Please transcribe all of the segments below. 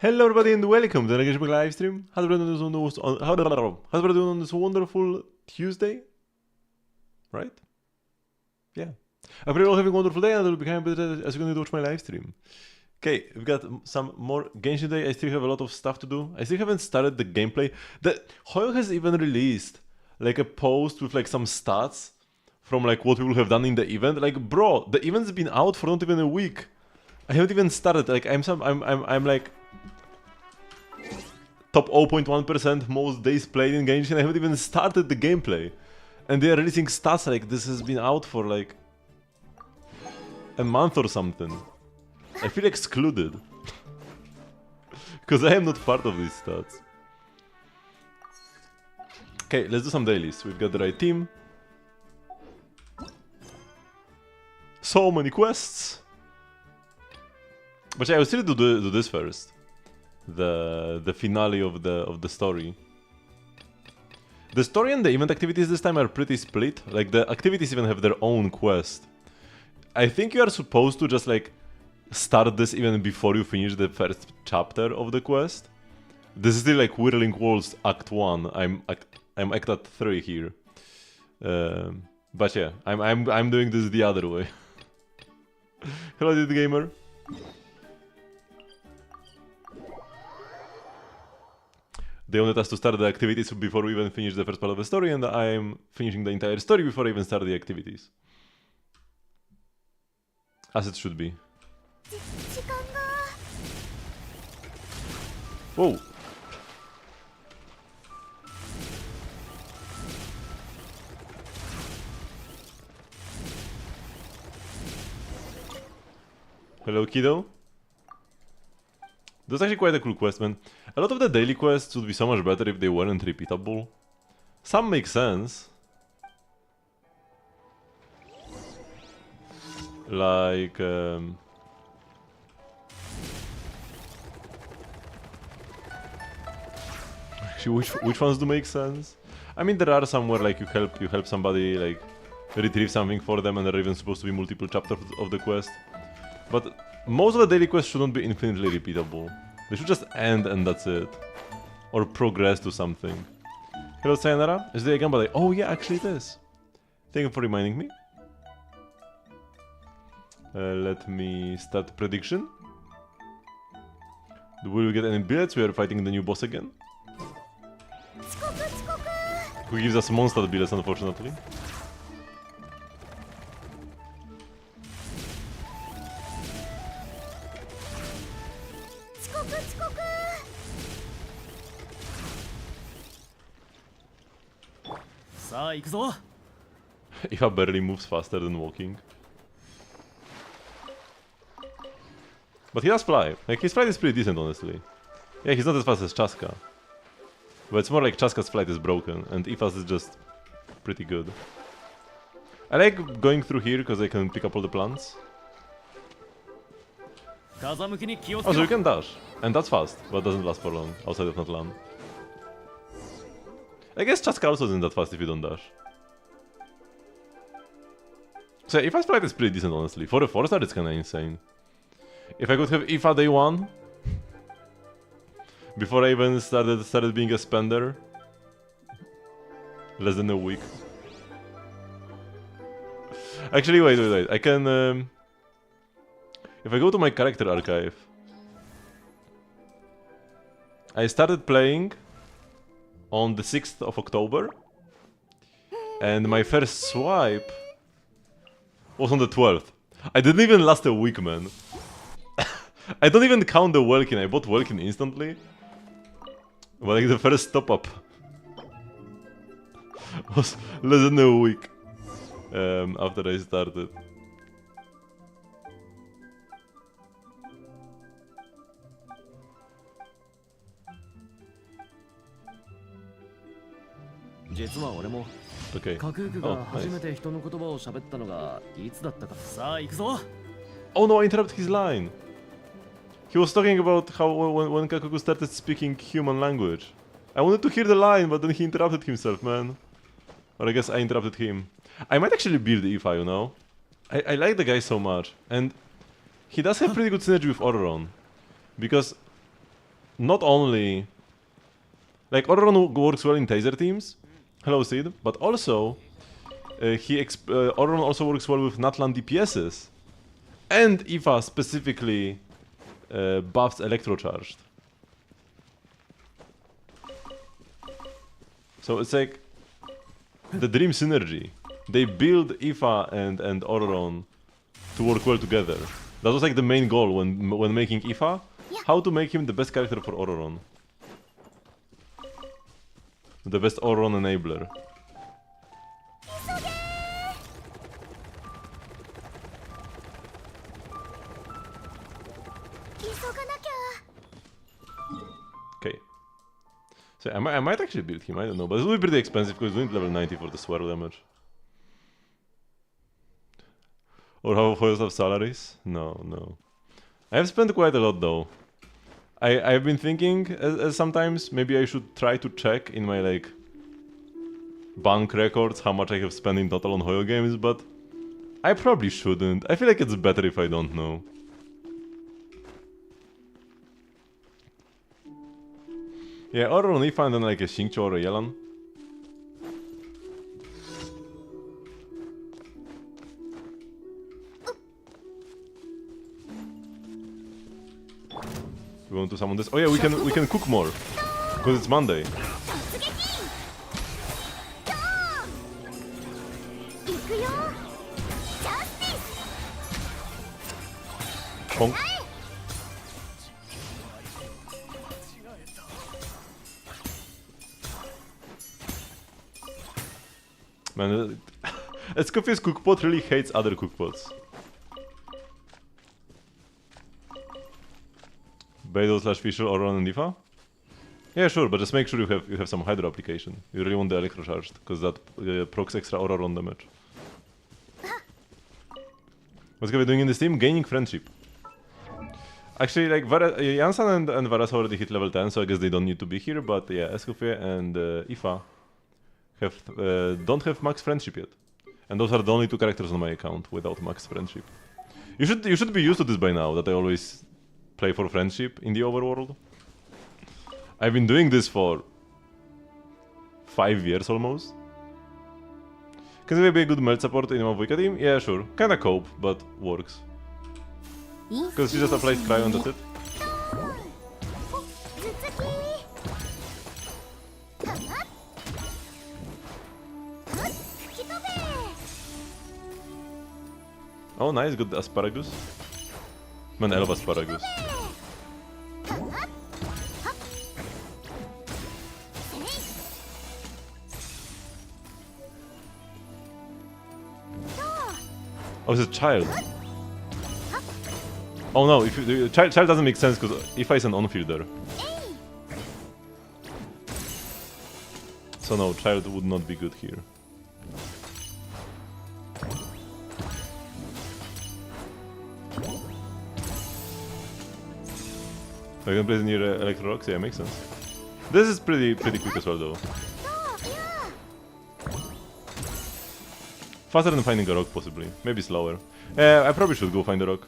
Hello everybody and welcome to the Genshin Impact live stream. How's everyone doing on this wonderful Tuesday? Right? Yeah. I hope you're all having a wonderful day and I'll be kind of as you're going to watch my live stream. Okay, we've got some more Genshin Day. I still have a lot of stuff to do. I still haven't started the gameplay. Hoyle has even released like a post with like some stats from like what people have done in the event. Like, bro, the event's been out for not even a week. I haven't even started. Like, I'm like top 0.1% most days played in Genshin. I haven't even started the gameplay. And they are releasing stats like this has been out for like a month or something. I feel excluded. Because I am not part of these stats. Okay, let's do some dailies. We've got the right team. So many quests. But yeah, I will still do this first. The finale of the story. The story and the event activities this time are pretty split. Like the activities even have their own quest. I think you are supposed to just like start this even before you finish the first chapter of the quest. This is still like Whirling Walls Act 1. I'm Act 3 here. But yeah, I'm doing this the other way. Hello, Did Gamer. They wanted us to start the activities before we even finish the first part of the story, and I'm finishing the entire story before I even start the activities. As it should be. Whoa! Hello, kiddo. That's actually quite a cool quest, man. A lot of the daily quests would be so much better if they weren't repeatable. Some make sense. Like, actually, which ones do make sense? I mean, there are some where like you help somebody like retrieve something for them, and there are even supposed to be multiple chapters of the quest. But most of the daily quests shouldn't be infinitely repeatable. They should just end and that's it. Or progress to something. Hello, Sayonara. Is there a gameplay? Oh yeah, actually it is. Thank you for reminding me. Let me start prediction. Will we get any billets? We are fighting the new boss again. Who gives us monster billets, unfortunately. Ifa barely moves faster than walking. But he does fly. Like, his flight is pretty decent, honestly. Yeah, he's not as fast as Chaska. But it's more like Chaska's flight is broken, and Ifa's is just pretty good. I like going through here because I can pick up all the plants. Oh, so you can dash. And that's fast, but doesn't last for long, outside of Natlan. I guess Chaska also isn't that fast if you don't dash. So yeah, Ifa's flight is pretty decent, honestly. For a 4-star, it's kinda insane. If I could have Ifa day 1, before I even started being a spender, less than a week. Actually, wait. I can, if I go to my character archive, I started playing on the 6th of October, and my first swipe was on the 12th. I didn't even last a week, man. I don't even count the Welkin. I bought Welkin instantly. But like the first top up was less than a week after I started. Okay. Oh no, I interrupted his line. He was talking about how when Kakuku started speaking human language. I wanted to hear the line, but then he interrupted himself, man. Or I guess I interrupted him. I might actually build Ifa, you know? I like the guy so much. And he does have pretty good synergy with Auroron. Because not only like Ororon works well in taser teams. Hello, Sid. But also, Ororon also works well with Natlan DPSs, and Ifa specifically buffs electrocharged. So it's like the dream synergy. They build Ifa and Ororon to work well together. That was like the main goal when making Ifa. How to make him the best character for Ororon. The best Ororon enabler. Okay. So I might actually build him, I don't know, but it will be pretty expensive because we need level 90 for the swirl damage. Or how foils have salaries? No. I have spent quite a lot though. I've been thinking sometimes maybe I should try to check in my like bank records how much I have spent in total on Hoyo games, but I probably shouldn't. I feel like it's better if I don't know. Yeah, or on Ifa and then like a Xingqiu or a Yelan. We want to summon this. Oh yeah, we can cook more because it's Monday. Bonk. Man, Escoffier's cookpot really hates other cookpots. Beidou/Fischl or Ron and Ifa? Yeah, sure, but just make sure you have some Hydro application. You really want the electrocharged, because that procs extra aura Ron damage. What's Gaby doing in this team? Gaining friendship. Actually, like Jansan and Varas already hit level 10, so I guess they don't need to be here. But yeah, Escoffier and Ifa don't have max friendship yet, and those are the only two characters on my account without max friendship. You should be used to this by now that I always play for friendship in the overworld. I've been doing this for 5 years almost. Can there be a good melt support in my Vika team? Yeah, sure. Kinda cope, but works. Because she just applies cryo and that's it. Oh nice, good asparagus. Man, I love asparagus. Oh, it's a child. Oh no, if you, child doesn't make sense because Ifa is an on-fielder. So no, child would not be good here. I can play near Electro Rocks, yeah, makes sense. This is pretty quick as well though. Faster than finding a rock possibly, maybe slower. I probably should go find a rock.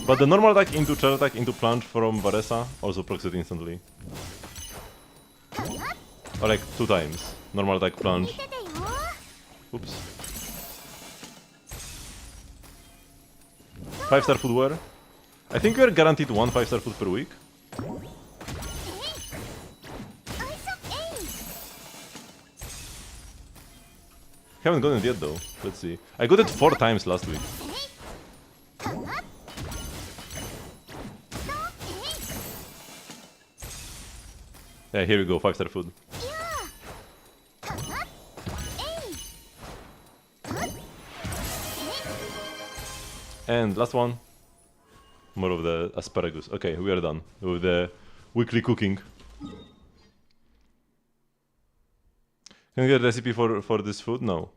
But the normal attack into charge attack into plunge from Varesa also procs it instantly. Or like 2 times. Normal attack plunge. Oops. 5-star footwear. I think we are guaranteed 1 5-star food per week. Haven't gotten it yet though. Let's see. I got it 4 times last week. Yeah, here we go, 5-star food. And last one. More of the asparagus. Okay, we are done with the weekly cooking. Can I get a recipe for this food? No.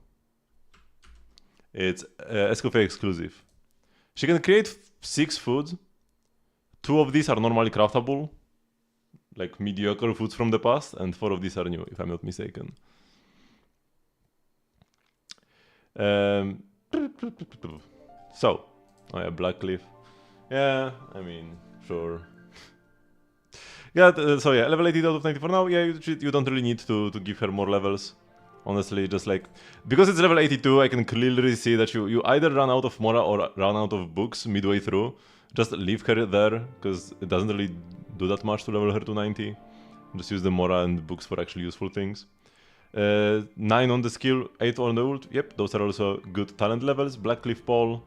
It's Escoffier exclusive. She can create 6 foods. 2 of these are normally craftable, like mediocre foods from the past, and 4 of these are new, if I'm not mistaken. So, oh yeah, Blackcliff. Yeah, I mean, sure. Yeah, so yeah, level 80 out of 90 for now. Yeah, you don't really need to give her more levels. Honestly, just like, because it's level 82, I can clearly see that you either run out of Mora or run out of books midway through. Just leave her there, because it doesn't really do that much to level her to 90. Just use the Mora and books for actually useful things. 9 on the skill, 8 on the ult. Yep, those are also good talent levels. Blackcliff Paul,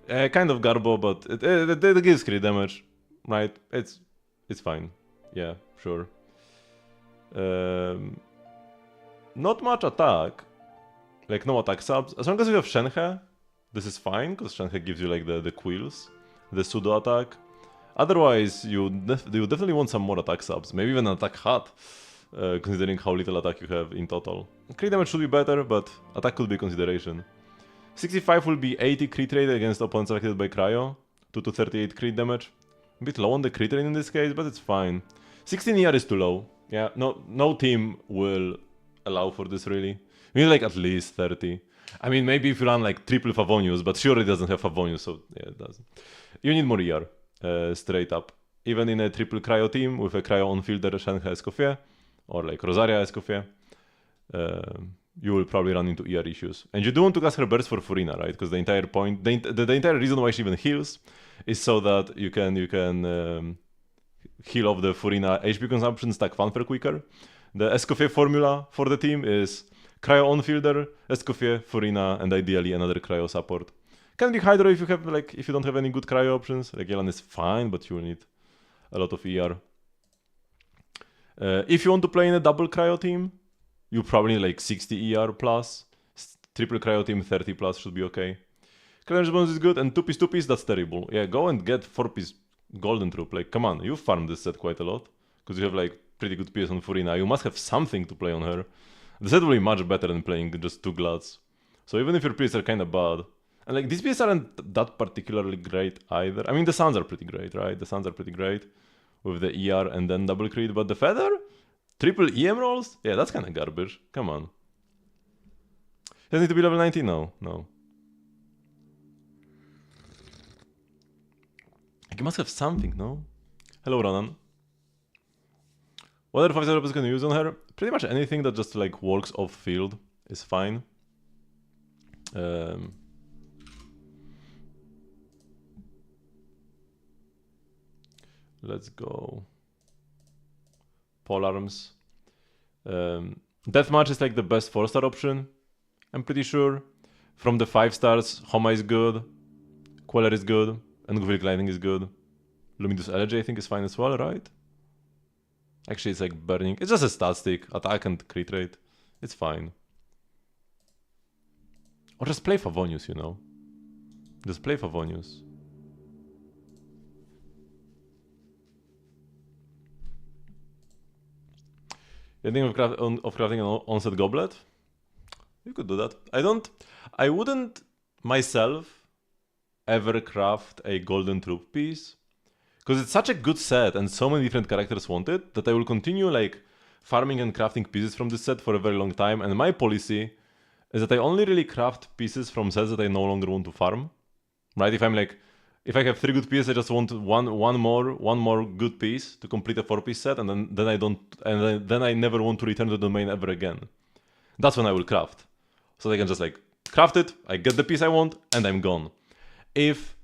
kind of garbo, but it gives crit damage, right? It's fine. Yeah, sure. Not much attack. Like, no attack subs. As long as you have Shenhe, this is fine, because Shenhe gives you, like, the quills, the pseudo attack. Otherwise, you definitely want some more attack subs. Maybe even an attack hat, considering how little attack you have in total. Crit damage should be better, but attack could be a consideration. 65 will be 80 crit rate against opponents affected by Cryo. 2 to 38 crit damage. A bit low on the crit rate in this case, but it's fine. 16 ER is too low. Yeah, no team will allow for this really. You need like at least 30. I mean, maybe if you run like triple Favonius, but sure it doesn't have Favonius, so yeah, it doesn't. You need more ER, straight up. Even in a triple Cryo team with a Cryo on fielder Shenhe Escoffier, or like Rosaria Escoffier, you will probably run into ER issues. And you do want to cast her burst for Furina, right? Because the entire point, the entire reason why she even heals is so that you can heal off the Furina HP consumption, stack Fanfare quicker. The Escoffier formula for the team is Cryo on-fielder, Escoffier, Furina, and ideally another Cryo support. Can be Hydro if you don't have any good Cryo options. Like Yelan is fine, but you will need a lot of ER. If you want to play in a double Cryo team, you probably need like 60 ER plus. Triple Cryo team 30 plus should be okay. Clearance bonus is good, and 2-piece, that's terrible. Yeah, go and get 4-piece Golden Troop. Like, come on, you farmed this set quite a lot. Because you have like pretty good PS on Furina. You must have something to play on her. The set will be much better than playing just 2 Glads. So even if your PS are kinda bad. And like, these PS aren't that particularly great either. I mean, the Suns are pretty great, right? The Suns are pretty great. With the ER and then double crit. But the Feather? Triple EM rolls? Yeah, that's kinda garbage. Come on. Does it need to be level 90? No. You must have something, no? Hello, Ronan. What other 5-star weapons can you use on her? Pretty much anything that just like works off field is fine. Let's go. Polearms. Deathmatch is like the best 4-star option, I'm pretty sure. From the 5 stars, Homa is good, Queller is good, and Guvil Lightning is good. Luminous Elegy I think is fine as well, right? Actually, it's like burning. It's just a stat stick, attack and crit rate. It's fine. Or just play Favonius, you know? Just play Favonius. You think of crafting an onset goblet? You could do that. I wouldn't myself ever craft a golden troop piece. Because it's such a good set and so many different characters want it that I will continue like farming and crafting pieces from this set for a very long time. And my policy is that I only really craft pieces from sets that I no longer want to farm. Right? If I have 3 good pieces, I just want one more good piece to complete a 4-piece set, and then I never want to return to the domain ever again. That's when I will craft. So I can just like craft it, I get the piece I want, and I'm gone. If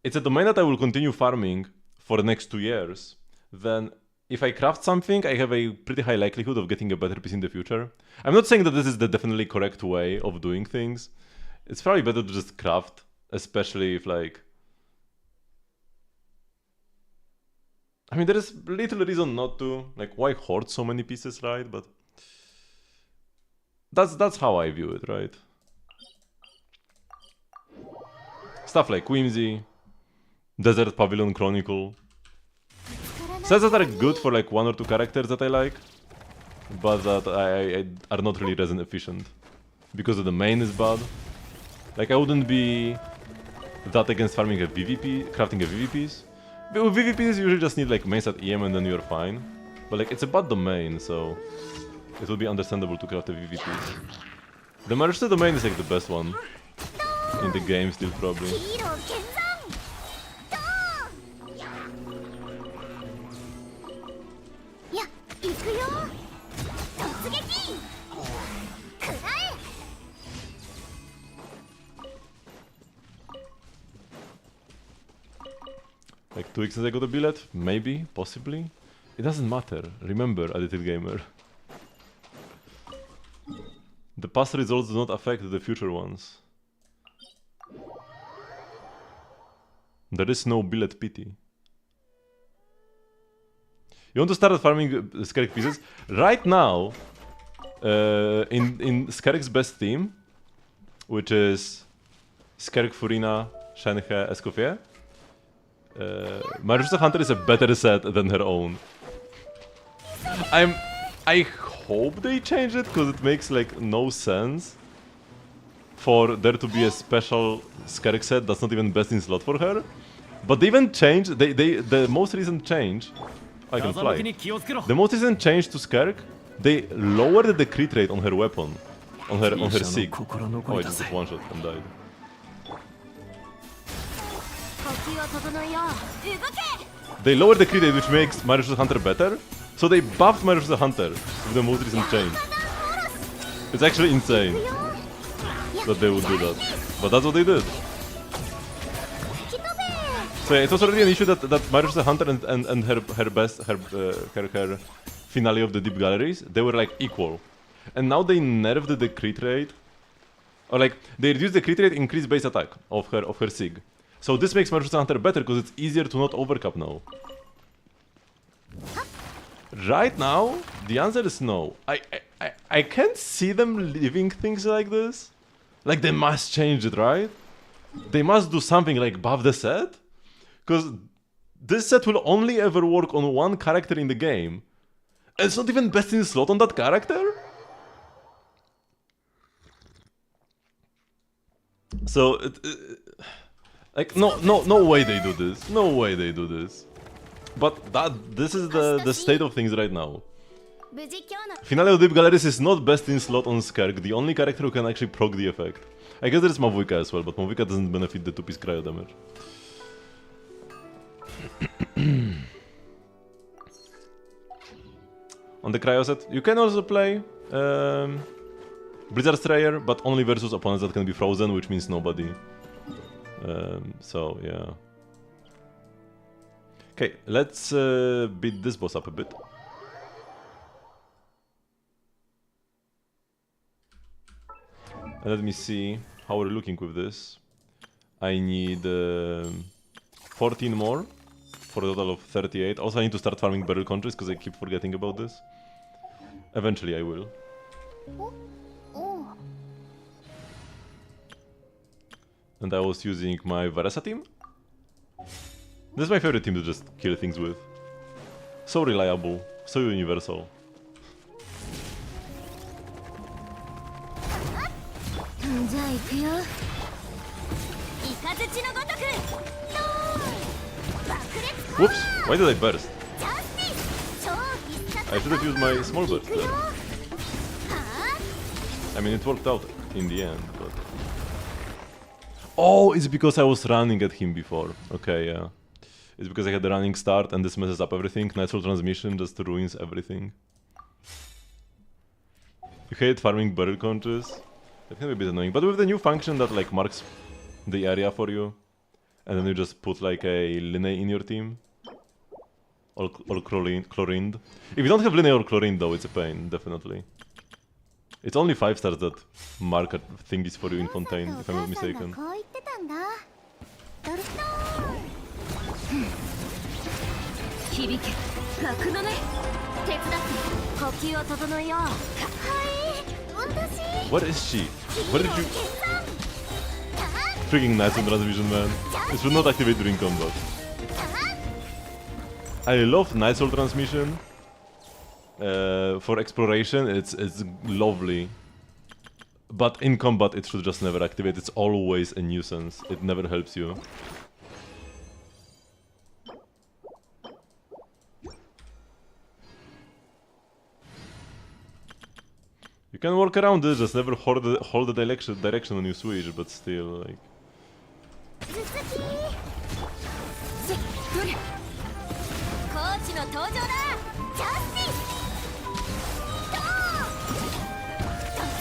it's a domain that I will continue farming for the next 2 years, then if I craft something, I have a pretty high likelihood of getting a better piece in the future. I'm not saying that this is the definitely correct way of doing things. It's probably better to just craft, especially if like... I mean, there is little reason not to. Like, why hoard so many pieces, right? But that's how I view it, right? Stuff like Whimsy, Desert Pavilion Chronicle. Sets that are good for like 1 or 2 characters that I like, but that I are not really resin efficient. Because the main is bad. Like, I wouldn't be that against farming a VVP, crafting a VVPs. With VVPs you usually just need like main set EM and then you're fine. But like, it's a bad domain, so it would be understandable to craft a VVPs. The Merchant domain is like the best one in the game still, probably. Like 2 weeks since I got a billet? Maybe, possibly. It doesn't matter. Remember, Addicted Gamer. The past results do not affect the future ones. There is no billet pity. You want to start farming Skerk pieces? Right now, in Skerk's best team, which is Skerk, Furina, Shenhe, Escoffier, Marijusa Hunter is a better set than her own. I hope they change it, because it makes like no sense for there to be a special Skerk set that's not even best in slot for her. But they even changed, the most recent change, I can fly. The most recent change to Skerk, they lowered the crit rate on her weapon, on her Sig. Oh, I just got one shot and died. They lowered the crit rate, which makes Marijusa Hunter better. So they buffed Marijusa Hunter with the most recent change. It's actually insane that they would do that, but that's what they did. So yeah, it was already an issue that Marijusa Hunter and her finale of the Deep Galleries, they were like equal, and now they nerfed the crit rate, or like they reduced the crit rate, increased base attack of her Sig. So this makes Marijusa Hunter better because it's easier to not overcap now. Right now, the answer is no. I can't see them leaving things like this. Like, they must change it, right? They must do something like buff the set? Because this set will only ever work on one character in the game. And it's not even best in slot on that character? So, like, no way they do this. No way they do this. But this is the state of things right now. Finale of Deep Galleries is not best in slot on Skerk, the only character who can actually proc the effect. I guess there's Mavuika as well, but Mavuika doesn't benefit the 2-piece cryo damage. On the cryo set, you can also play Blizzard Strayer, but only versus opponents that can be frozen, which means nobody. So, yeah. Okay, let's beat this boss up a bit. And let me see how we're looking with this. I need 14 more for a total of 38. Also, I need to start farming barrel countries because I keep forgetting about this. Eventually, I will. And I was using my Varesa team. This is my favorite team to just kill things with. So reliable, so universal. Whoops! Why did I burst? I should have used my small burst there. I mean, it worked out in the end, but... Oh, it's because I was running at him before. Okay, yeah. It's because I had the running start and this messes up everything. Natural transmission just ruins everything. You hate farming barrel conches? That can be a bit annoying, but with the new function that like marks the area for you, and then you just put like a Linne in your team, or Chlorind. If you don't have Linne or Chlorind though, it's a pain, definitely. It's only 5 stars that mark thingies for you in Fontaine, if I'm not mistaken. What is she? Where did you... Freaking Natural Transmission, man. It should not activate during combat. I love Natural Transmission. For exploration, it's lovely. But in combat, it should just never activate. It's always a nuisance. It never helps you. You can work around this, just never hold the direction when you switch, but still, like...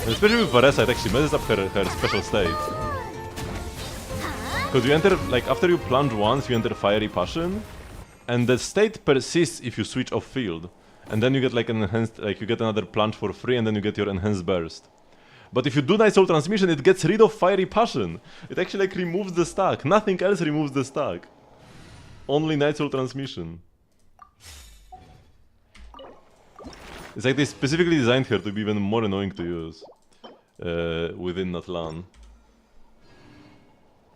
Especially with Varesa, it actually messes up her special state. Because you enter, like, after you plunge once, you enter Fiery Passion, and the state persists if you switch off field. And then you get like an enhanced, like you get another plunge for free, and then you get your enhanced burst. But if you do Night Soul Transmission, it gets rid of Fiery Passion. It actually like removes the stack. Nothing else removes the stack. Only Night Soul Transmission. It's like they specifically designed her to be even more annoying to use within Natlan.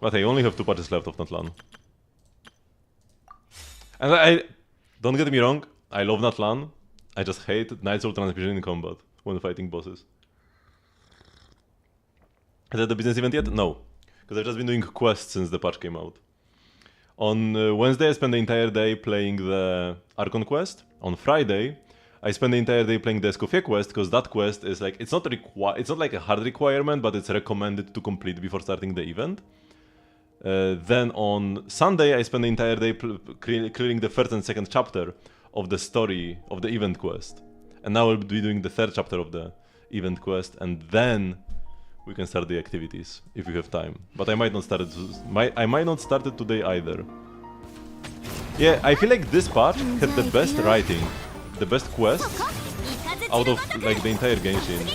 But I only have 2 patches left of Natlan. And I don't get me wrong, I love Natlan. I just hate Night Soul Transmission in combat when fighting bosses. Is that the business event yet? No. Because I've just been doing quests since the patch came out. On Wednesday I spent the entire day playing the Archon quest. On Friday I spent the entire day playing the Escoffier quest, because that quest is like, it's not like a hard requirement, but it's recommended to complete before starting the event. Then on Sunday I spent the entire day clearing the first and second chapter of the story of the event quest. And now I'll be doing the third chapter of the event quest, and then we can start the activities if we have time. But I might not start it today either. Yeah, I feel like this part had the best writing, the best quests out of like the entire Genshin.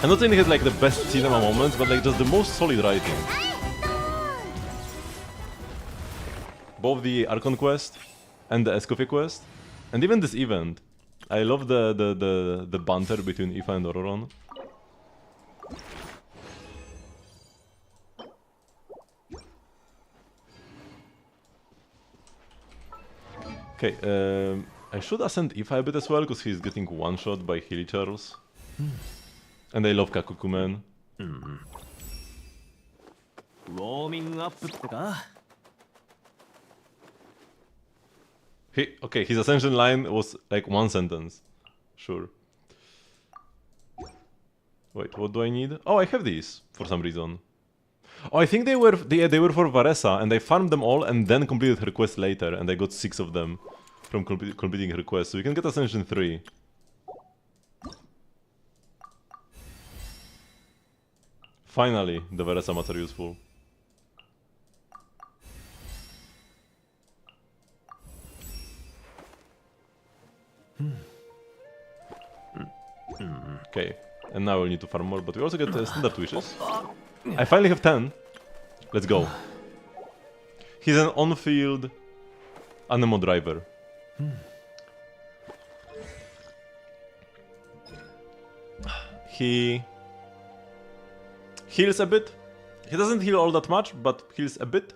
I'm not saying it had like the best cinema moments, but like just the most solid writing. Both the Archon quest and the Escoffier quest, and even this event. I love the banter between Aoife and Ororon. Okay, I should ascend Aoife a bit as well, because he's getting one-shot by Hilly Charles. And I love Kakukumen. Okay, his ascension line was like 1 sentence. Sure. Wait, what do I need? Oh, I have these for some reason. Oh, I think they were for Varesa, and I farmed them all and then completed her quest later, and I got 6 of them from completing her quest. So you can get Ascension 3. Finally, the Varesa mats are useful. Okay, and now we'll need to farm more, but we also get standard wishes. I finally have 10. Let's go. He's an on-field Anemo driver. He heals a bit. He doesn't heal all that much, but heals a bit.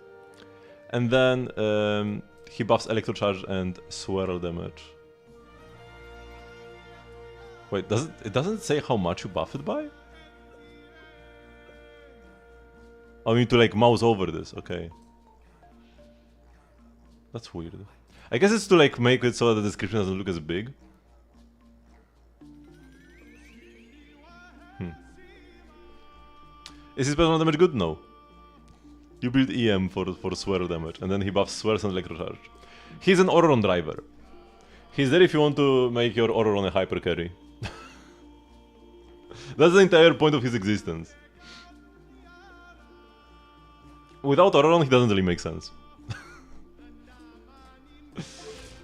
And then he buffs Electro Charge and Swirl damage. Wait, it doesn't say how much you buff it by? I need to like mouse over this, okay. That's weird. I guess it's to like make it so that the description doesn't look as big. Is his personal damage good? No. You build EM for Swirl damage, and then he buffs Swirls and Electro Charge. He's an Ororon driver. He's there if you want to make your Ororon a hyper carry. That's the entire point of his existence. Without Ororon, he doesn't really make sense.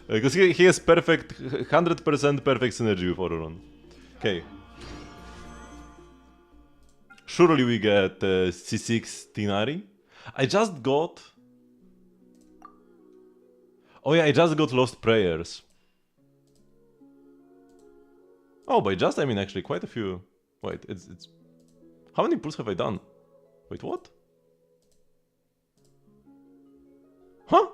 Because he has perfect, 100% perfect synergy with Ororon. Okay. Surely we get C6 Tinari. I just got... Oh yeah, I just got Lost Prayers. Oh, by just I mean actually quite a few. Wait, it's... How many pulls have I done? Wait, what? Huh?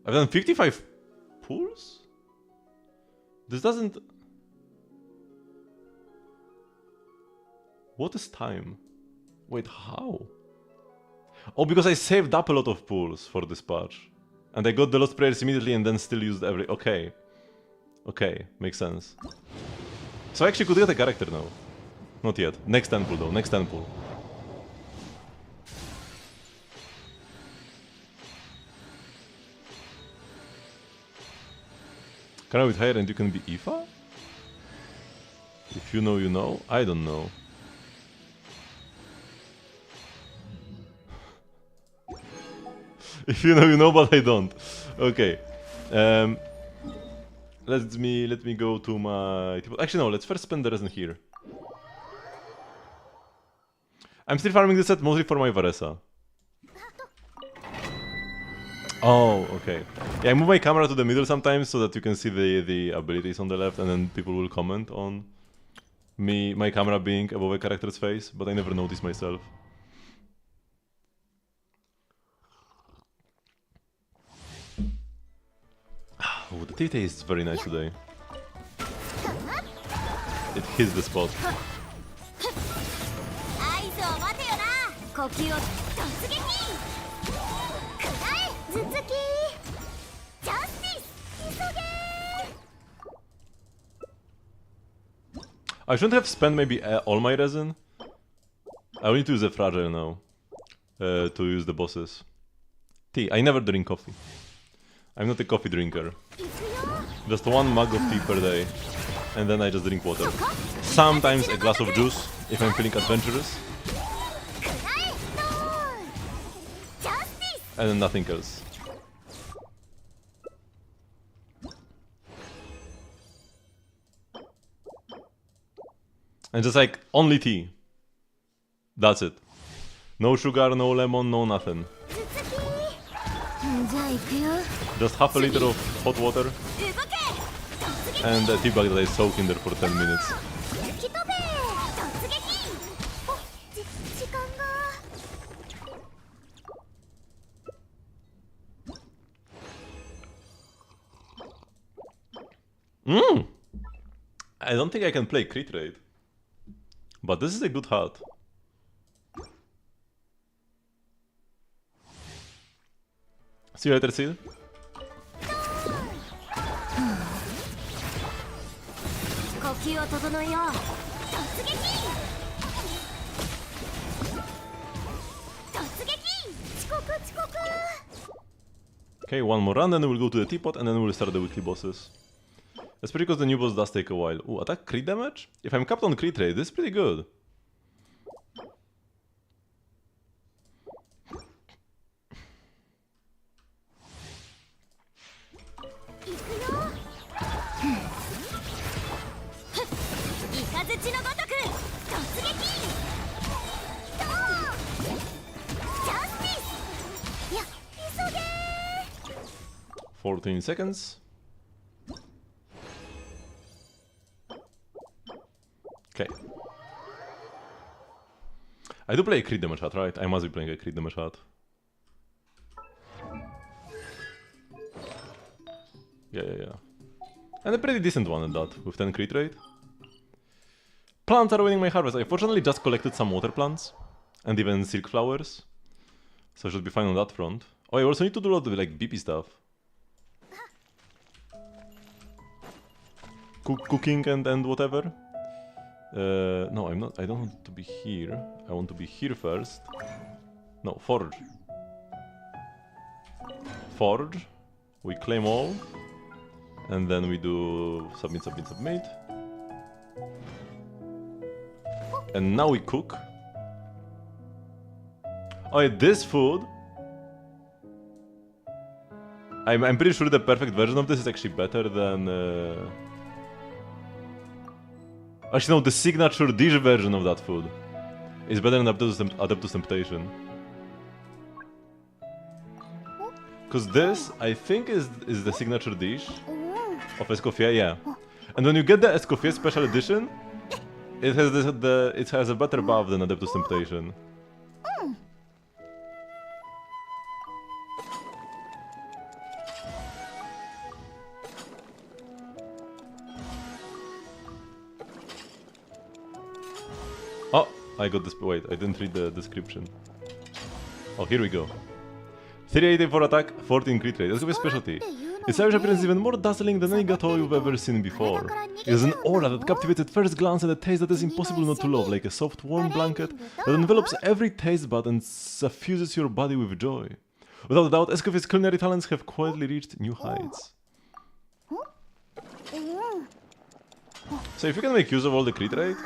I've done 55 pulls? This doesn't... What is time? Wait, how? Oh, because I saved up a lot of pulls for this patch. And I got the Lost Prayers immediately and then still used every... Okay. Okay, makes sense. So I actually could get a character now. Not yet. Next 10 pull though, next 10 pull. Can I with higher and you can be Ifa? If you know, you know. I don't know. If you know, you know, but I don't. Okay. Let me go to my... Actually, no, let's first spend the resin here. I'm still farming this set mostly for my Varesa. Oh, okay. Yeah, I move my camera to the middle sometimes so that you can see the abilities on the left, and then people will comment on my camera being above a character's face, but I never notice myself. Oh, the tea tastes very nice today. It hits the spot. I shouldn't have spent maybe all my resin. I need to use a fragile now to use the bosses. Tea. I never drink coffee. I'm not a coffee drinker. Just one mug of tea per day. And then I just drink water. Sometimes a glass of juice if I'm feeling adventurous. And then nothing else. And just like, only tea. That's it. No sugar, no lemon, no nothing. Just half a liter of hot water. And a tea bag that I soak in there for 10 minutes. I don't think I can play crit rate. But this is a good hat. See you later, Seal. Okay, one more run, then we'll go to the teapot, and then we'll start the weekly bosses. Especially because the new boss does take a while. Ooh, attack crit damage? If I'm capped on crit rate, this is pretty good. "14 seconds. Okay. I do play a crit damage hat, right? I must be playing a crit damage hat. Yeah. And a pretty decent one at that, with 10 crit rate. Plants are winning my harvest. I fortunately just collected some water plants. And even silk flowers. So I should be fine on that front. Oh, I also need to do a lot of like BP stuff. Cooking and whatever. No, I'm not. I don't want to be here. I want to be here first. No, forge. Forge. We claim all. And then we do submit. And now we cook. Oh, yeah, this food. I'm pretty sure the perfect version of this is actually better than... Actually, no, the signature dish version of that food is better than Adeptus Temptation. Because this, I think, is the signature dish of Escoffier, yeah. And when you get the Escoffier Special Edition, it has it has a better buff than Adeptus Temptation. Oh, I got this. Wait, I didn't read the description. Oh, here we go. 384 attack, 14 crit rate. That's gonna be a specialty. Its Irish appearance is even more dazzling than any gateau you've ever seen before. It has an aura that captivates at first glance and a taste that is impossible not to love, like a soft, warm blanket that envelops every taste bud and suffuses your body with joy. Without a doubt, Escoffier's culinary talents have quietly reached new heights. So if you can make use of all the crit rate,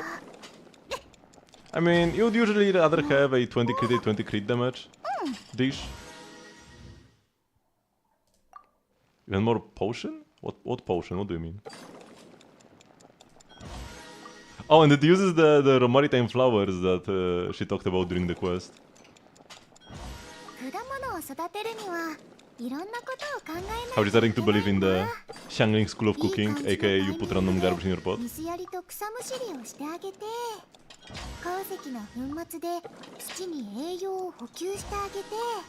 I mean, you would usually rather have a 20 crit rate, 20 crit damage dish. Even more potion? What potion? What do you mean? Oh, and it uses the maritime flowers that she talked about during the quest. How are you starting to believe in the Xiangling School of Cooking, aka you put random garbage in your pot?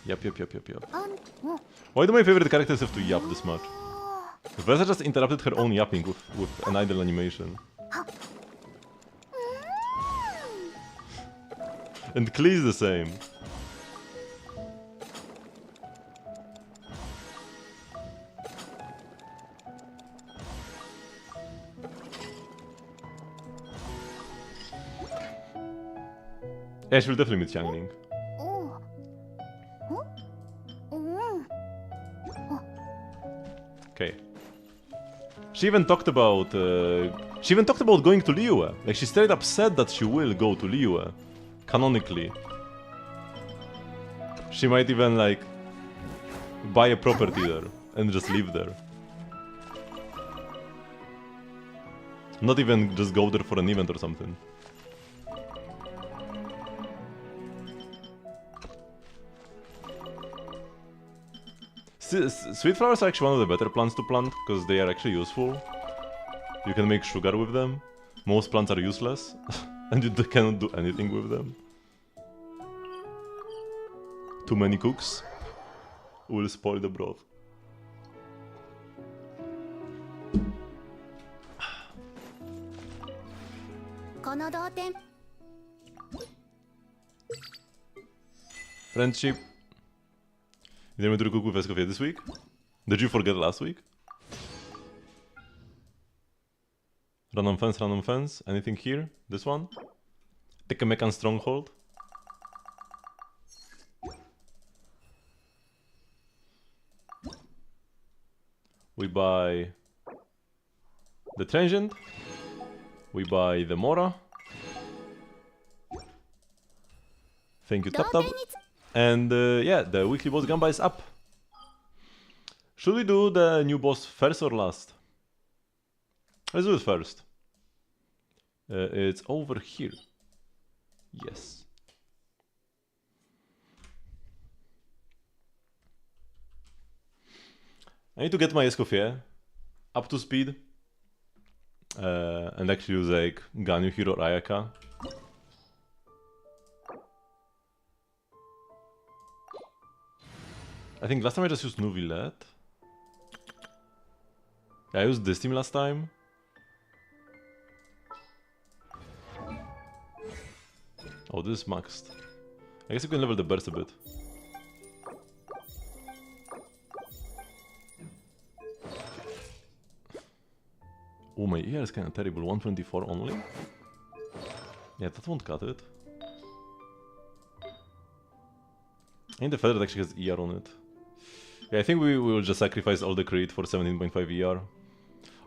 Yup. Why do my favorite characters have to yap this much? Versa just interrupted her own yapping with an idle animation. And Klee is the same. Yeah, she will definitely meet Xiangling. Okay. She even talked about going to Liyue. Like, she straight up said that she will go to Liyue. Canonically. She might even, like, buy a property there and just live there. Not even just go there for an event or something. Sweet flowers are actually one of the better plants to plant, because they are actually useful. You can make sugar with them. Most plants are useless, and you cannot do anything with them. Too many cooks will spoil the broth. Friendship. You didn't want to cook with Escoffier this week? Did you forget last week? Random fence. Anything here? This one? Take a Mecha Stronghold. We buy the Transient. We buy the Mora. Thank you, Tap. And yeah, the weekly boss Gamba is up. Should we do the new boss first or last? Let's do it first. It's over here. Yes. I need to get my Escoffier up to speed. And actually use like Ganyu Hero Ayaka. I think last time I just used Nuvillet. I used this team last time. Oh, this is maxed. I guess you can level the burst a bit. Oh, my ER is kinda terrible. 124 only? Yeah, that won't cut it. I think the feather actually has ER on it. Yeah, I think we will just sacrifice all the crit for 17.5 ER.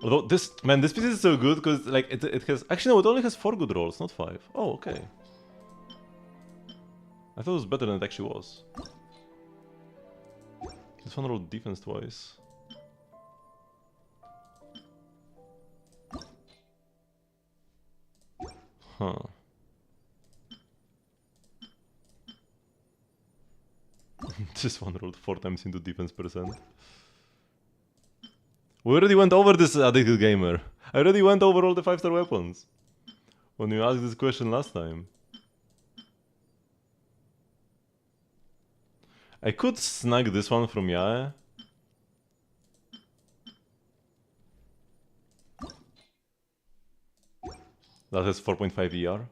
Although this piece is so good because like it has actually no, it only has 4 good rolls, not 5. Oh, okay. I thought it was better than it actually was. This one rolled defense twice. Huh. This one rolled 4 times into defense percent. We already went over this, Addicted Gamer. I already went over all the 5-star weapons when you asked this question last time. I could snag this one from Yae. That has 4.5 ER.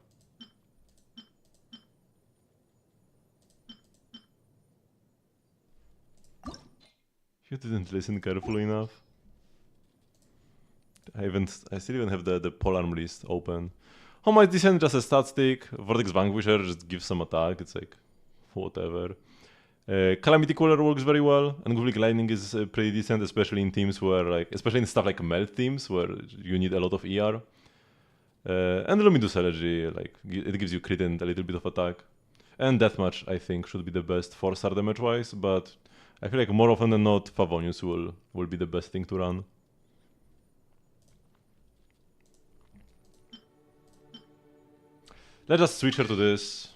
You didn't listen carefully enough. I still even have the polearm list open. How much decent? Just a stat stick. Vortex Vanquisher just gives some attack. It's like whatever. Calamity Cooler works very well, and Goblin Lightning is pretty decent, especially in teams where especially in stuff like melt teams where you need a lot of ER. And Luminous Elegy, like, it gives you crit and a little bit of attack. And Deathmatch, I think, should be the best 4-star damage-wise, but I feel like more often than not, Favonius will be the best thing to run. Let's just switch her to this.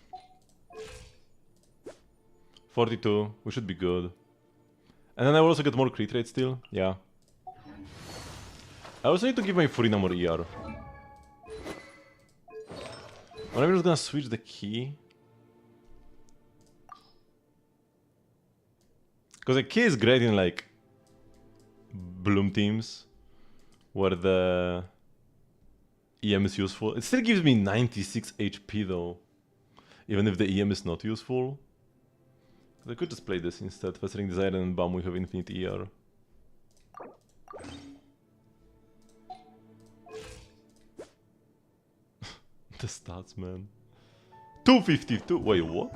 42, we should be good. And then I will also get more crit rate still, yeah. I also need to give my Furina more ER. Or I'm just gonna switch the key. Because the key is great in like Bloom teams where the EM is useful. It still gives me 96 HP though, even if the EM is not useful. I could just play this instead, Festering Desire, and bam, we have infinite ER. The stats, man. 252. Wait, what?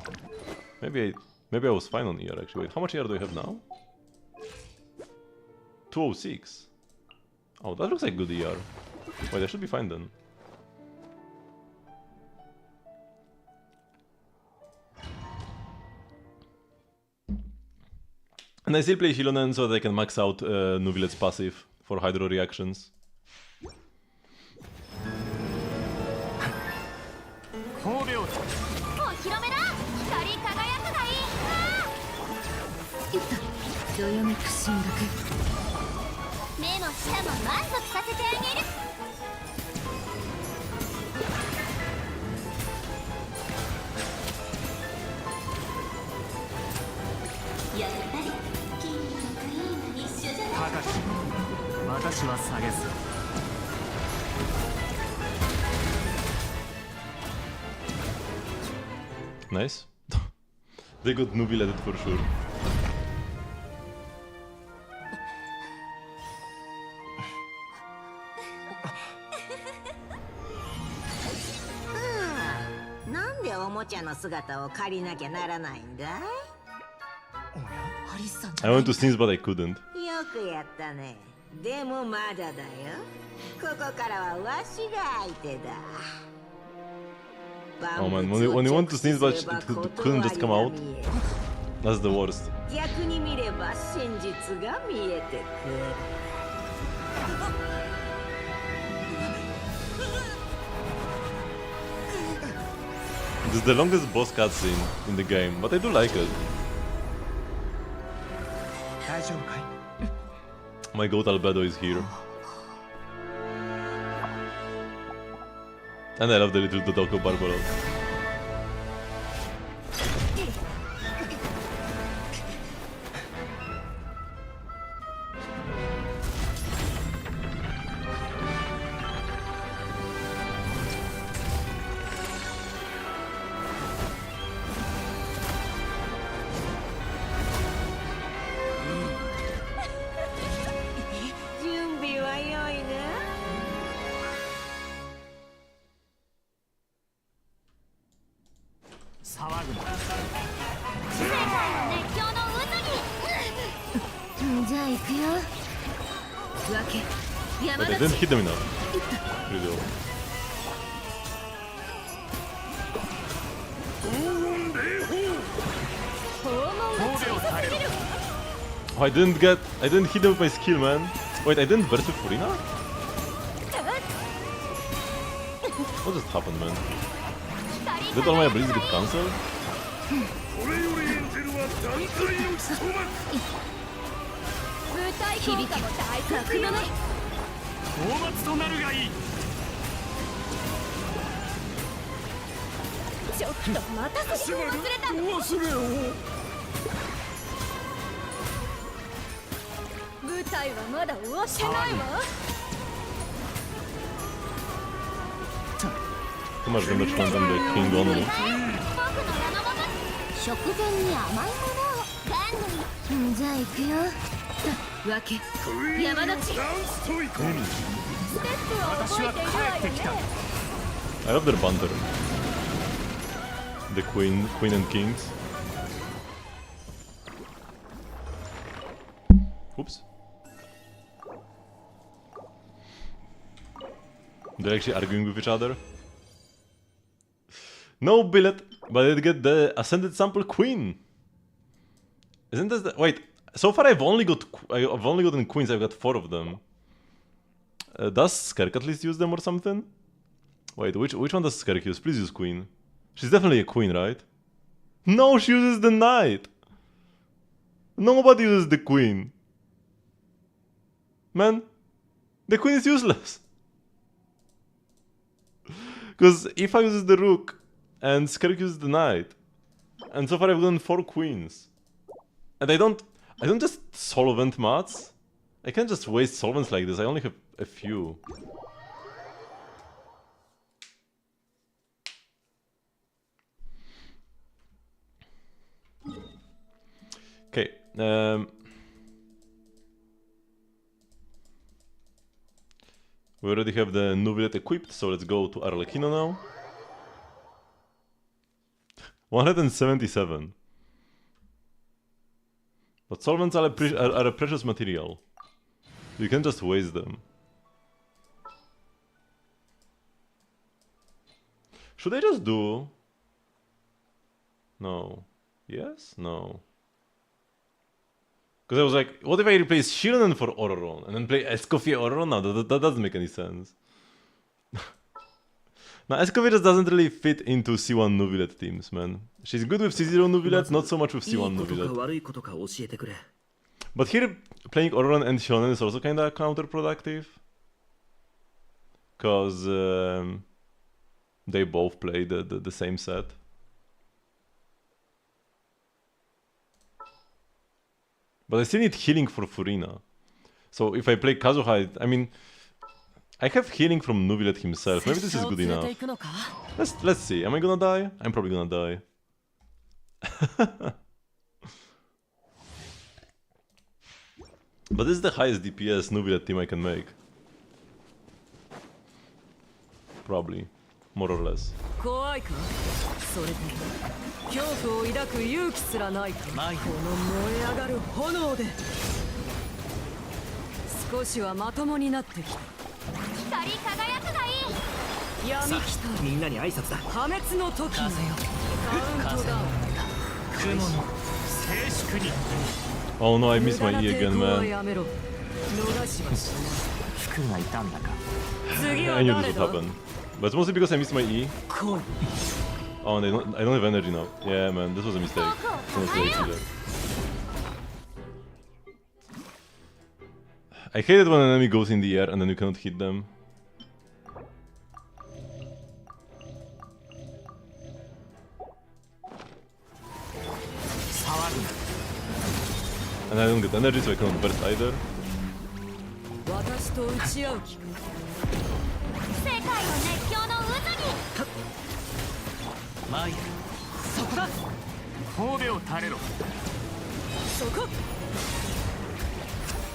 Maybe I was fine on ER actually. Wait, how much ER do I have now? 206. Oh, that looks like good ER. Wait, I should be fine then. And I still play Hilonen so that I can max out Nuvilet's passive for Hydro reactions. Nice. They got Nubilated for sure. I want to sneeze but I couldn't. Oh man, when you want to sneeze but it couldn't just come out, that's the worst. This is the longest boss cutscene in the game, but I do like it. My goat Albedo is here. And I love the little Dodoko Barbaros. But I didn't hit them enough. Really well. Oh, I didn't hit them with my skill, man. Wait, I didn't burst with Furina? What just happened, man? Did all my abilities get cancelled? Too much damage went on the King only. I love their banter. The Queen and Kings. Oops. They're actually arguing with each other. No billet, but I did get the Ascended Sample Queen. Isn't this the... Wait, so far I've only gotten queens, I've got 4 of them. Does Skirk at least use them or something? Wait, which one does Skirk use? Please use queen. She's definitely a queen, right? No, she uses the knight! Nobody uses the queen. Man, the queen is useless. Because Ifa uses the rook, and Skirk uses the knight. And so far I've gotten 4 queens. And I don't just solvent mats. I can't just waste solvents like this, I only have a few. Okay, we already have the Nubilet equipped, so let's go to Arlecchino now. 177. But solvents are a precious material. You can't just waste them. Should I just do... No. Yes? No. Because I was like, what if I replace Shironen for Ororon and then play Escoffier Ororon? No, that doesn't make any sense. Now, Escoffier just doesn't really fit into C1 Nubilet teams, man. She's good with C0 Nubilet, not so much with C1 Nubilet. But here, playing Ororon and Shironen is also kinda counterproductive. Because they both play the same set. But I still need healing for Furina. So if I play Kazuha, I mean... I have healing from Nubilet himself. Maybe this is good enough. Let's see. Am I gonna die? I'm probably gonna die. But this is the highest DPS Nubilet team I can make. Probably. More or less. Oh no, I missed my E again, man. I knew this would happen. But it's mostly because I missed my E. Oh, and I don't have energy now. Yeah, man, this was a mistake. I hate it when an enemy goes in the air and then you cannot hit them. And I don't get energy, so I cannot burst either.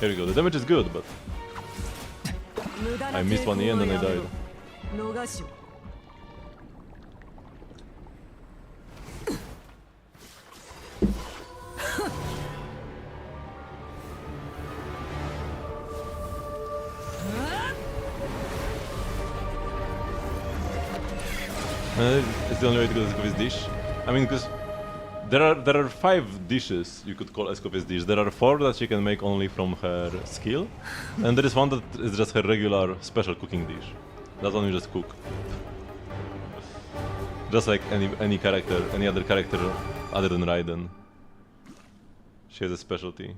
Here we go, the damage is good, but... I missed one E and then I died. It's the only way to go to Escoffier's dish. I mean, because there are 5 dishes you could call Escoffier's dish. There are 4 that she can make only from her skill, and there is one that is just her regular special cooking dish. That one you just cook. Just like any character, any other character other than Raiden. She has a specialty.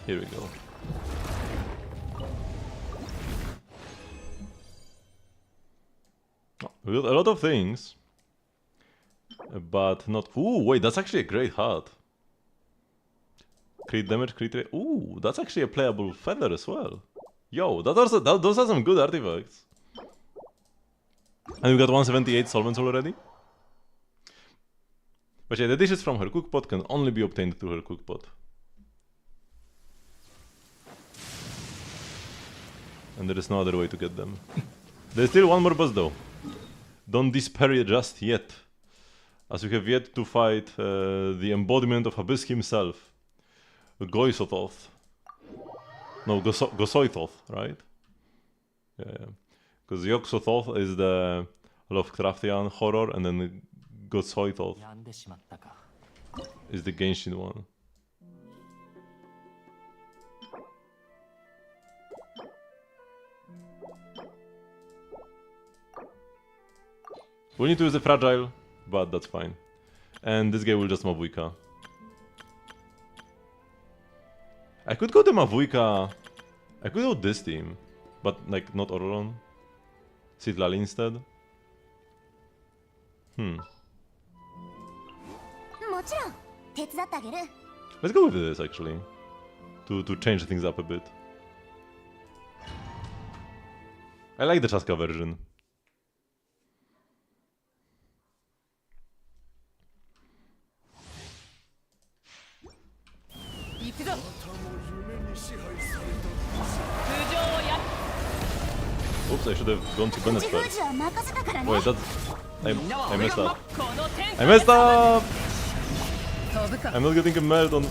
Here we go. We got a lot of things, but not... Ooh, wait, that's actually a great hat. Crit damage, crit rate. Ooh, that's actually a playable feather as well. Yo, those are some good artifacts. And we got 178 solvents already. But yeah, the dishes from her cookpot can only be obtained through her cookpot. And there is no other way to get them. There's still one more boss though. Don't despair just yet, as you have yet to fight the embodiment of Abyss himself, Goisothoth. No, Gosoithoth, right? Yeah. Because Yog-Sothoth is the Lovecraftian horror, and then Gosoithoth is the Genshin one. We need to use the fragile, but that's fine. And this guy will just Mavuika. I could go to Mavuika. I could go this team, but like not Auroron. Citlali instead. Let's go with this actually. To change things up a bit. I like the Chaska version. Oops, I should have gone to Bennett first. Wait, that's... I messed up. I messed up! I'm not getting a melt on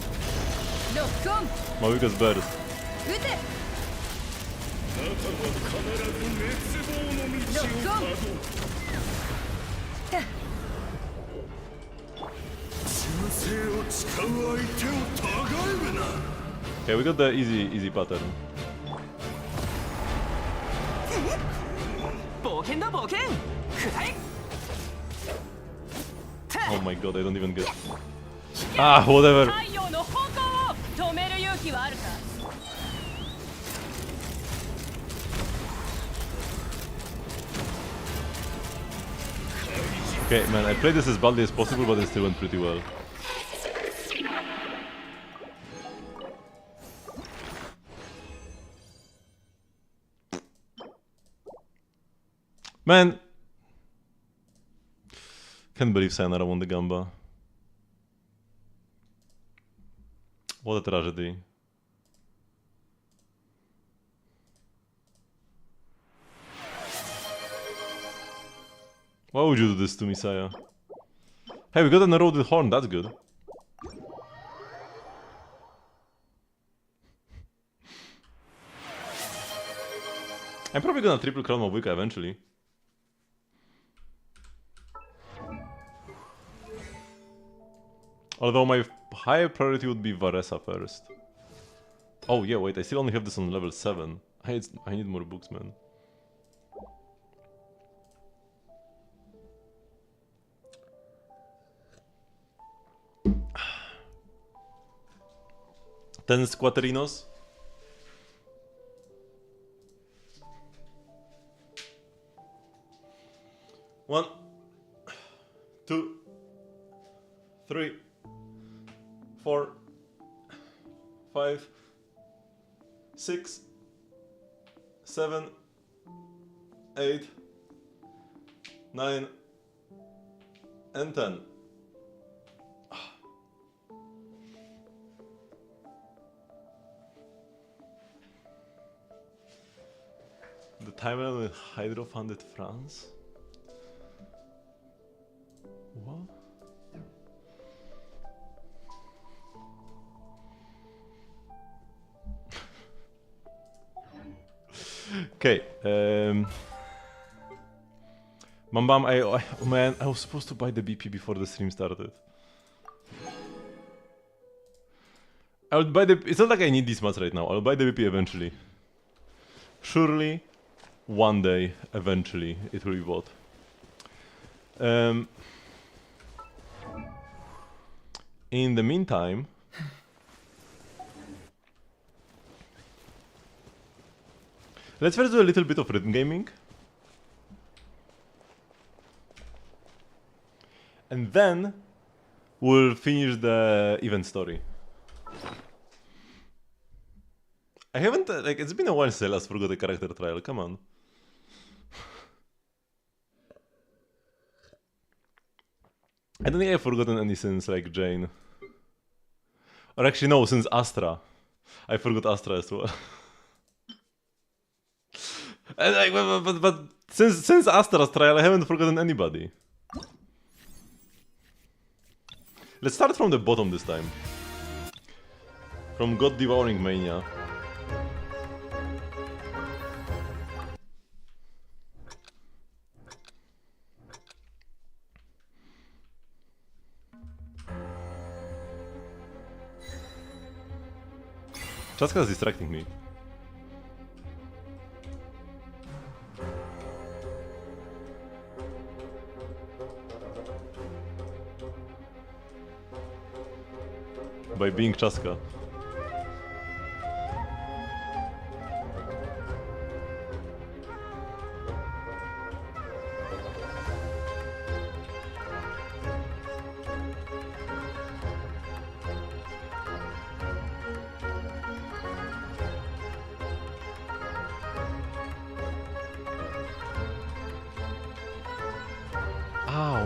Mavuika's burst. Okay, we got the easy pattern. Oh my god, I don't even get... Ah, whatever! Okay, man, I played this as badly as possible, but it still went pretty well. Man! Can't believe Sayonara won the Gamba. What a tragedy. Why would you do this to me, Saya? Hey, we got an eroded horn, that's good. I'm probably gonna triple crown Mavuika eventually. Although my higher priority would be Varesa first. Oh yeah, wait, I still only have this on level 7. I need more books, man. Ten squatterinos. One, 2, 3, 4, 5, 6, 7, 8, 9, and 10. The timeline with Hydro funded France? What? Okay, Mambam, oh man, I was supposed to buy the BP before the stream started. I would buy the... It's not like I need this much right now. I'll buy the BP eventually. Surely, one day, eventually, it will be bought. In the meantime... Let's first do a little bit of rhythm gaming. And then we'll finish the event story. I haven't, like, it's been a while since I last forgot a character trial, come on. I don't think I've forgotten any since, like, Jane. Or actually, no, since Astra. I forgot Astra as well. And like, but since Astra's trial, I haven't forgotten anybody. Let's start from the bottom this time. From God Devouring Mania. Chaska is distracting me. By being Chaska.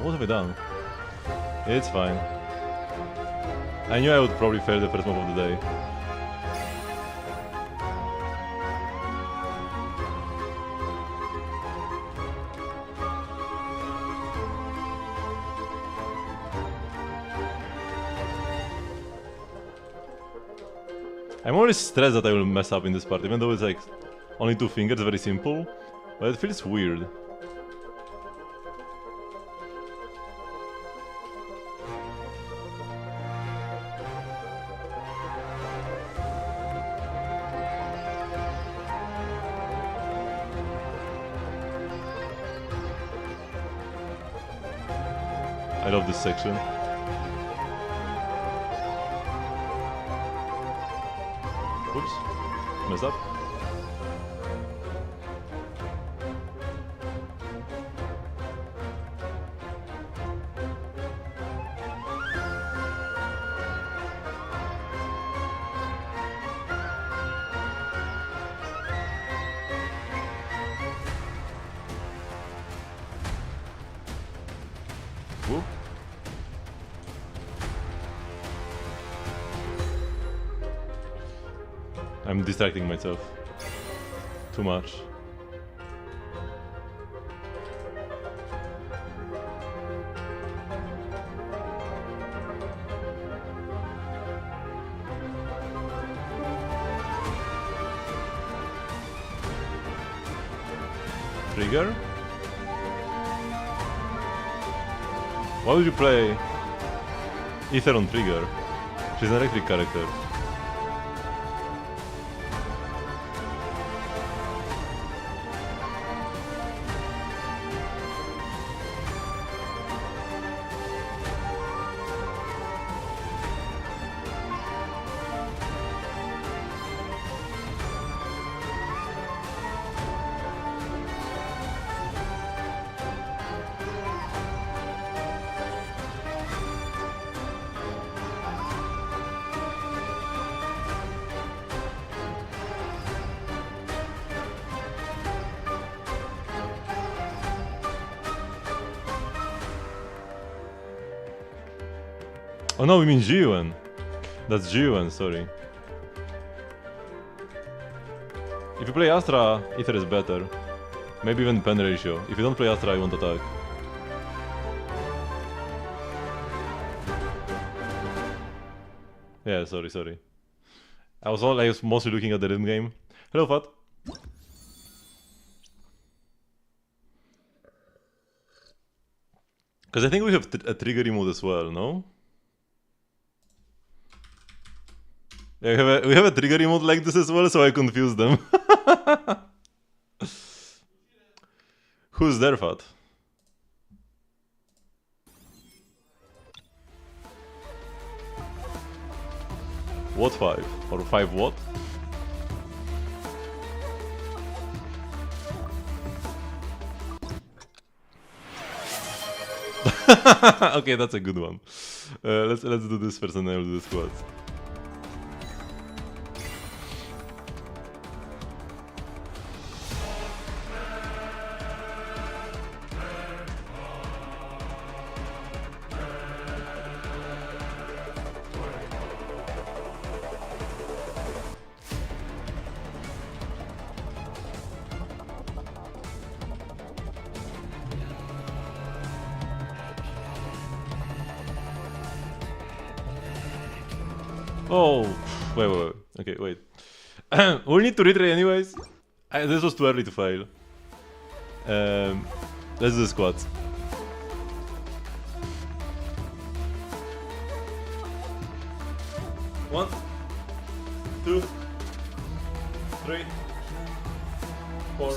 What have I done? It's fine. I knew I would probably fail the first move of the day. I'm always stressed that I will mess up in this part, even though it's like only 2 fingers, very simple, but it feels weird. I love this section. Oops, messed up. Whoop. I'm distracting myself too much. Trigger? Why would you play Ether on Trigger? She's an electric character. Oh no, we mean Jiwen. That's Jiwen, sorry. If you play Astra, Ether is better. Maybe even pen ratio. If you don't play Astra, I won't attack. Yeah, sorry. I was mostly looking at the rhythm game. Hello, Fat. Because I think we have a trigger mode as well, no? Yeah, we have a trigger mode like this as well, so I confuse them. Who's there, Fat? What 5? Or 5 what? Okay, that's a good one. Let's do this first and then I'll do the squads. Oh, wait. Okay, wait. We'll need to retry anyways. This was too early to fail. Let's do the squats. One, 2, 3, 4,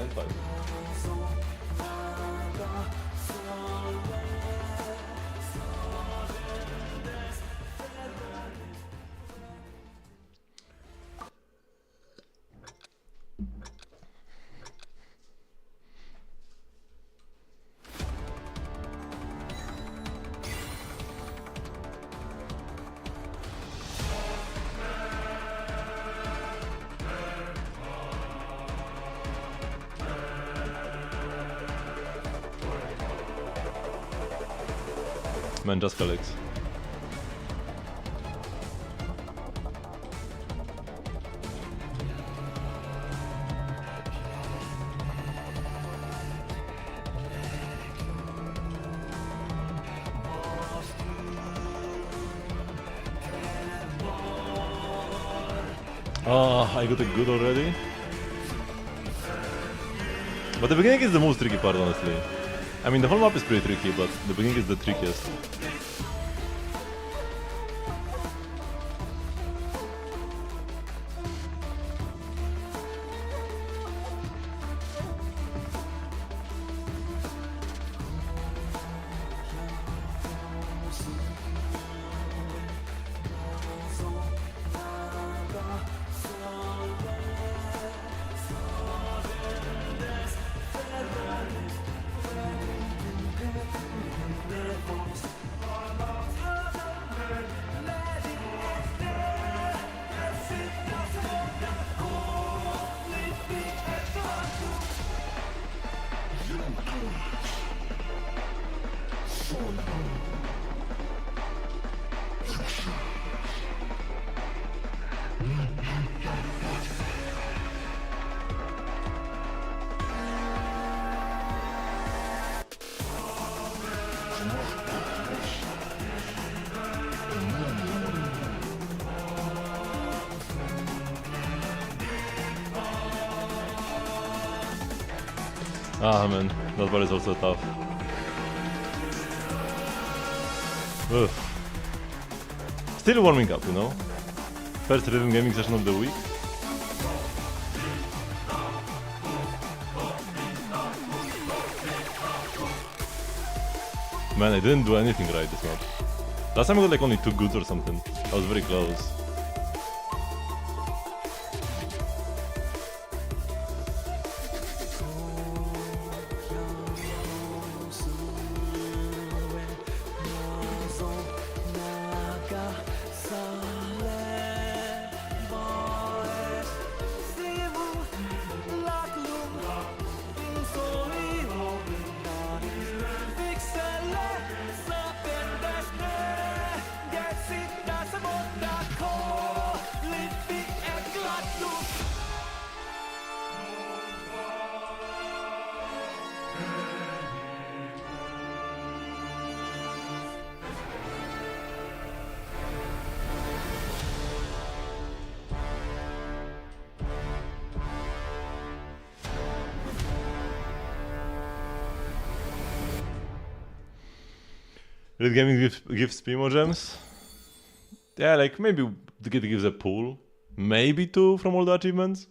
and 5. Man, just collects. Oh, I got a good already. But the beginning is the most tricky part, honestly. I mean, the whole map is pretty tricky, but the beginning is the trickiest. Ah man, that part is also tough. Ugh. Still warming up, you know? First rhythm gaming session of the week. Man, I didn't do anything right this match. Last time I got like only 2 goods or something. I was very close. Red Gaming gives Primo gems. Yeah, like maybe it gives a pool. Maybe 2 from all the achievements.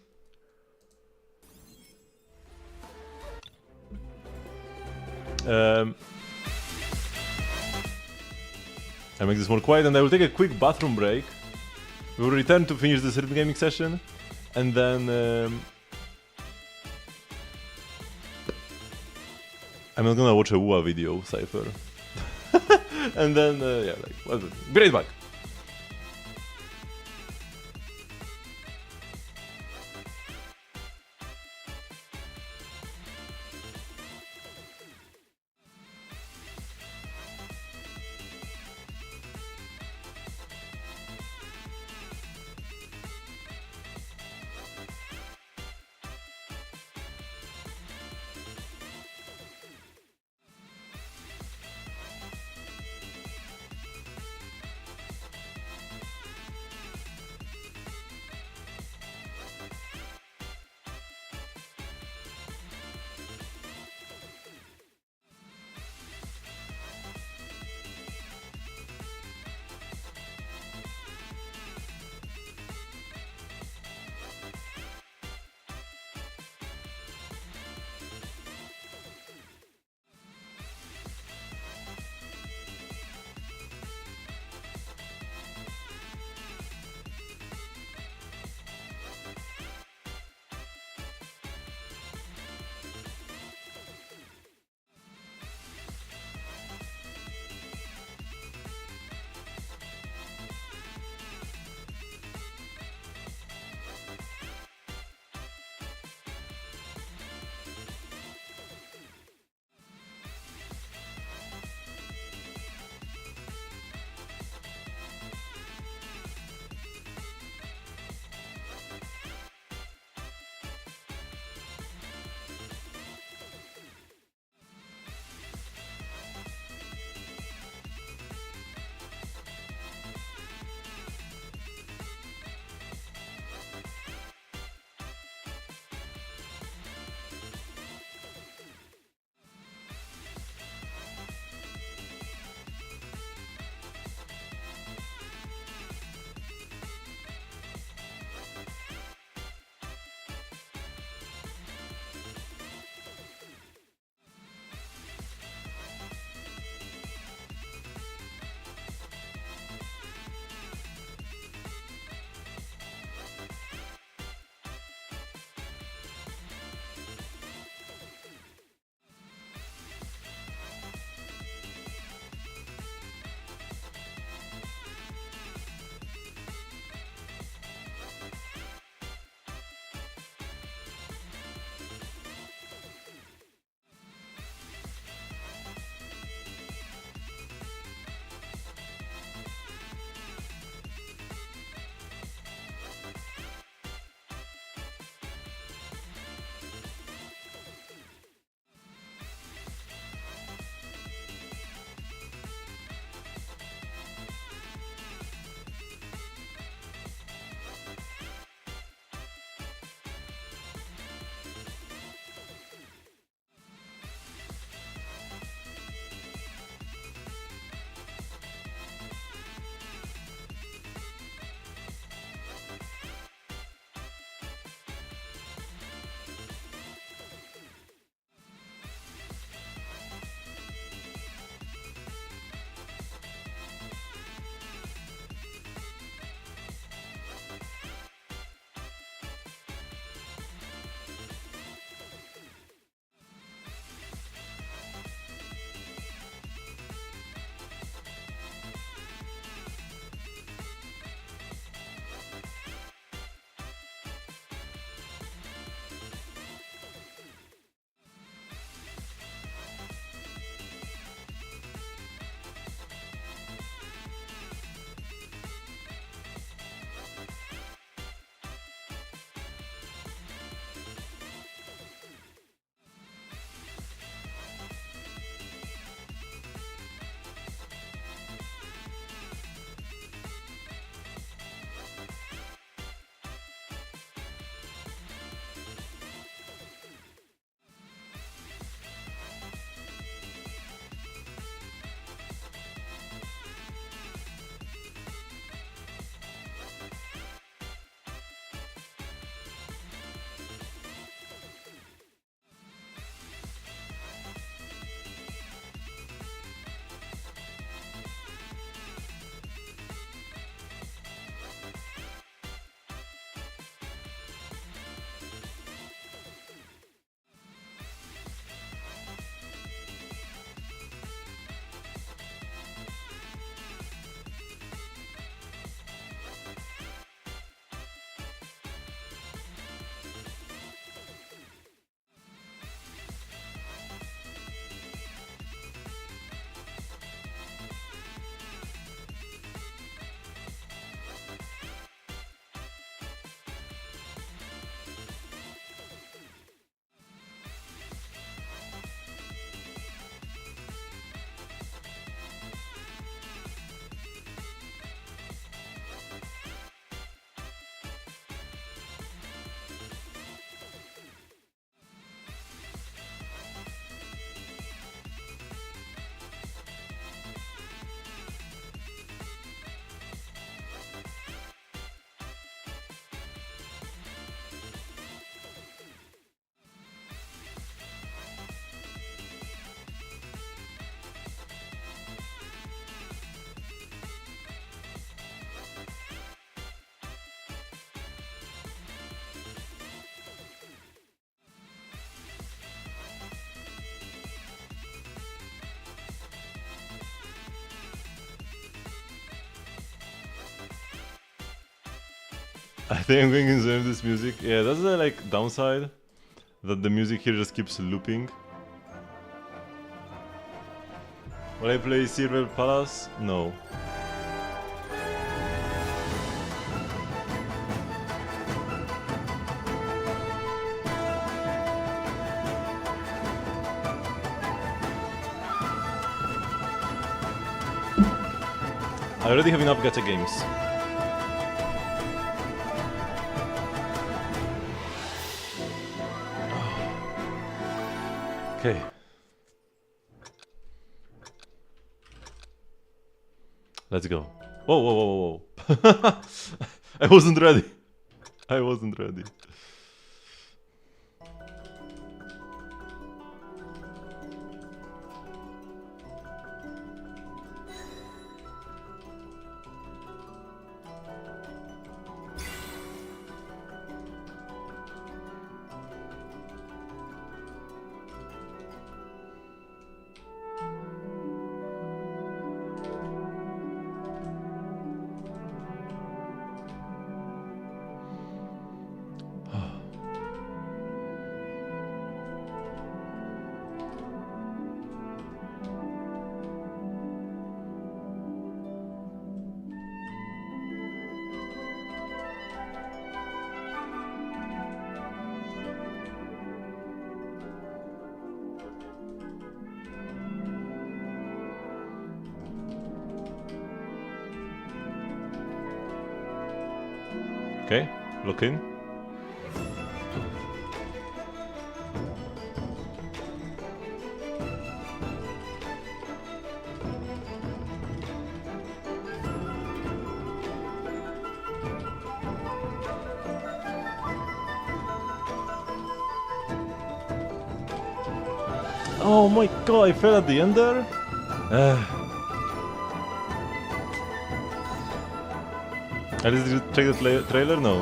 I make this more quiet and I will take a quick bathroom break. We will return to finish this Red Gaming session. And then I'm not gonna watch a WoA video, Cypher. And then, yeah, like, well, be right back. I think I'm going to enjoy this music. Yeah, that's the like downside, that the music here just keeps looping. Will I play Silver Palace? No. I already have enough gacha games. Okay. Let's go. Whoa, whoa, whoa, whoa. I wasn't ready. I wasn't ready. Okay, look in. Oh my god, I fell at the end there? At least did you check the trailer? No.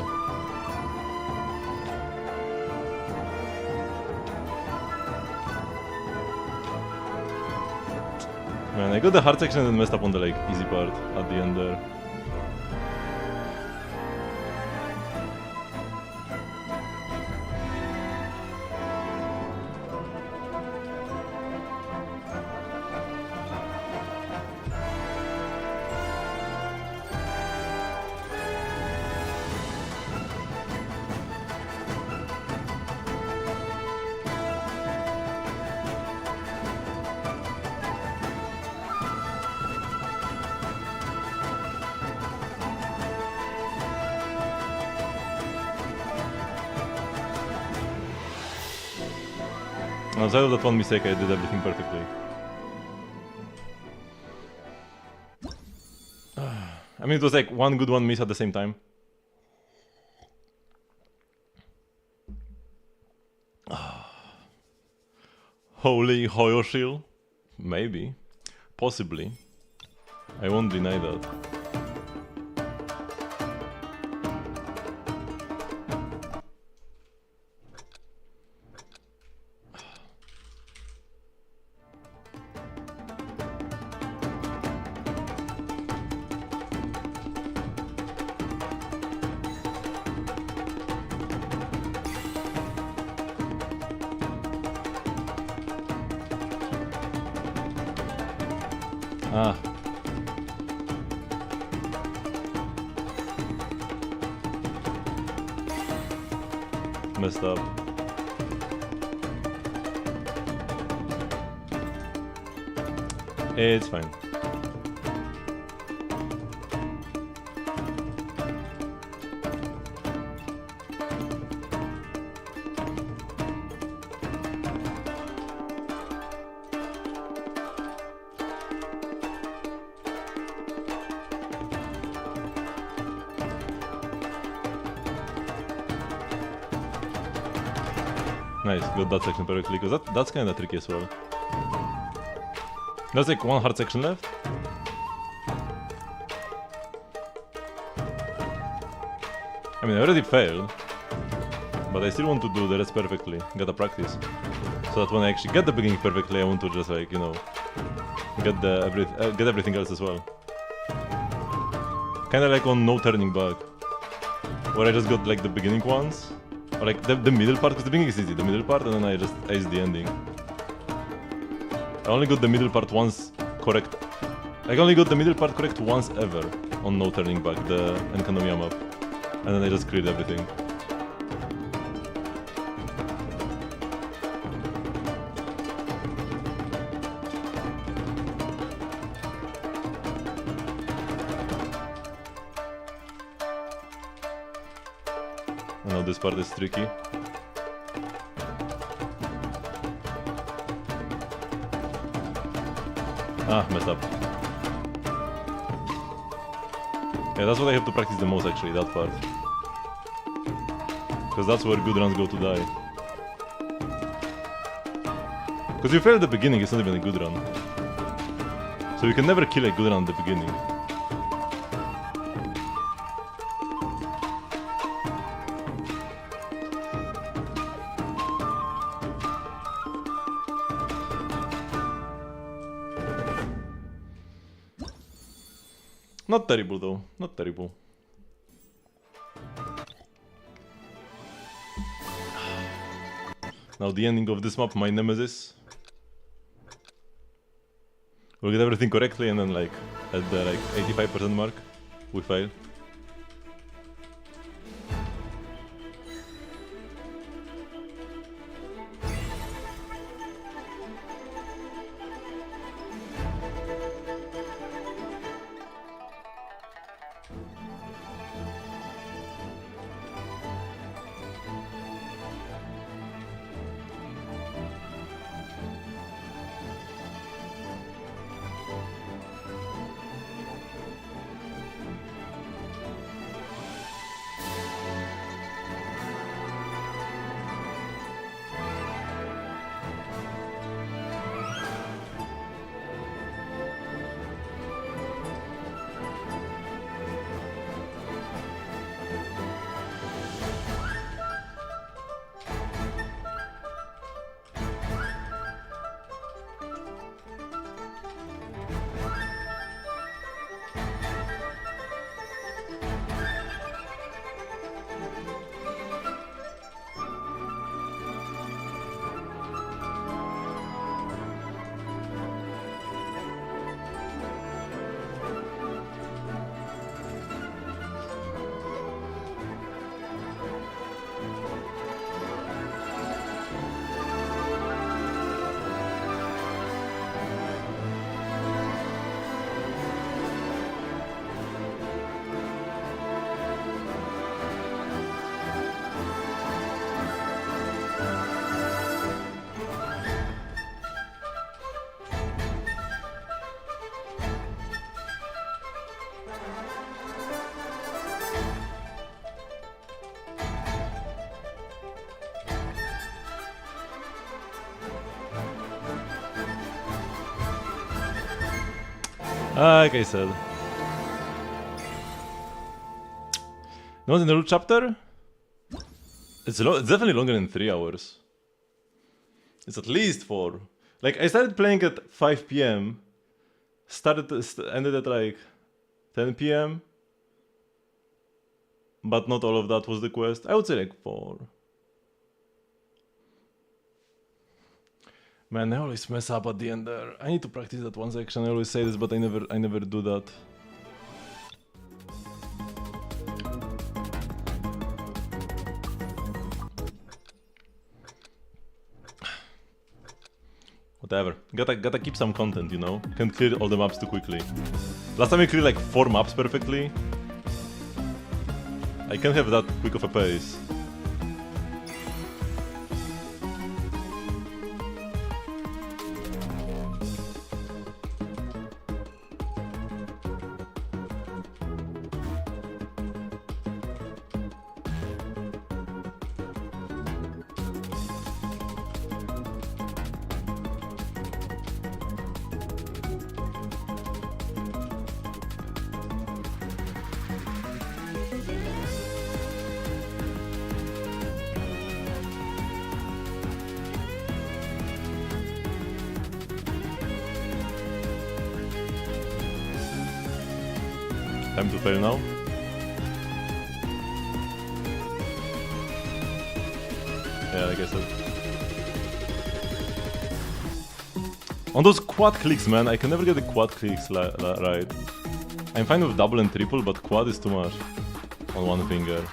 Man, I got the hard section and messed up on the like easy part at the end there. Outside of that one mistake, I did everything perfectly. I mean, it was like one good, one miss at the same time. Holy Hoyoshil? Maybe. Possibly. I won't deny that. Ah. Messed up. It's fine. Nice, got that section perfectly, because that's kinda tricky as well. There's like one hard section left. I mean, I already failed, but I still want to do the rest perfectly, gotta practice. So that when I actually get the beginning perfectly, I want to just like, you know, get everything else as well. Kinda like on No Turning Back. where I just got like the beginning ones, or like the middle part, because the beginning is easy, the middle part, and then I just aced the ending. I only got the middle part once correct. I only got the middle part correct once ever on No Turning Back, the Enkanomiya map, and then I just cleared everything. I know this part is tricky. Ah, messed up. Yeah, that's what I have to practice the most actually, that part. Because that's where good runs go to die. Because if you fail at the beginning, it's not even a good run. So you can never kill a good run at the beginning. Not terrible though, not terrible. Now the ending of this map, my nemesis. We'll get everything correctly and then like at the like 85% mark, we fail. Like I said. No, in the root chapter? It's definitely longer than 3 hours. It's at least 4. Like, I started playing at 5 PM. Ended at like 10 PM. But not all of that was the quest. I would say like 4. Man, I always mess up at the end there. I need to practice that one section. I always say this, but I never do that. Whatever. Gotta keep some content, you know? Can't clear all the maps too quickly. Last time I cleared like 4 maps perfectly. I can't have that quick of a pace. Time to fail now. Yeah, like I said. On those quad clicks, man, I can never get the quad clicks right. I'm fine with double and triple, but quad is too much on one finger.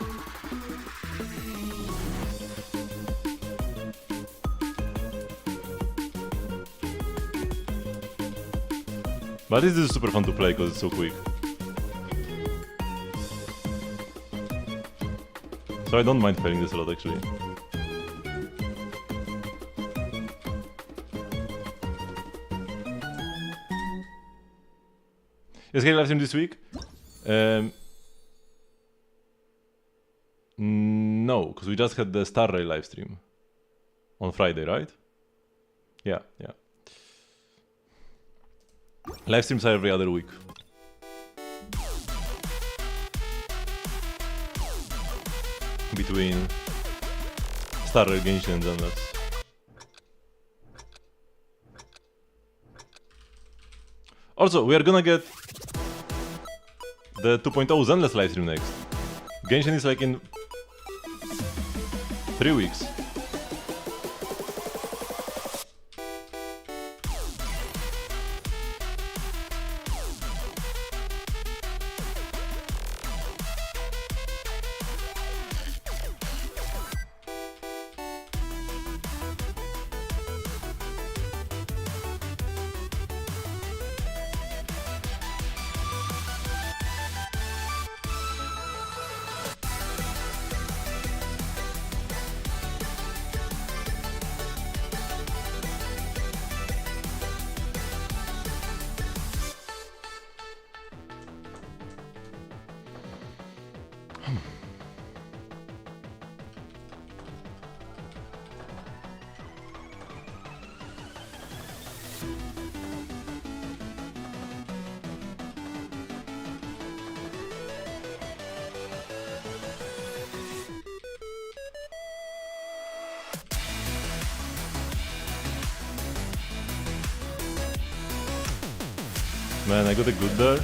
But this is super fun to play because it's so quick. So I don't mind failing this a lot actually. Is Gay live stream this week? No, because we just had the Star Rail live stream on Friday, right? Yeah. Live streams are every other week. Between Star Rail, Genshin and Zenless. Also, we are gonna get the 2.0 Zenless livestream next. Genshin is like in 3 weeks. Man, I got a good there?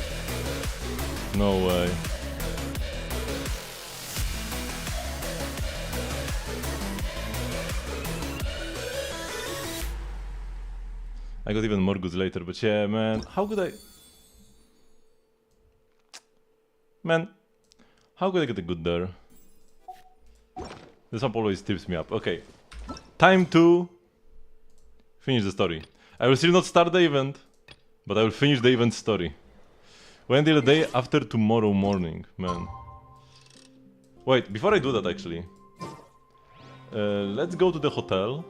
No way. I got even more goods later, but yeah, man, how could I... Man, how could I get a good there? This up always tips me up. Okay, time to finish the story. I will still not start the event, but I will finish the event story. When the day after tomorrow morning, man. Wait, before I do that actually, let's go to the hotel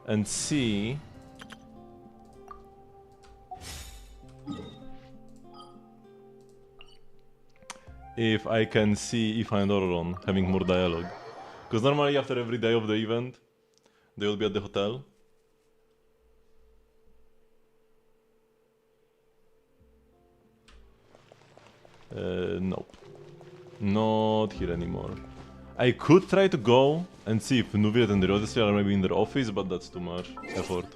and see if I can see Aoife and Auroron having more dialogue. Because normally after every day of the event, they will be at the hotel. Nope. Not here anymore. I could try to go and see if Nuviet and the Odyssey are maybe in their office, but that's too much effort.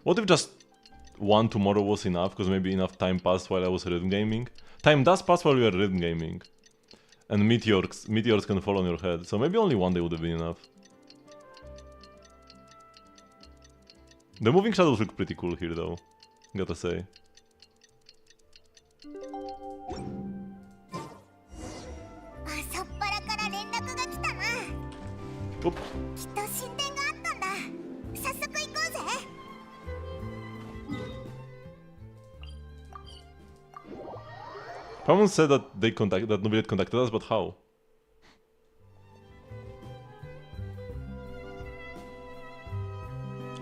What if just one tomorrow was enough, because maybe enough time passed while I was rhythm gaming? Time does pass while we are rhythm gaming. And meteors can fall on your head, so maybe only one day would have been enough. The moving shadows look pretty cool here though, gotta say. Oop. Someone said that that nobody had contacted us, but how?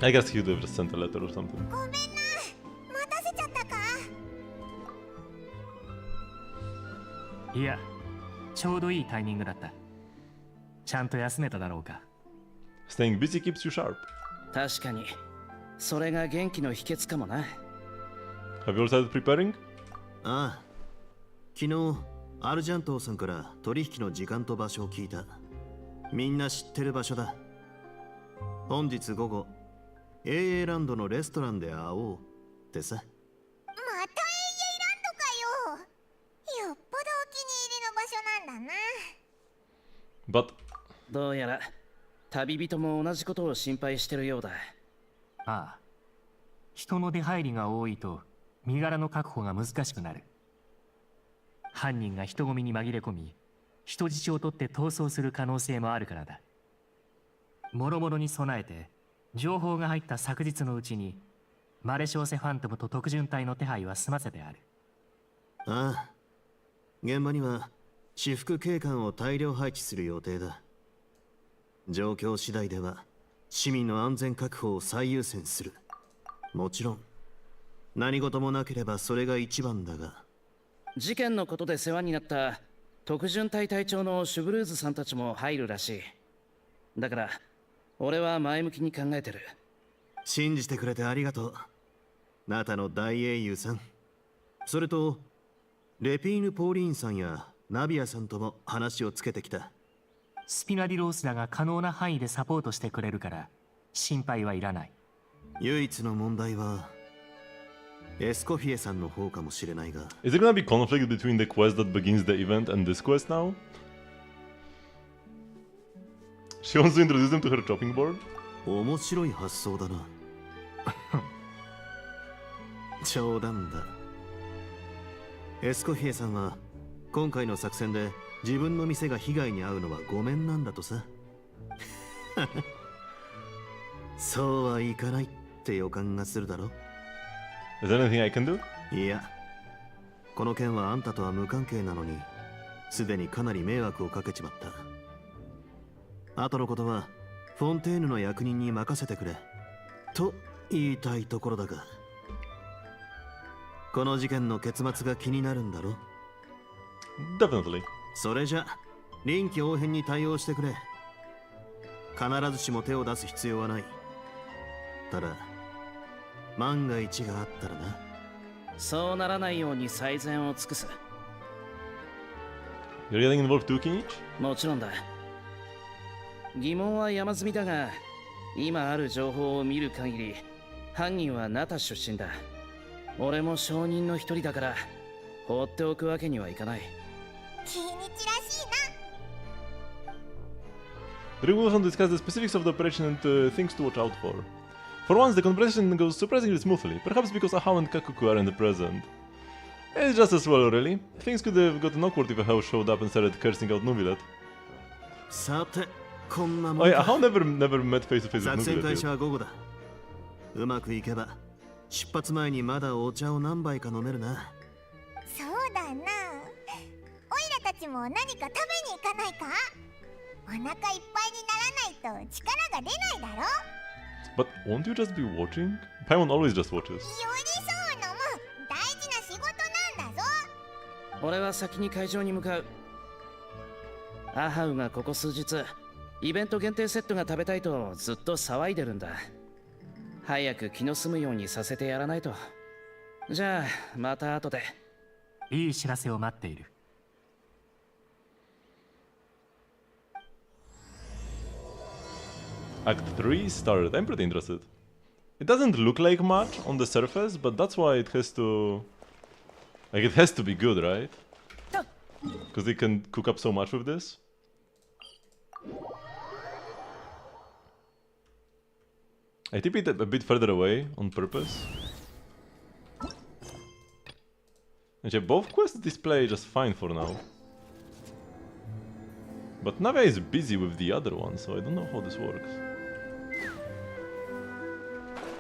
I guess he would have just sent a letter or something. いや、ちょうどいいタイミングだった。ちゃんと休めただろうか。Staying busy keeps you sharp. 確かに、それが元気の秘訣かもな。Have you all started preparing? ああ、昨日アルジャントーさんから取引の時間と場所を聞いた。みんな知ってる場所だ。本日午後、AAランドのレストランで会おうっってさ。またエイエイランドかよ。よっぽどお気に入りの場所なんだな。 But どうやら旅人も同じことを心配してるようだ。ああ、人の出入りが多いと身柄の確保が難しくなる。犯人が人混みに紛れ込み、人質を取って逃走する可能性もあるからだ。もろもろに備えて情報が入った昨日のうちにマレショーセファントムと特巡隊の手配は済ませてある。ああ、現場には私服警官を大量配置する予定だ。状況次第では市民の安全確保を最優先する。もちろん何事もなければそれが一番だが。事件のことで世話になった特巡隊隊長のシュブルーズさんたちも入るらしい。だから俺は前向きに考えてる。信じてくれてありがとう、ナタの大英雄さん。それとレピーヌ・ポーリーンさんやナビアさんとも話をつけてきた。スピナディロースらが可能な範囲でサポートしてくれるから心配はいらない。唯一の問題はエスコフィエさんの方かもしれないが。 is there gonna be conflict between the quest that begins the event and this quest now? She wants to introduce them to her chopping board? 面白い発想だな。冗談だ。エスコフィエさんは今回の作戦で自分の店が被害に遭うのはごめんなんだとさ。そうはいかないって予感がするだろ。 Is there anything I can do? いや、この件はあんたとは無関係なのにすでにかなり迷惑をかけちまった。後のことはフォンテーヌの役人に任せてくれと言いたいところだが、この事件の結末が気になるんだろ。 Definitely. それじゃ臨機応変に対応してくれ。必ずしも手を出す必要はない。ただ万が一があったらな。そうならないように最善を尽くす。 You're getting involved too, Kinich? もちろんだ。疑問は山積みだが、今ある情報を見る限り犯人はナタ出身だ。俺も証人の一人だから放っておくわけにはいかない。キニチらしいな。 The review also discuss the specifics of the operation and things to watch out for. For once, the conversation goes surprisingly smoothly, perhaps because Ahau and Kakuku are in the present. It's just as well, really. Things could have gotten awkward if Ahau showed up and started cursing out Nubilet. さてこんなも Oh ん yeah, か。 Ahau never met face to face with 作戦 Nubilet 開 yet. 始は午後だ。うまくいけば出発前にまだお茶を何杯か飲めるな。そうだな。オイラたちも何か食べに行かないか。お腹いっぱいにならないと力が出ないだろ。 But won't you just be watching? Paimon always just watches. 寄り添うのも大事な仕事なんだぞ。俺は先に会場に向かう。アハウがここ数日イベント限定セットが食べたいとずっと騒いでるんだ。早く気の済むようにさせてやらないと。じゃあまた後で。いい知らせを待っている。Act 3 started. I'm pretty interested. It doesn't look like much on the surface, but that's why it has to... Like, it has to be good, right? Because they can cook up so much with this. I tip it a bit further away on purpose. Actually, both quests display just fine for now. But Navia is busy with the other one, so I don't know how this works.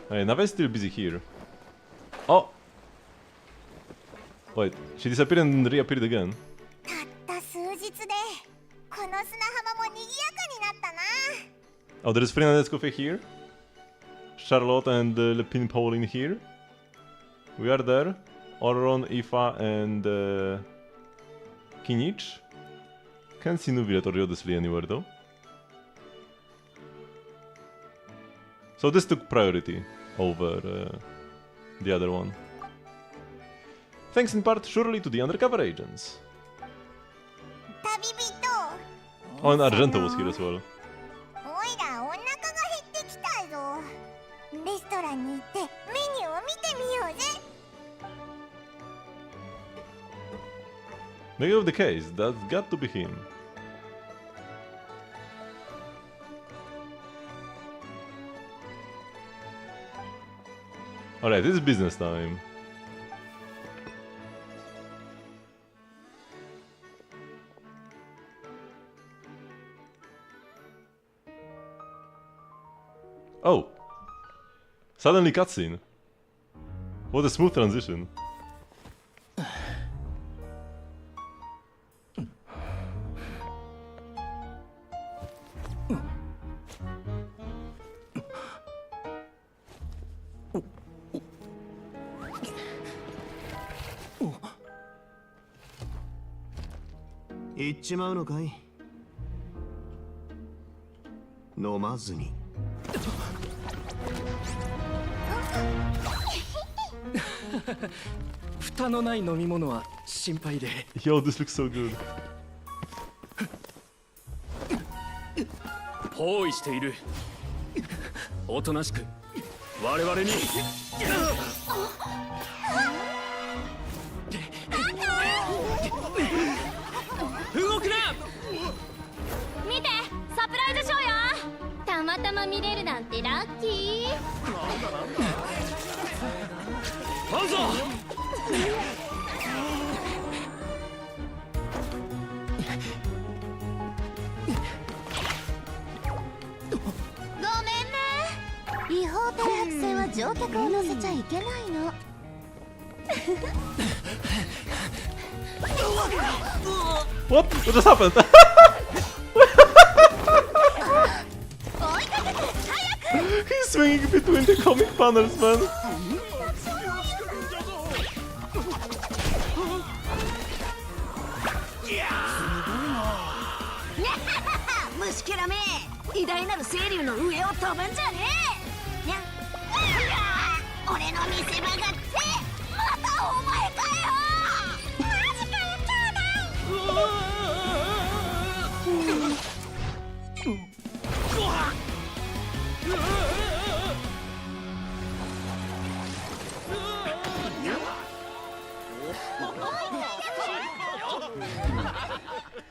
Hey, Navia is still busy here. Oh! Wait, she disappeared and reappeared again. たった数日でこの砂浜も賑やかになったな。 Oh, there is Frina Nescofe here. Charlotte and Lepin Pauline here. We are there. Oron, Ifa, and Kinich. Can't see Nubilet or Yodesli anywhere though. So this took priority over the other one. Thanks in part surely to the undercover agents. 旅人。 Oh, and Argento was here as well. おいらお腹が減ってきたぞ。レストランに行ってメニューを見てみようぜ。Make of the case, that's got to be him. Alright, this is business time. Oh! Suddenly cutscene. What a smooth transition.行っちまうのかい？飲まずに。蓋のない飲み物は心配で。 Yo, this looks so good. 包囲している。おとなしく我々に。動くな。見て、サプライズショーよ。たまたま見れるなんてラッキー。パンゾー。ごめんね。違法停泊船は乗客を乗せちゃいけないの。What? What just happened? He's swinging between the comic panels, man. 虫けらめ、偉大なる清流の上を飛ぶんじゃねえ。にゃ、俺の見せ場がって、またお前かよ。マジかよ、兄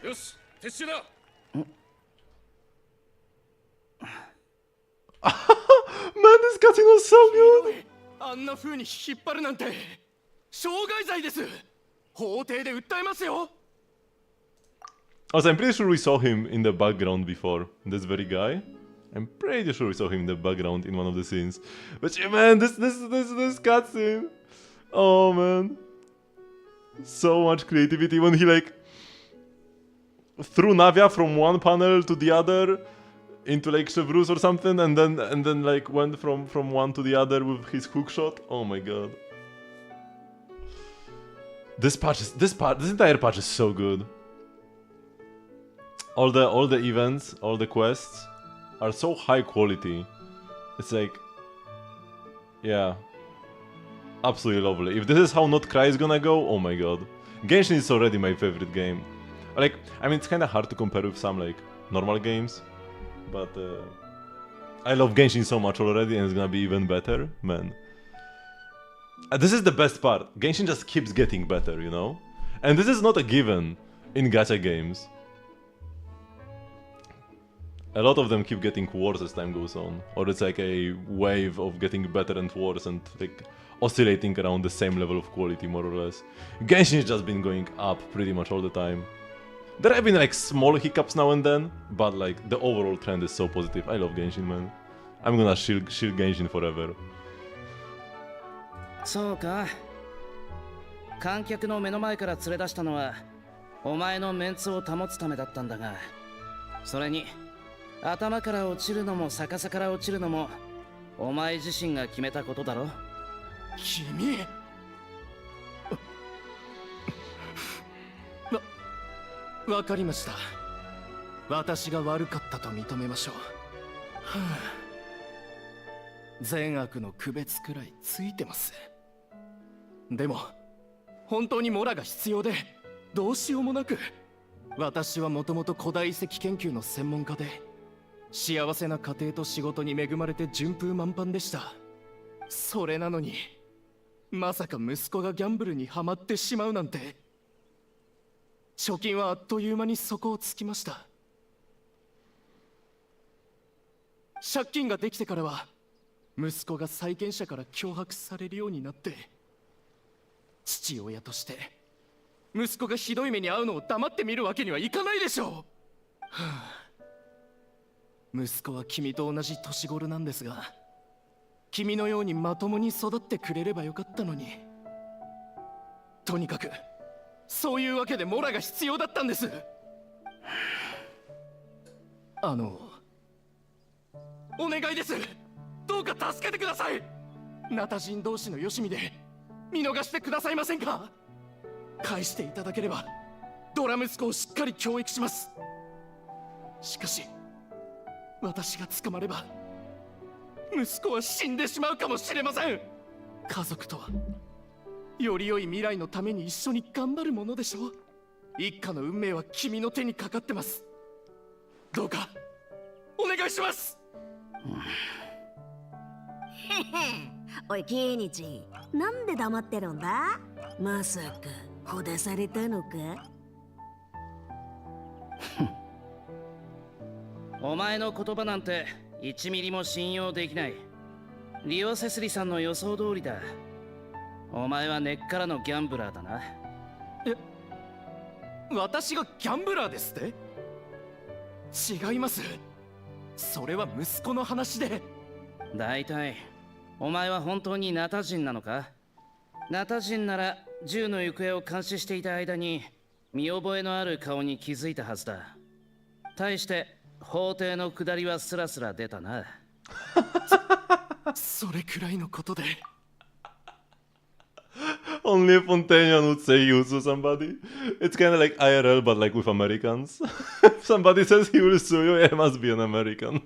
よし、撤収だ。Man, this cutscene was so good. あんな風に引っ張るなんて傷害罪です。法廷で訴えますよ。 Also, I'm pretty sure we saw him in the background before. This very guy. I'm pretty sure we saw him in the background in one of the scenes. But yeah, man, this cutscene. Oh man, so much creativity when he like threw Navia from one panel to the other into like Chevreuse or something, and then like went from one to the other with his hook shot. Oh my god. This entire patch is so good. All the events, all the quests are so high quality. It's like, yeah, absolutely lovely. If this is how Not Cry is gonna go, oh my god. Genshin is already my favorite game. Like, I mean, it's kind of hard to compare with some like normal games, but I love Genshin so much already, and it's gonna be even better, man. This is the best part. Genshin just keeps getting better, you know? And this is not a given in gacha games. A lot of them keep getting worse as time goes on, or it's like a wave of getting better and worse and like oscillating around the same level of quality more or less. Genshin has just been going up pretty much all the time. There have been like small hiccups now and then, but like the overall trend is so positive. I love Genshin, man. I'm gonna shield Genshin forever. そうか。観客の目の前から連れ出したのはお前のメンツを保つためだったんだが、それに頭から落ちるのも逆さから落ちるのもお前自身が決めたことだろ。君。わかりました。私が悪かったと認めましょう。善悪の区別くらいついてます。でも本当にモラが必要でどうしようもなく、私はもともと古代遺跡研究の専門家で幸せな家庭と仕事に恵まれて順風満帆でした。それなのにまさか息子がギャンブルにはまってしまうなんて。貯金はあっという間に底をつきました。借金ができてからは息子が債権者から脅迫されるようになって、父親として息子がひどい目に遭うのを黙って見るわけにはいかないでしょう。はあ、息子は君と同じ年頃なんですが、君のようにまともに育ってくれればよかったのに。とにかくそういうわけでモラが必要だったんです。お願いです。どうか助けてください。ナタ人同士のよしみで見逃してくださいませんか。返していただければドラ息子をしっかり教育します。しかし私が捕まれば息子は死んでしまうかもしれません。家族とはより良い未来のために一緒に頑張るものでしょう。一家の運命は君の手にかかってます。どうかお願いします。おいキイニチ、なんで黙ってるんだ。まさかほだされたのか。お前の言葉なんて1ミリも信用できない。リオ・セスリさんの予想通りだ。お前は根っからのギャンブラーだな。私がギャンブラーですって。違います。それは息子の話で。だいたいお前は本当にナタ人なのか。ナタ人なら銃の行方を監視していた間に見覚えのある顔に気づいたはずだ。対して法廷の下りはスラスラ出たな。それくらいのことで。Only a Fontanian would say you to somebody. It's kind of like IRL, but like with Americans. If somebody says he will sue you, it must be an American.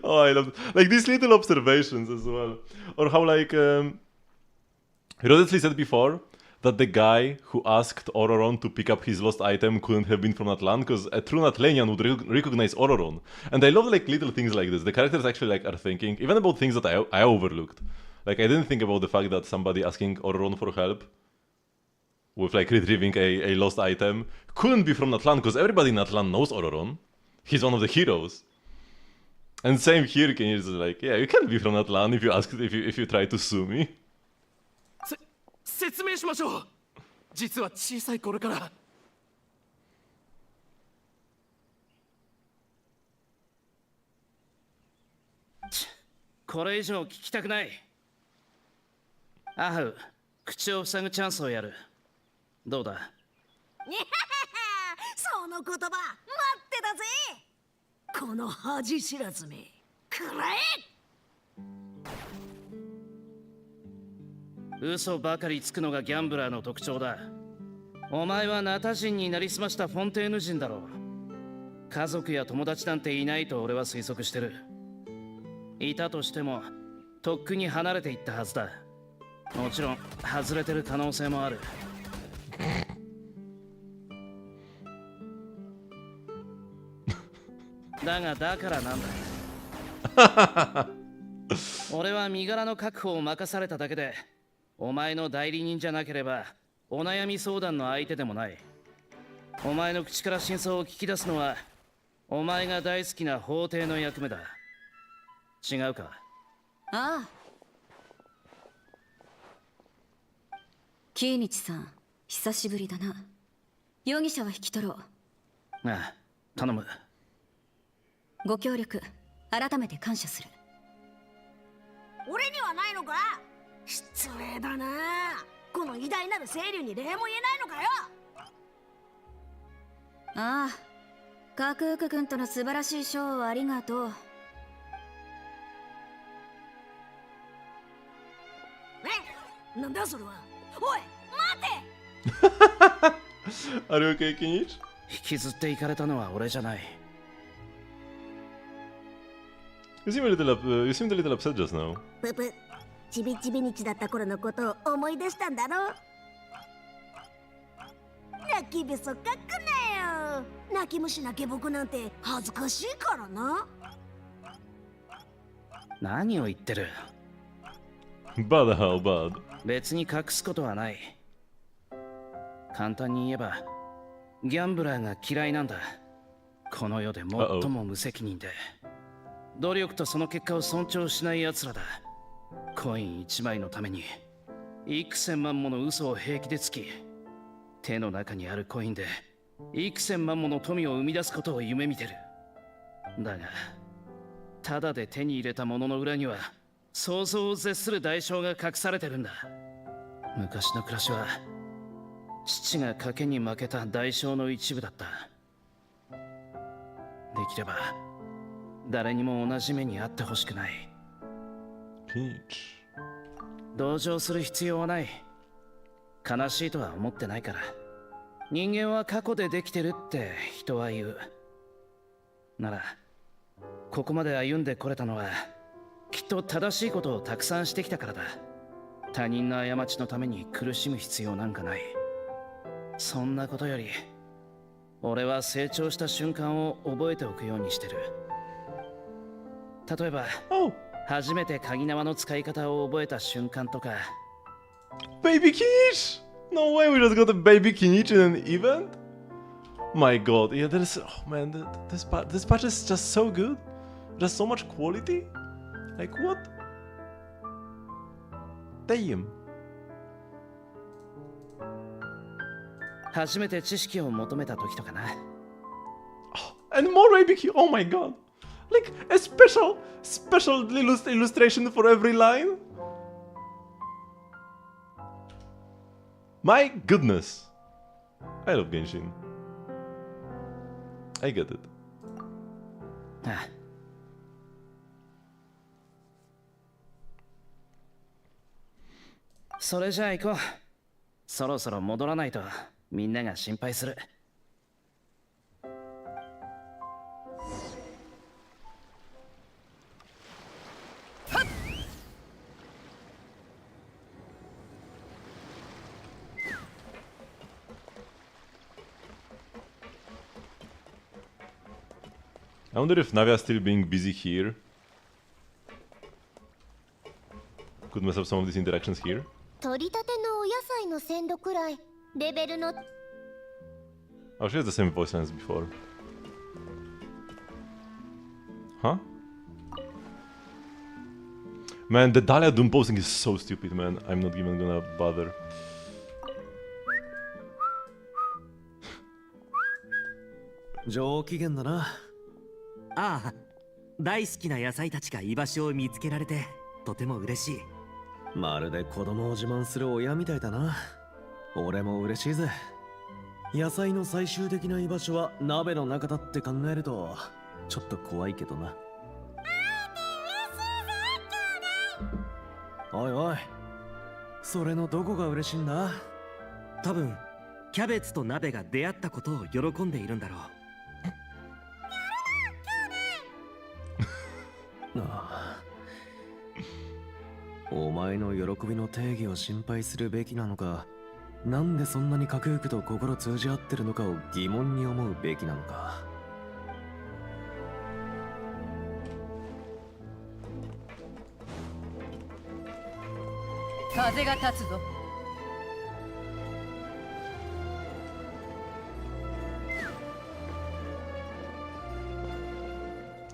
Oh, I love like these little observations as well. Or how like Hirotetsu said before that the guy who asked Ororon to pick up his lost item couldn't have been from Natlan, because a true Natlanian would recognize Ororon. And I love like little things like this. The characters actually like are thinking even about things that I overlooked. Like I didn't think about the fact that somebody asking Ororon for help with like retrieving a lost item couldn't be from Natlan, because everybody in Natlan knows Ororon. He's one of the heroes. And same here, Kenji is like, yeah, you can't be from Natlan if you ask if you try to sue me. 説明しましょう。実は小さい頃から。これ以上聞きたくない。アハウ、口を塞ぐチャンスをやる。どうだ。その言葉待ってたぜ。この恥知らずめ、くらえ。嘘ばかりつくのがギャンブラーの特徴だ。お前はナタ人になりすましたフォンテーヌ人だろう。家族や友達なんていないと俺は推測してる。いたとしてもとっくに離れていったはずだ。もちろん外れてる可能性もある。だがだからなんだ。俺は身柄の確保を任されただけで、お前の代理人じゃなければお悩み相談の相手でもない。お前の口から真相を聞き出すのはお前が大好きな法廷の役目だ。違うか。ああ、キイニチさん、久しぶりだな。容疑者は引き取ろう。ああ、頼む。ご協力改めて感謝する。俺にはないのか。失礼だな。この偉大なる清流に礼も言えないのかよ。ああ、カクーク君との素晴らしいショーをありがとう。なんだそれは。おい待て。Are you okay, Kenji? 引きずっていかれたのは俺じゃない。You seemed a little upset just now. ププ、ちびちび日だった頃のことを思い出したんだろ。泣きべそかくなよ。泣き虫な下僕なんて恥ずかしいからな。何を言ってる。Bad how bad. 別に隠すことはない。簡単に言えばギャンブラーが嫌いなんだ。この世で最も無責任で努力とその結果を尊重しない奴らだ。コイン1枚のために幾千万もの嘘を平気でつき、手の中にあるコインで幾千万もの富を生み出すことを夢見てる。だがただで手に入れたものの裏には想像を絶する代償が隠されてるんだ。昔の暮らしは父が賭けに負けた代償の一部だった。できれば誰にも同じ目に遭ってほしくない。同情する必要はない。悲しいとは思ってないから。人間は過去でできてるって人は言う。ならここまで歩んでこれたのはきっと正しいことをたくさんしてきたからだ。他人の過ちのために苦しむ必要なんかない。そんなことより俺は成長した瞬間を覚えておくようにしてる。例えば、初めて鍵縄の使い方を覚えた瞬間とか。Baby Kinich! No way, we just got a baby Kinich in an event? My god, yeah, that is... Oh man, this patch is just so good. There's so much quality. Like, what? Damn. 初めて知識を求めた時とかな。And more baby Kinich, oh my god. Like, a special illustration for every line? My goodness. I love Genshin. I get it. ああ、それじゃあ行こう。そろそろ戻らないとみんなが心配する。I wonder if Navia's still being busy here. Could mess up some of these interactions here. 取り立てのお野菜の鮮度くらいレベルの Oh, she has the same voice line as before. Huh? Man, the Dahlia Doom posting is so stupid, man. I'm not even gonna bother. 上機嫌だな。ああ、大好きな野菜たちが居場所を見つけられてとても嬉しい。まるで子供を自慢する親みたいだな。俺も嬉しいぜ。野菜の最終的な居場所は鍋の中だって考えるとちょっと怖いけどな。おいおい、それのどこが嬉しいんだ？多分キャベツと鍋が出会ったことを喜んでいるんだろう。ああ、お前の喜びの定義を心配するべきなのか、なんでそんなにかくゆくと心通じ合ってるのかを疑問に思うべきなのか。風が立つぞ。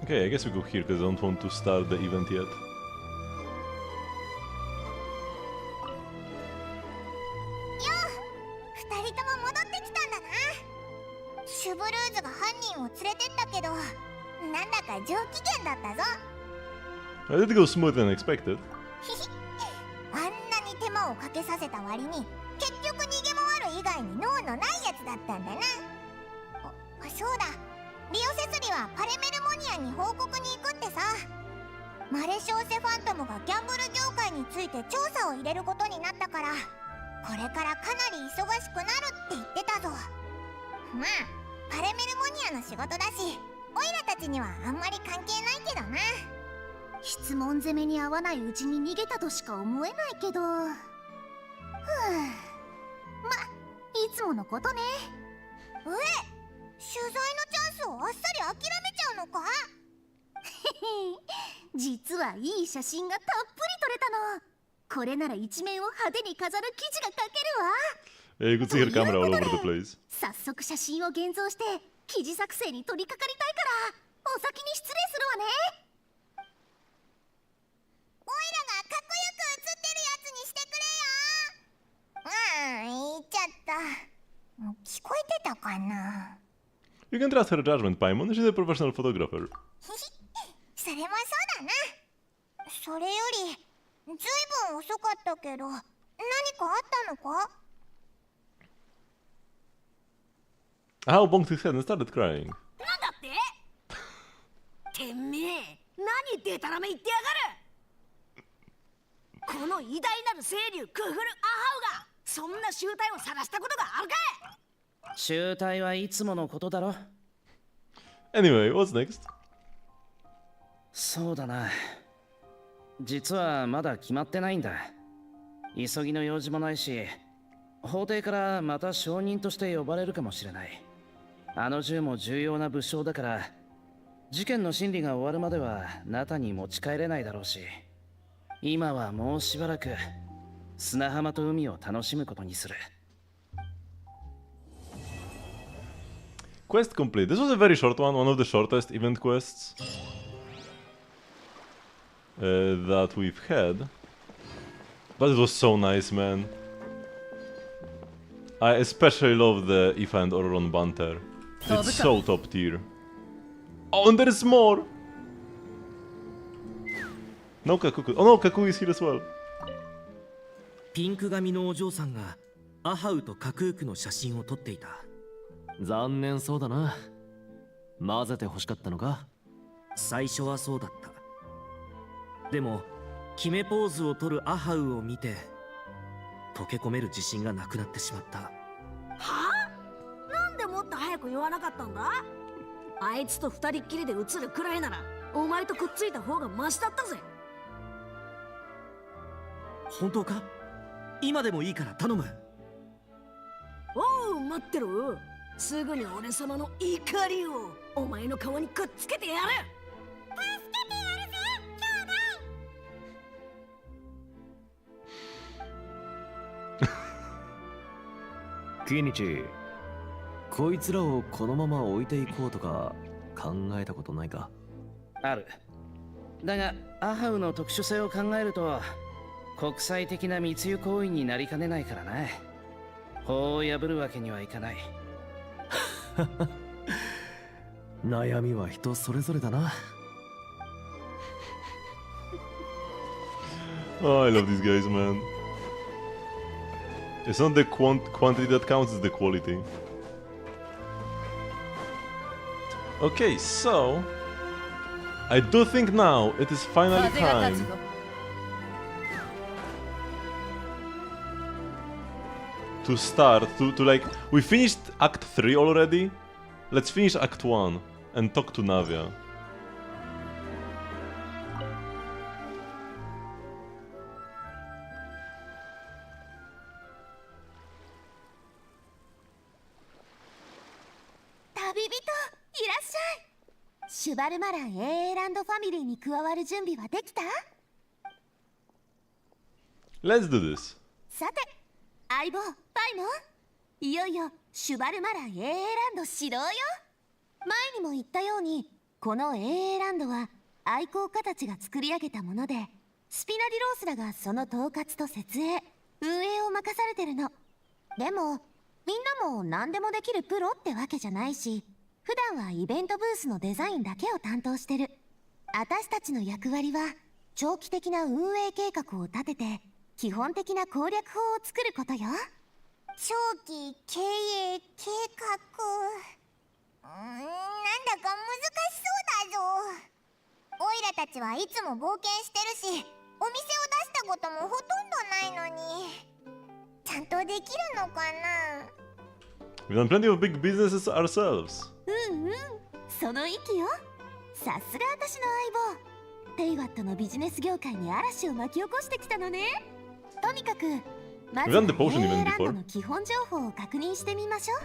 Okay, I guess we go here because I don't want to start the event yet. 二人とも戻ってきたんだな。シュブルーズが犯人を連れてったけど、なんだか上機嫌だったぞ。I did go smoother than expected. あんなに手間をかけさせた割に結局逃げ回る以外に脳のないやつだったんだな。そうだ、リオセスリはパレメルモニアに報告に行くってさ。マレショーセファントムがギャンブル業界について調査を入れることになったから、これからかなり忙しくなるって言ってたぞ。まあパレメルモニアの仕事だし、オイラたちにはあんまり関係ないけどな。質問攻めに合わないうちに逃げたとしか思えないけど、ま、いつものことね。取材のチャンスをあっさり諦めちゃうのか？実はいい写真がたっぷり撮れたの。これなら一面を派手に飾る記事が書けるわ。Yeah, you could see her camera all over the place. 早速写真を現像して記事作成に取り掛かりたいからお先に失礼するわね。オイラがかっこよく写ってるやつにしてくれよ。言っちゃった。聞こえてたかな。 You can trust her judgment, Paimon. She's a professional photographer. それもそうだな。それよりずいぶん遅かったけど何かあったのか。 How bonked his head and started crying. なんだっててめえ何デタラメ言ってやがる。この偉大なる清流クフル・アハウがそんな集体を晒したことがあるかい。集体はいつものことだろ。 Anyway, what's next? そうだな。実はまだ決まってないんだ。急ぎの用事もないし、法廷からまた証人として呼ばれるかもしれない。あの銃も重要な物証だから、事件の審理が終わるまではナタに持ち帰れないだろうし、今はもうしばらく砂浜と海を楽しむことにする。Quest complete. This was a very short one of the shortest event quests that we've had. But it was so nice, man. I especially love the Aoife and Auroron banter. It's so top tier. Oh, and there is more! No Kaku. Oh no, Kaku is here as well. ピンク髪のお嬢さんがアハウとカクークの写真を撮っていた。残念そうだな。混ぜて欲しかったのか。最初はそうだった。でも決めポーズを取るアハウを見て溶け込める自信がなくなってしまった。はあ？なんでもっと早く言わなかったんだ。あいつと二人っきりで写るくらいならお前とくっついた方がマシだったぜ。本当か？今でもいいから頼む。おう、待ってろ。すぐに俺様の怒りをお前の顔にくっつけてやる。助けてやるぜ兄弟。キニチ、こいつらをこのまま置いていこうとか考えたことないか？ある。だがアハウの特殊性を考えると国際的な密輸行為になりかねないからな。法を破るわけにはいかない。悩みは人それぞれだな。Oh, I love these guys, man. It's not the quantity that counts, it's the quality. Okay, so I do think now it is finally time to start to like we finished Act 3 already. Let's finish Act 1 and talk to Navia. Tabibito, いらっしゃい。シュバルマラン AA ランドファミリーに加わる準備はできた？ Let's do this. さて、相棒、パイモン、いよいよシュバルマラン AA ランド始動よ。前にも言ったように、この AA ランドは愛好家たちが作り上げたもので、スピナディロースらがその統括と設営、運営を任されてるの。でも、みんなも何でもできるプロってわけじゃないし、普段はイベントブースのデザインだけを担当してる。私たちの役割は、長期的な運営計画を立てて、基本的な攻略法を作ることよ。長期経営計画。なんだか難しそうだぞ。オイラたちはいつも冒険してるし、お店を出したこともほとんどないのに、ちゃんとできるのかな。 We've done plenty of big businesses ourselves. うんうん、その域よ。さすが私の相棒。テイワットのビジネス業界に嵐を巻き起こしてきたのね。とにかくまずは AA ランドの基本情報を確認してみましょう。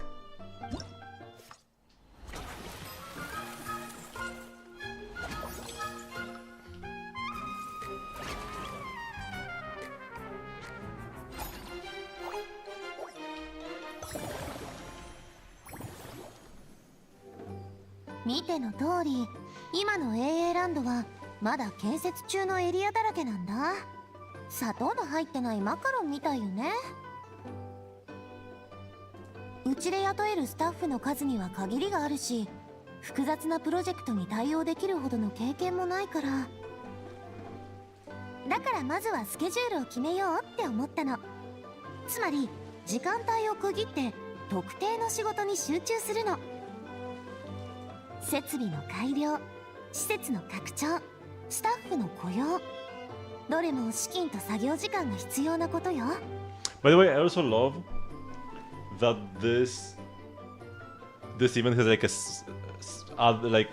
見ての通り、今の AA ランドはまだ建設中のエリアだらけなんだ。砂糖の入ってないマカロンみたいよね。うちで雇えるスタッフの数には限りがあるし、複雑なプロジェクトに対応できるほどの経験もないから、だからまずはスケジュールを決めようって思ったの。つまり時間帯を区切って特定の仕事に集中するの。設備の改良、施設の拡張、スタッフの雇用、どれも資金と作業時間が必要なことよ。 By the way, I also love that this event has like like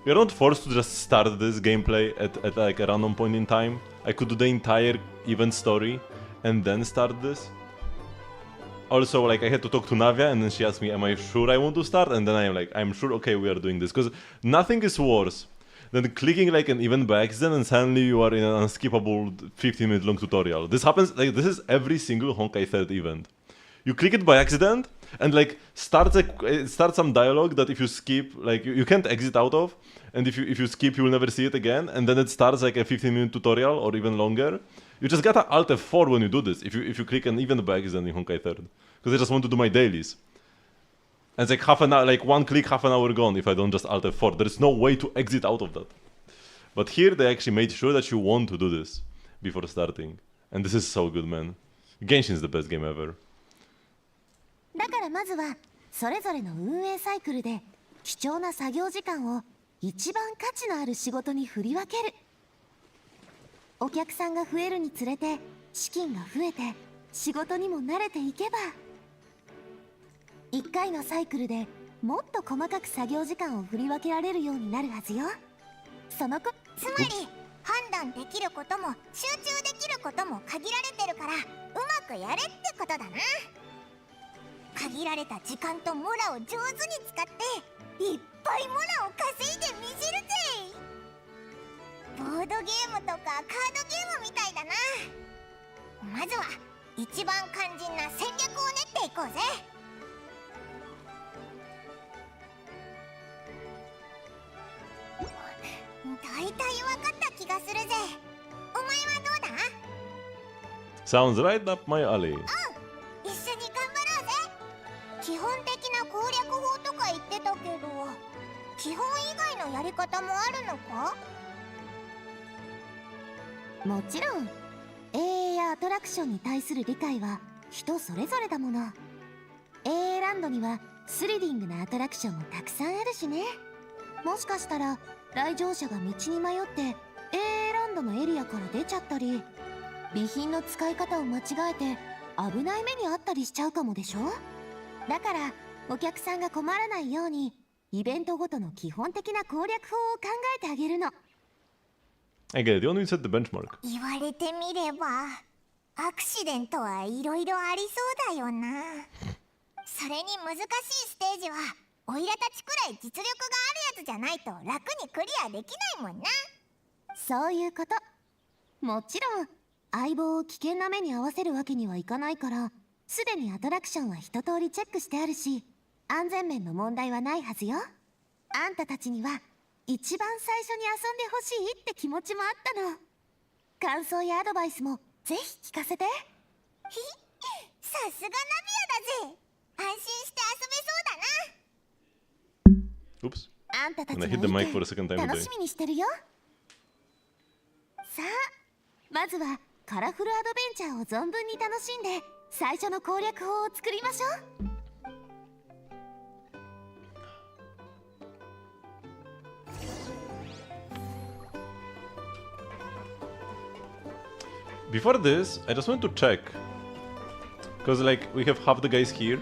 we are not forced to just start this gameplay at like a random point in time. I could do the entire event story and then start this. Also, like, I had to talk to Navia, and then she asked me, am I sure I want to start? And then I am like, I'm sure, okay, we are doing this. Because nothing is worse than clicking like an event by accident and suddenly you are in an unskippable 15-minute long tutorial. This happens, like, this is every single Honkai 3rd event. You click it by accident, and like, it starts some dialogue that if you skip, like, you can't exit out of, and if you skip, you will never see it again, and then it starts like a 15-minute tutorial, or even longer. You just gotta Alt F4 when you do this, if you click an event by accident in Honkai 3rd. Because I just want to do my dailies. And it's like half an hour, like one click, half an hour gone if I don't just Alt F4. There is no way to exit out of that. But here they actually made sure that you want to do this before starting. And this is so good, man. Genshin is the best game ever. だからまずはそれぞれの運営サイクルで貴重な作業時間を一番価値のある仕事に振り分ける。お客さんが増えるにつれて資金が増えて仕事にも慣れていけば、1回のサイクルでもっと細かく作業時間を振り分けられるようになるはずよ。つまり判断できることも集中できることも限られてるから、うまくやれってことだな。限られた時間とモラを上手に使っていっぱいモラを稼いでみせるぜ。ボードゲームとかカードゲームみたいだな。まずは一番肝心な戦略を練っていこうぜ。大体分かった気がするぜ。お前はどうだ？ Sounds right up my alley. 一緒に頑張ろうぜ。基本的な攻略法とか言ってたけど、基本以外のやり方もあるのか？もちろん AA やアトラクションに対する理解は人それぞれだもの。 AA ランドにはスリリングなアトラクションもたくさんあるしね。もしかしたら来場者が道に迷って AA ランドのエリアから出ちゃったり、備品の使い方を間違えて危ない目にあったりしちゃうかもでしょ。だからお客さんが困らないようにイベントごとの基本的な攻略法を考えてあげるの。I get it, you only set the benchmark. 言われてみればアクシデントはいろいろありそうだよな。それに難しいステージはオイラたちくらい実力があるやつじゃないと楽にクリアできないもんな。そういうこと。もちろん相棒を危険な目に遭わせるわけにはいかないから、すでにアトラクションは一通りチェックしてあるし、安全面の問題はないはずよ。あんたたちには一番最初に遊んでほしいって気持ちもあったの。感想やアドバイスもぜひ聞かせて。さすがナビアだぜ。安心して遊べそうだな。 Oops. あんたたち And I の hit the 意 mic for a second 見 time 楽 today. しみにしてるよ。さあまずはカラフルアドベンチャーを存分に楽しんで最初の攻略法を作りましょう。Before this, I just want to check. Because, like, we have half the guys here.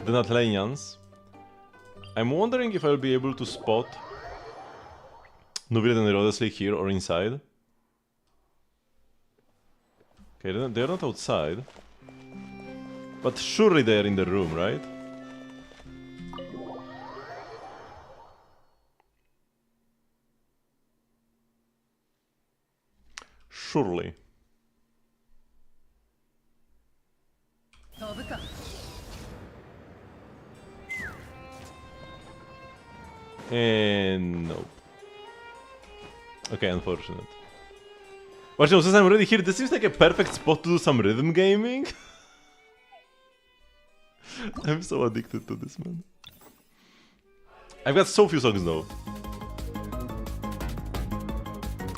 The Natlanians. I'm wondering if I'll be able to spot Nubilet and Rodesly here or inside. Okay, they're not outside. But surely they're in the room, right? Surely. And nope. Okay, unfortunate. But you know, since I'm already here, this seems like a perfect spot to do some rhythm gaming. I'm so addicted to this, man. I've got so few songs though.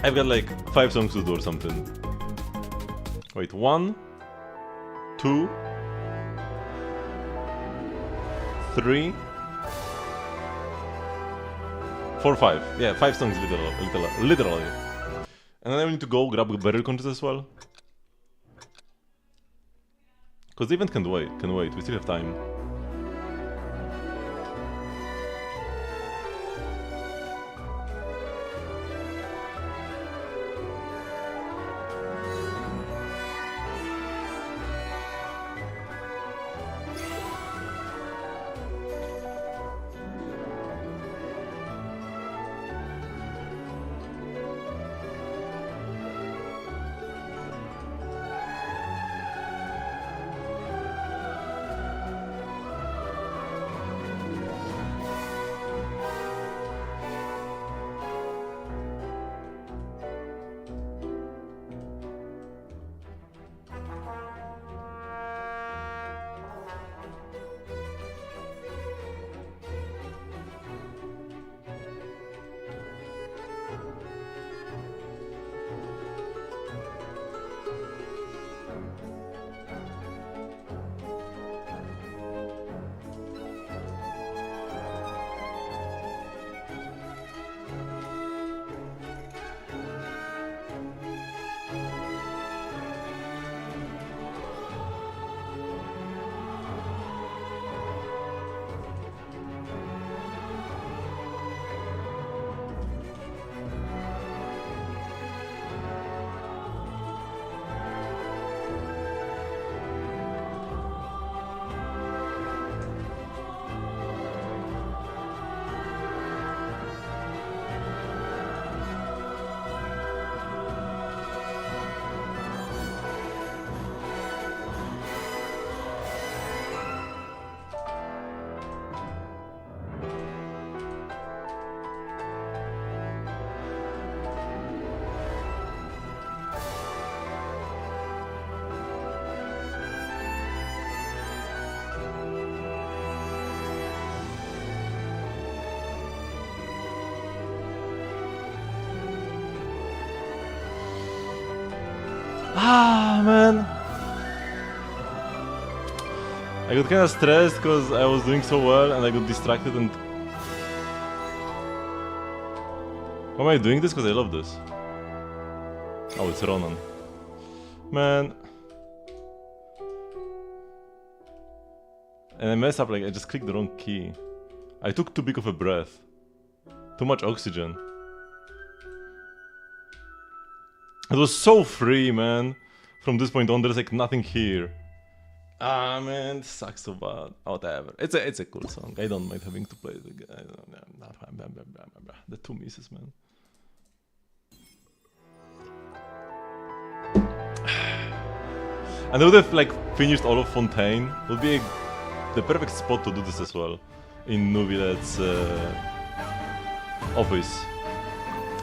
I've got like 5 songs to do or something. Wait, 1, 2, 3, 4, 5. Yeah, 5 songs literally. And then I need to go grab barrel conches as well. Because the event can wait, we still have time. Ah, man. I got kind of stressed because I was doing so well and I got distracted and... Why am I doing this? Because I love this. Oh, it's Ronan. Man. And I messed up, like I just clicked the wrong key. I took too big of a breath. Too much oxygen. It was so free, man. From this point on, there's like nothing here. Ah, man, this sucks so bad. Whatever. It's a cool song. I don't mind having to play it again. The 2 misses, man. And I would have like finished all of Fontaine. Would be the perfect spot to do this as well. In Nubilet's office.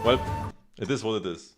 Well, it is what it is.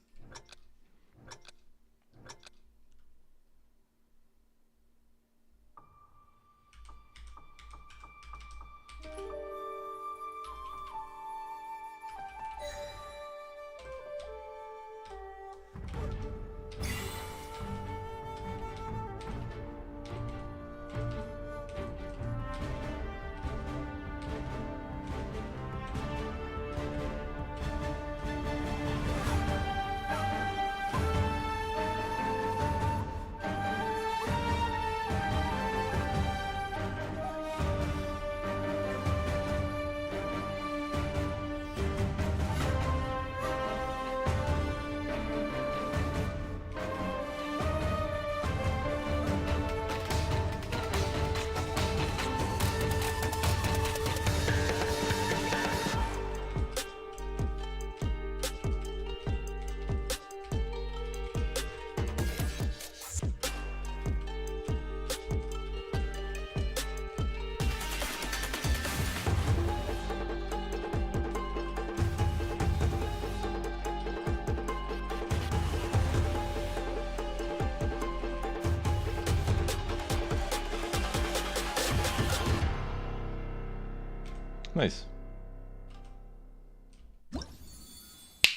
Nice.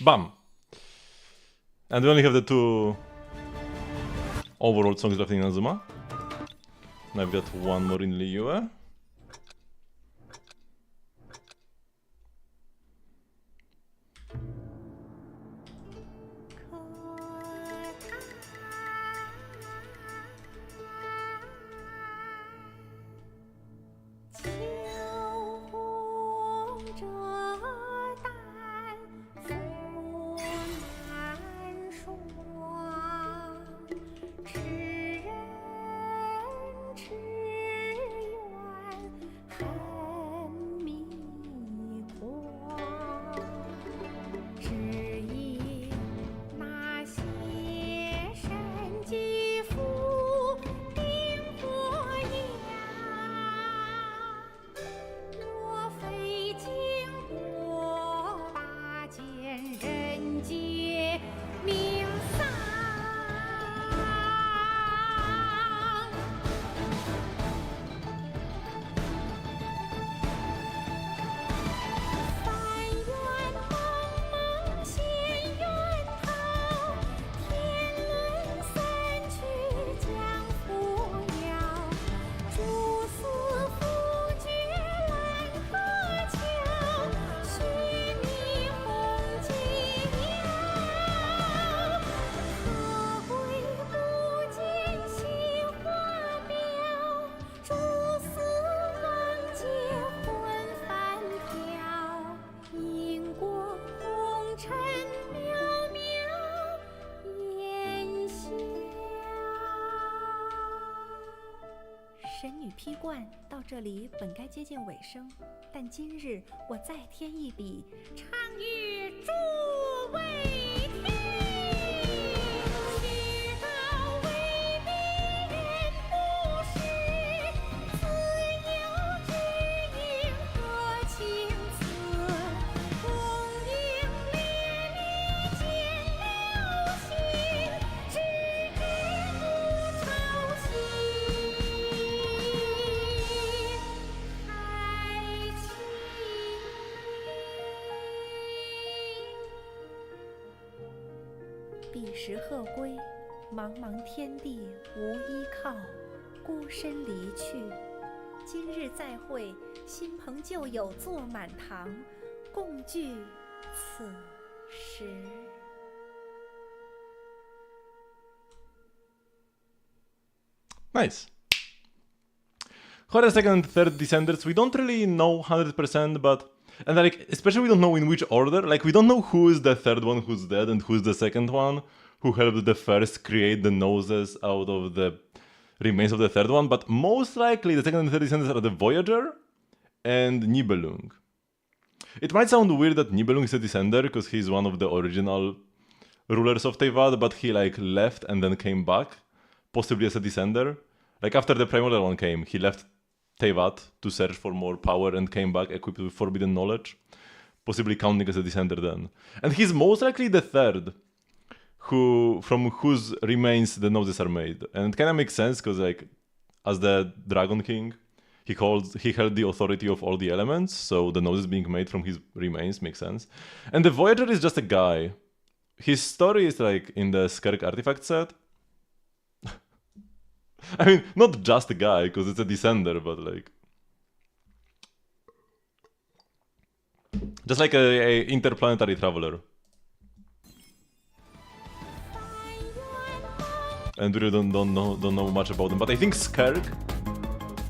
Bam! And we only have the 2 overall songs left in Azuma. Now I've got 1 more in Liyue.神女披冠到这里本该接近尾声，但今日我再添一笔，唱与诸位听。世道为敌人不识，自有知音何情此？红缨烈烈见流星，只知不操心。彼时鹤归，茫茫天地无依靠，孤身离去。今日再会，新朋旧友坐满堂，共聚此时。Nice. For the second and third descenders, we don't really know 100%, but... And like, especially we don't know in which order. Like, we don't know who is the third one who's dead and who's the second one who helped the first create the noses out of the remains of the third one. But most likely, the second and third descendants are the Voyager and Nibelung. It might sound weird that Nibelung is a descender because he's one of the original rulers of Teyvat, but he like left and then came back, possibly as a descender. Like after the Primordial one came, he left Teyvat to search for more power and came back equipped with forbidden knowledge, possibly counting as a descender then. And he's most likely the third, from whose remains the noses are made. And it kind of makes sense because, like, as the Dragon King, he held the authority of all the elements, so the noses being made from his remains makes sense. And the Voyager is just a guy. His story is like in the Skirk artifact set. I mean, not just a guy, because it's a descender, but like... just like a interplanetary traveler. And we really don't know much about them. But I think Skirk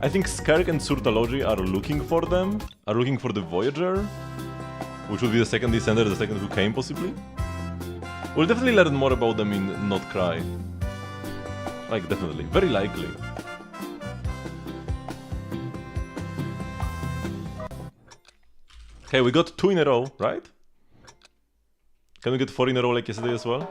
and Surtalogy are looking for them. Are looking for the Voyager, which would be the second descender, the second who came, possibly. We'll definitely learn more about them in Not Cry. Like, definitely. Very likely. Okay, we got 2 in a row, right? Can we get 4 in a row like yesterday as well?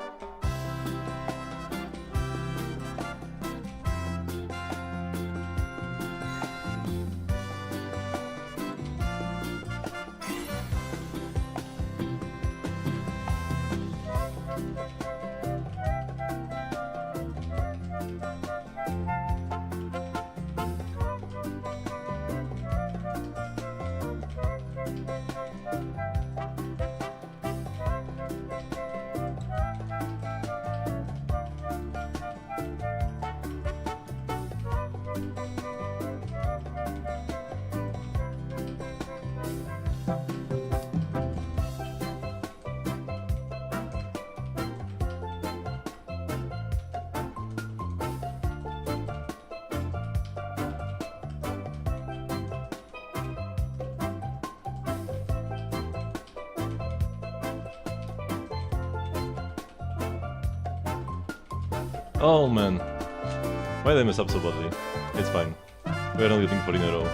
Oh man. Why did I mess up so badly? It's fine. We're not getting 4 in a row.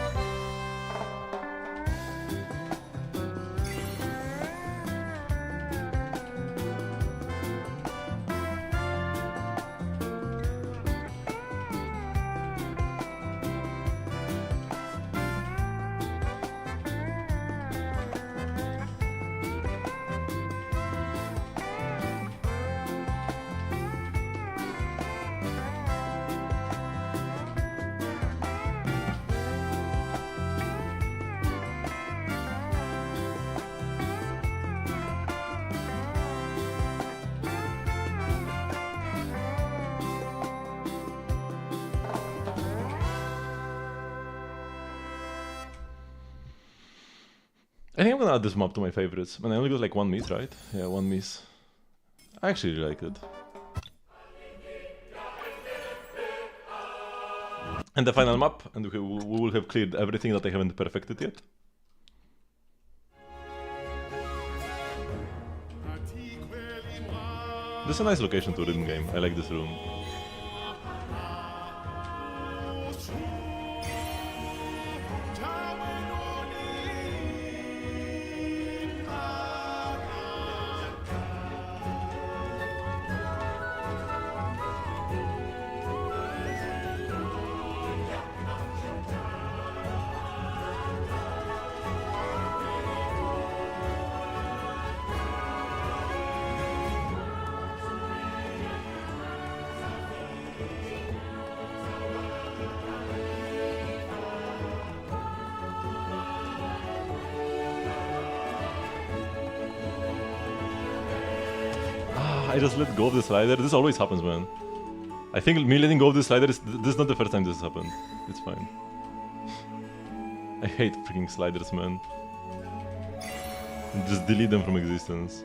I think I'm gonna add this map to my favorites. Man, I only got like 1 miss, right? Yeah, 1 miss. I actually really like it. And the final map, and we will have cleared everything that I haven't perfected yet. This is a nice location to rhythm game. I like this room. I just let go of the slider. This always happens, man. I think me letting go of the slider is... This is not the first time this has happened. It's fine. I hate freaking sliders, man. Just delete them from existence.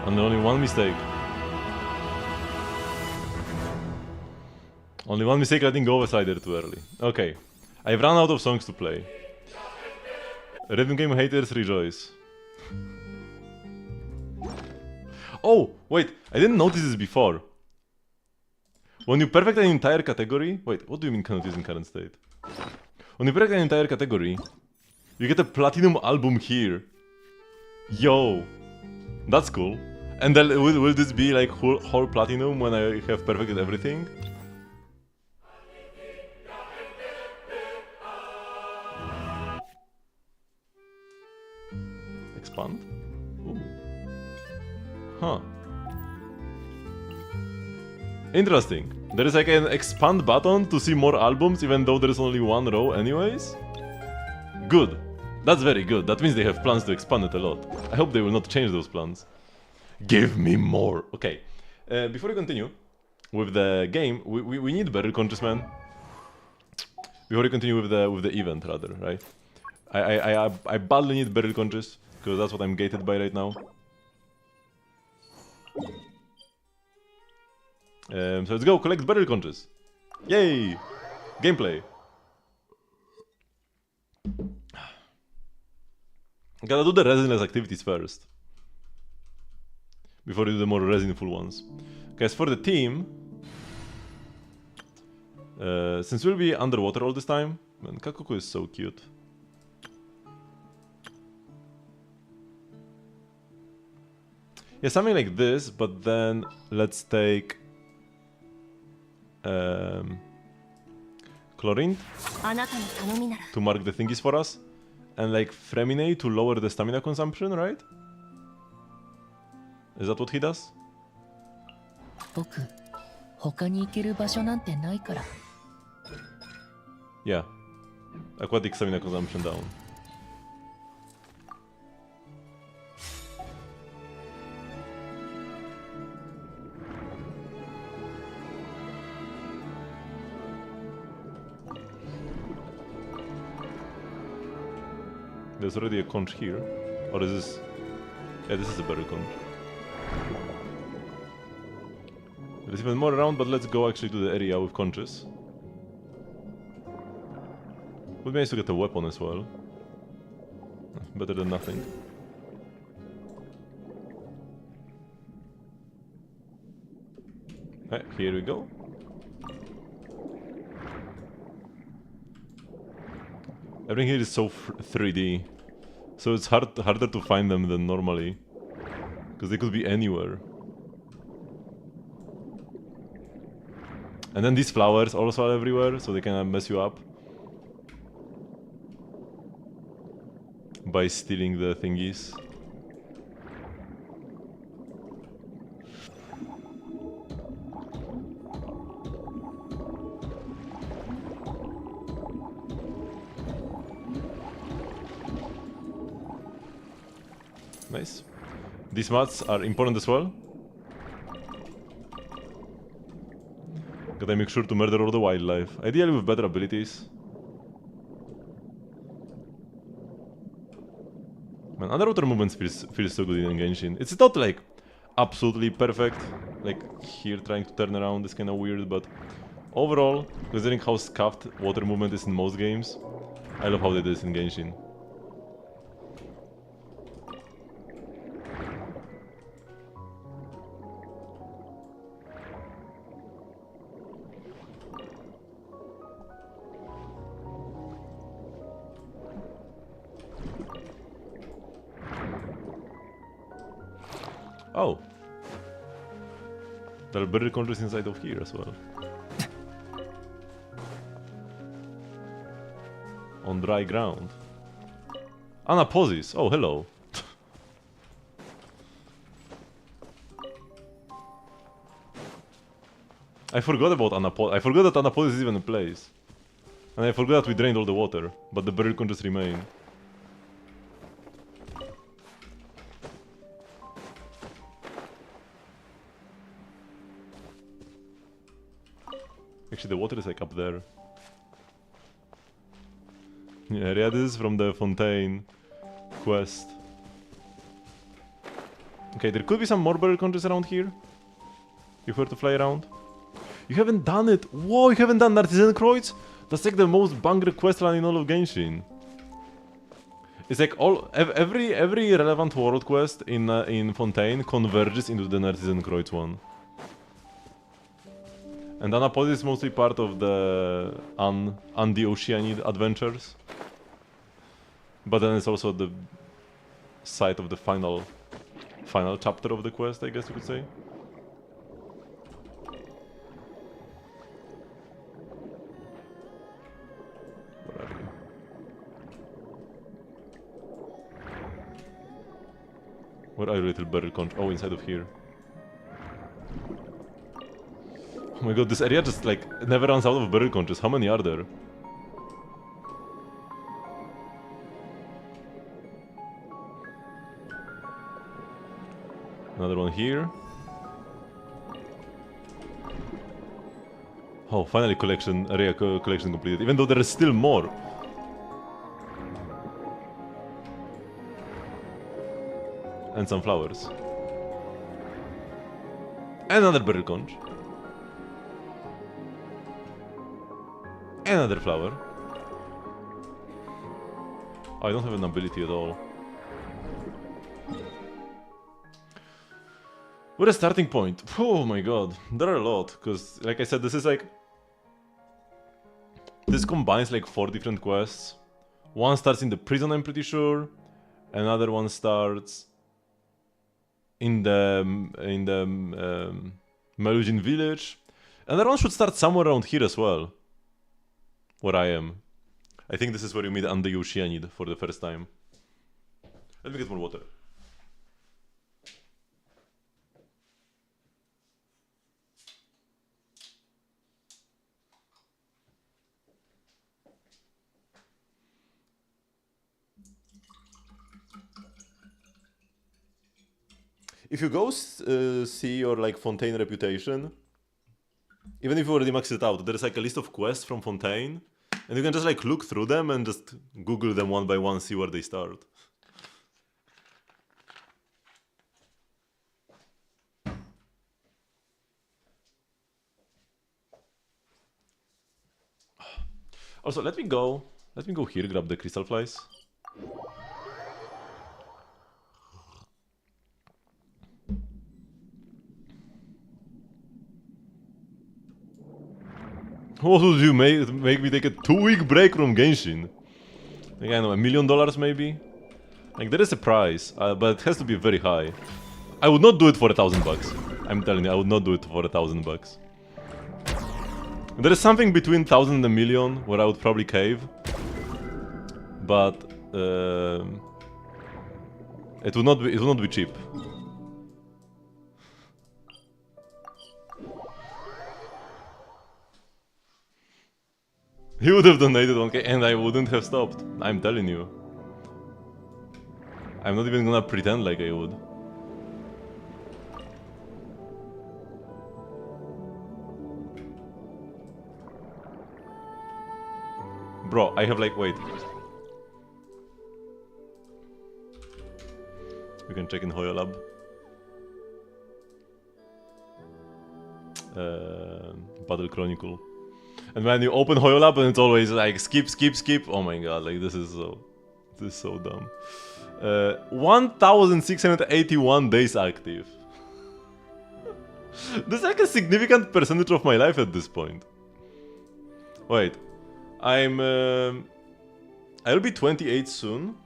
And only one mistake. Only one mistake letting go of a slider too early. Okay. I've run out of songs to play. Rhythm game haters rejoice. Oh, wait, I didn't notice this before. When you perfect an entire category... Wait, what do you mean cannot use in current state? When you perfect an entire category, you get a platinum album here. Yo, that's cool. And then will this be like whole platinum when I have perfected everything? Expand? Ooh. Huh. Interesting. There is like an expand button to see more albums even though there is only one row anyways? Good. That's very good. That means they have plans to expand it a lot. I hope they will not change those plans. Give me more. Okay. Before we continue with the game, we need Barrel Conscious, man. Before we continue with the event, rather, right? I badly need Barrel Conscious because that's what I'm gated by right now. So let's go collect Barrel Conscious. Yay! Gameplay. Gotta do the resinless activities first. Before you do the more resinful ones. Guys, for the team... since we'll be underwater all this time... Man, Kakuku is so cute. Yeah, something like this, but then let's take... Chlorine to mark the thingies for us. And like Fremine to lower the stamina consumption, right? Is that what he does? Yeah. Aquatic stamina consumption down. There's already a conch here. Or is this... Yeah, this is a better conch. There's even more around, but let's go actually to the area with conches. Would be nice to get a weapon as well. Better than nothing. Here we go. Everything here is so 3D. So it's harder to find them than normally. Because they could be anywhere. And then these flowers also are everywhere, so they can mess you up. By stealing the thingies. Nice. These mats are important as well. Gotta make sure to murder all the wildlife. Ideally with better abilities. Man, underwater movements feels so good in Genshin. It's not like absolutely perfect. Like here trying to turn around is kinda weird, but overall, considering how scuffed water movement is in most games, I love how they do this in Genshin. Oh. There are better conches inside of here as well. On dry ground. Anaposis. Oh, hello. I forgot about Anaposis. I forgot that Anaposis is even a place. And I forgot that we drained all the water. But the beryl conches remain. Actually, the water is like up there. Yeah, this is from the Fontaine quest. Okay, there could be some more beryl conches around here. If we were to fly around. You haven't done it! Whoa, you haven't done Narzisenkreuz? That's like the most banger questline in all of Genshin. It's like every relevant world quest in Fontaine converges into the Narzisenkreuz one. And Anapolis is mostly part of the Andi-Oceanid adventures. But then it's also the site of the final chapter of the quest, I guess you could say. Where are you? Where are you, little beryl conch? Oh, inside of here. Oh my god, this area just like never runs out of beryl conches. How many are there? Another one here. Oh, finally area collection completed, even though there is still more. And some flowers. Another beryl conch. Another flower. Oh, I don't have an ability at all. What a starting point. Oh my god, there are a lot, because like I said, this is like... This combines like 4 different quests. One starts in the prison, I'm pretty sure. Another one starts in the Melusian village. Another one should start somewhere around here as well. Where I am. I think this is where you meet Ande Yushianid for the first time. Let me get more water. If you go see your like Fontaine reputation, even if you already maxed it out, there's like a list of quests from Fontaine, and you can just like look through them and just Google them one by one, see where they start. Also, let me go here, grab the crystal flies. What would you make me take a 2-week break from Genshin? Like, I know, $1 million maybe? Like, there is a price, but it has to be very high. I would not do it for $1,000. I'm telling you, I would not do it for $1,000. There is something between 1,000 and a million where I would probably cave. But it would not be cheap. He would have donated 1K and I wouldn't have stopped. I'm telling you. I'm not even gonna pretend like I would. Bro, I have like, wait. We can check in Hoyo Lab. Battle Chronicle. And when you open Hoyo Lab and it's always like skip, skip, skip. Oh my god, like this is so dumb. 1,681 days active. This is like a significant percentage of my life at this point. Wait, I'll be 28 soon.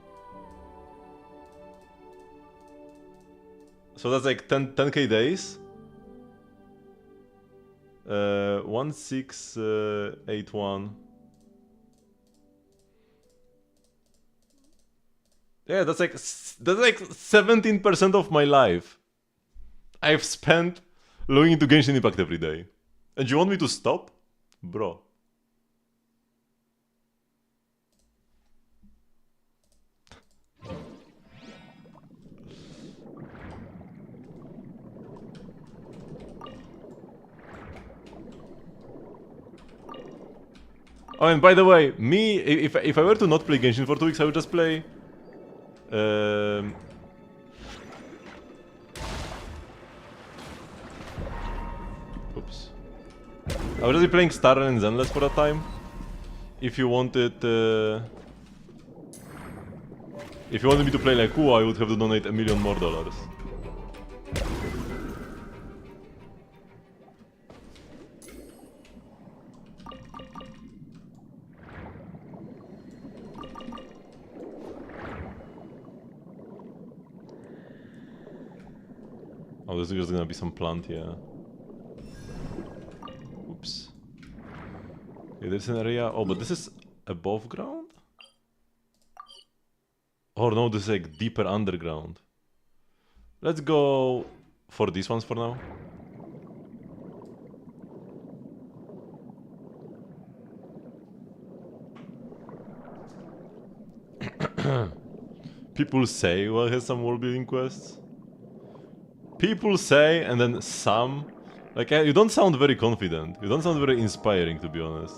So that's like 10k days. 1681. Yeah, that's like 17% of my life I've spent logging into Genshin Impact every day. And you want me to stop? Bro. Oh, and by the way, me, if I were to not play Genshin for 2 weeks, I would just play... Oops. I would just be playing Star and Zenless for a time. If you wanted... If you wanted me to play like Ku, I would have to donate $1 million more. Oh, there's just gonna be some plant here. Oops. Okay, there's an area. Oh, but this is above ground? Oh no, this is like deeper underground. Let's go for these ones for now. People say well has some world building quests. People say, and then some. Like, you don't sound very confident. You don't sound very inspiring, to be honest.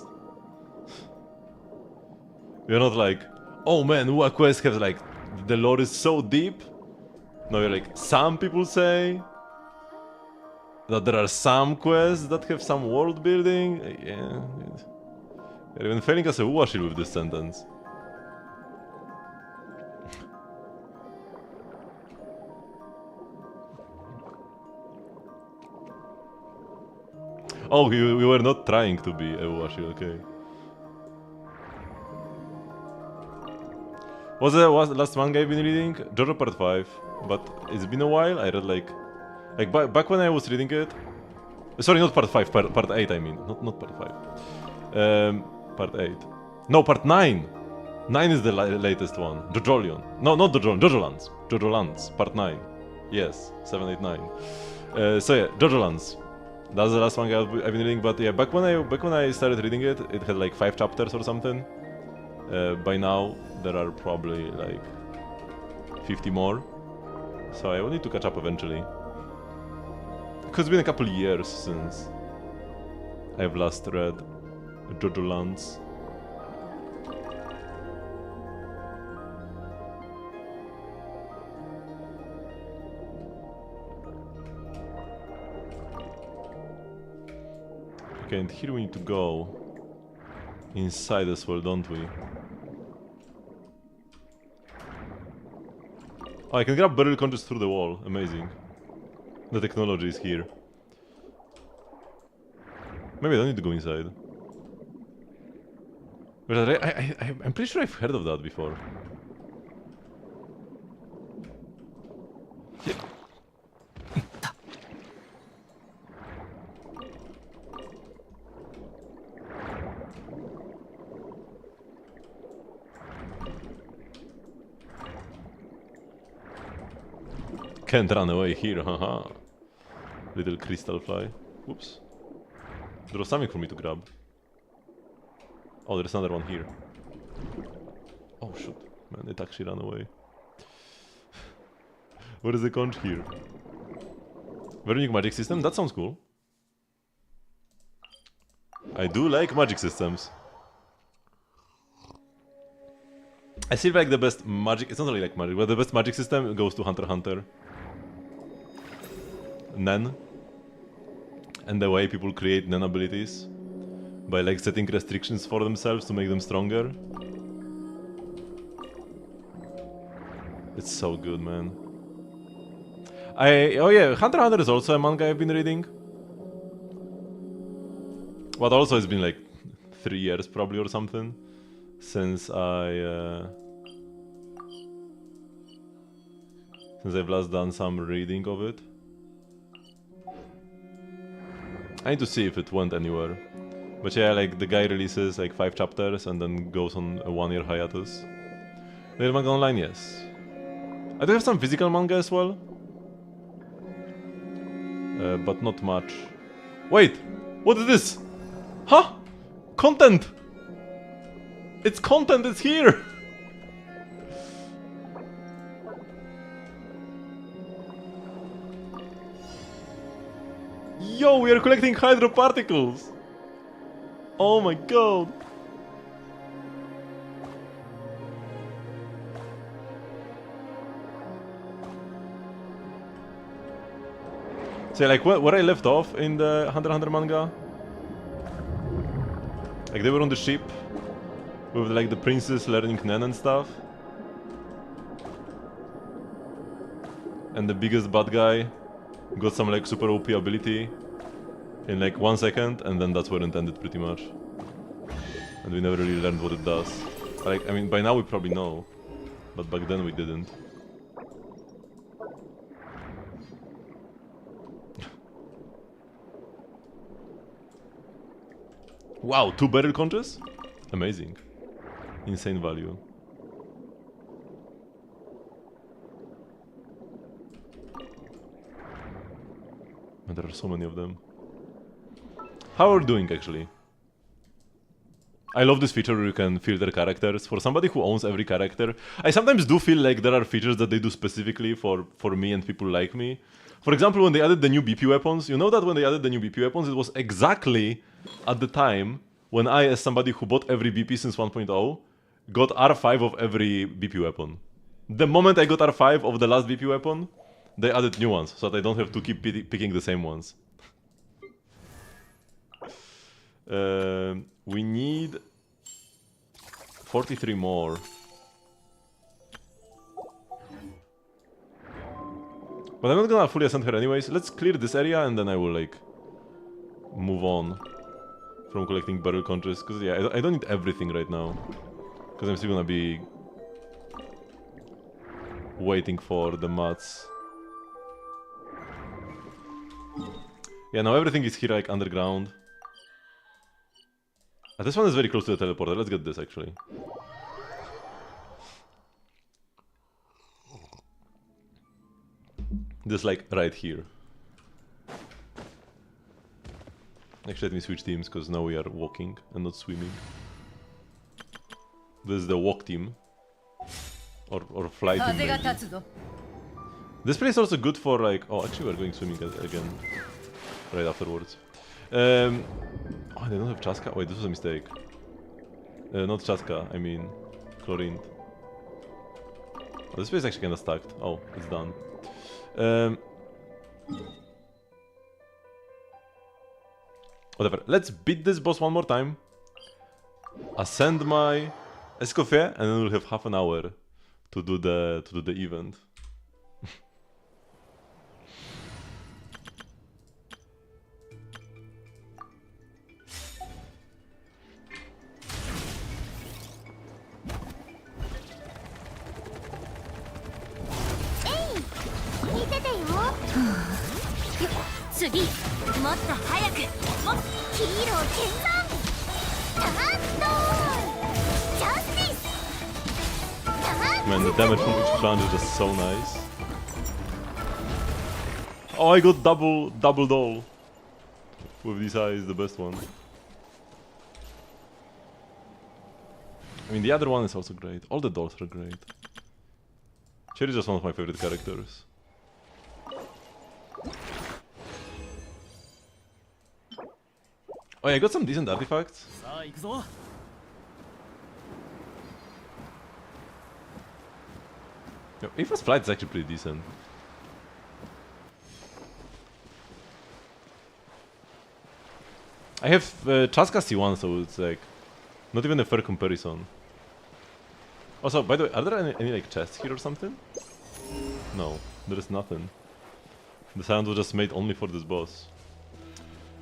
You're not like, oh man, what quest has like, the lore is so deep. No, you're like, some people say that there are some quests that have some world building. Yeah. You're even failing as a Washil with this sentence. Oh, we were not trying to be a Washil, okay. What's the last manga I've been reading? JoJo Part 5, but it's been a while. I read like back when I was reading it. Sorry, not Part 5, Part 8 I mean, not Part 5. Part 8. No, Part 9! 9 is the latest one. JoJolion. No, not JoJolion, JoJolands. JoJolands, Part 9. Yes, 7, 8, 9. So yeah, JoJolands. That's the last manga I've been reading, but yeah, back when I started reading it, it had like 5 chapters or something. By now, there are probably like 50 more. So I will need to catch up eventually. Because it's been a couple years since I've last read JoJolands. Okay, and here we need to go inside as well, don't we? Oh, I can grab barrel conches through the wall. Amazing. The technology is here. Maybe I don't need to go inside. But I'm pretty sure I've heard of that before. Can't run away here, haha. Little crystal fly. Whoops. There was something for me to grab. Oh, there's another one here. Oh shoot, man, it actually ran away. What is the conch here? Very unique magic system? That sounds cool. I do like magic systems. I feel like the best magic, it's not really like magic, but the best magic system goes to Hunter x Hunter. Nen. And the way people create Nen abilities. By like setting restrictions for themselves to make them stronger. It's so good, man. Oh yeah, Hunter x Hunter is also a manga I've been reading. But also it's been like 3 years probably or something since I've last done some reading of it. I need to see if it went anywhere. But yeah, like the guy releases like 5 chapters and then goes on a 1-year hiatus. Real manga online, yes. I do have some physical manga as well. But not much. Wait! What is this? Huh? Content! It's content, it's here! Yo, we are collecting hydroparticles! Oh my god! So like where I left off in the Hunter x Hunter manga, like they were on the ship with like the princess learning Nen and stuff, and the biggest bad guy got some like super OP ability in like 1 second, and then that's where it ended pretty much. And we never really learned what it does. Like, I mean, by now we probably know, but back then we didn't. Wow, 2 barrel conches? Amazing. Insane value. And there are so many of them. How are we doing actually? I love this feature where you can filter characters. For somebody who owns every character, I sometimes do feel like there are features that they do specifically for me and people like me. For example, when they added the new BP weapons, you know that when they added the new BP weapons, it was exactly at the time when I, as somebody who bought every BP since 1.0, got R5 of every BP weapon. The moment I got R5 of the last BP weapon, they added new ones, so that I don't have to keep picking the same ones. We need 43 more. But I'm not gonna fully ascend her anyways. Let's clear this area and then I will like move on from collecting barrel conches. Cause yeah, I don't need everything right now. Cause I'm still gonna be waiting for the mats. Yeah, now everything is here like underground. This one is very close to the teleporter. Let's get this actually. This like right here. Actually, let me switch teams because now we are walking and not swimming. This is the walk team. Or fly team maybe. This place is also good for like... Oh, actually we're going swimming again. Right afterwards. Oh, they don't have Chaska? Wait, this was a mistake. Not Chaska, I mean... Chlorine. Oh, this place is actually kinda stacked. Oh, it's done. Whatever. Let's beat this boss one more time. Ascend my Escoffier, and then we'll have half an hour to do the event. Man, the damage from each plunge is just so nice. Oh, I got double doll. With this eye is the best one. I mean, the other one is also great. All the dolls are great. Cherry is just one of my favorite characters. Oh yeah, I got some decent artifacts. Yo, Aphra's flight is actually pretty decent. I have Chaska C1, so it's like not even a fair comparison. Also, by the way, are there any like chests here or something? No, there is nothing. The sound was just made only for this boss.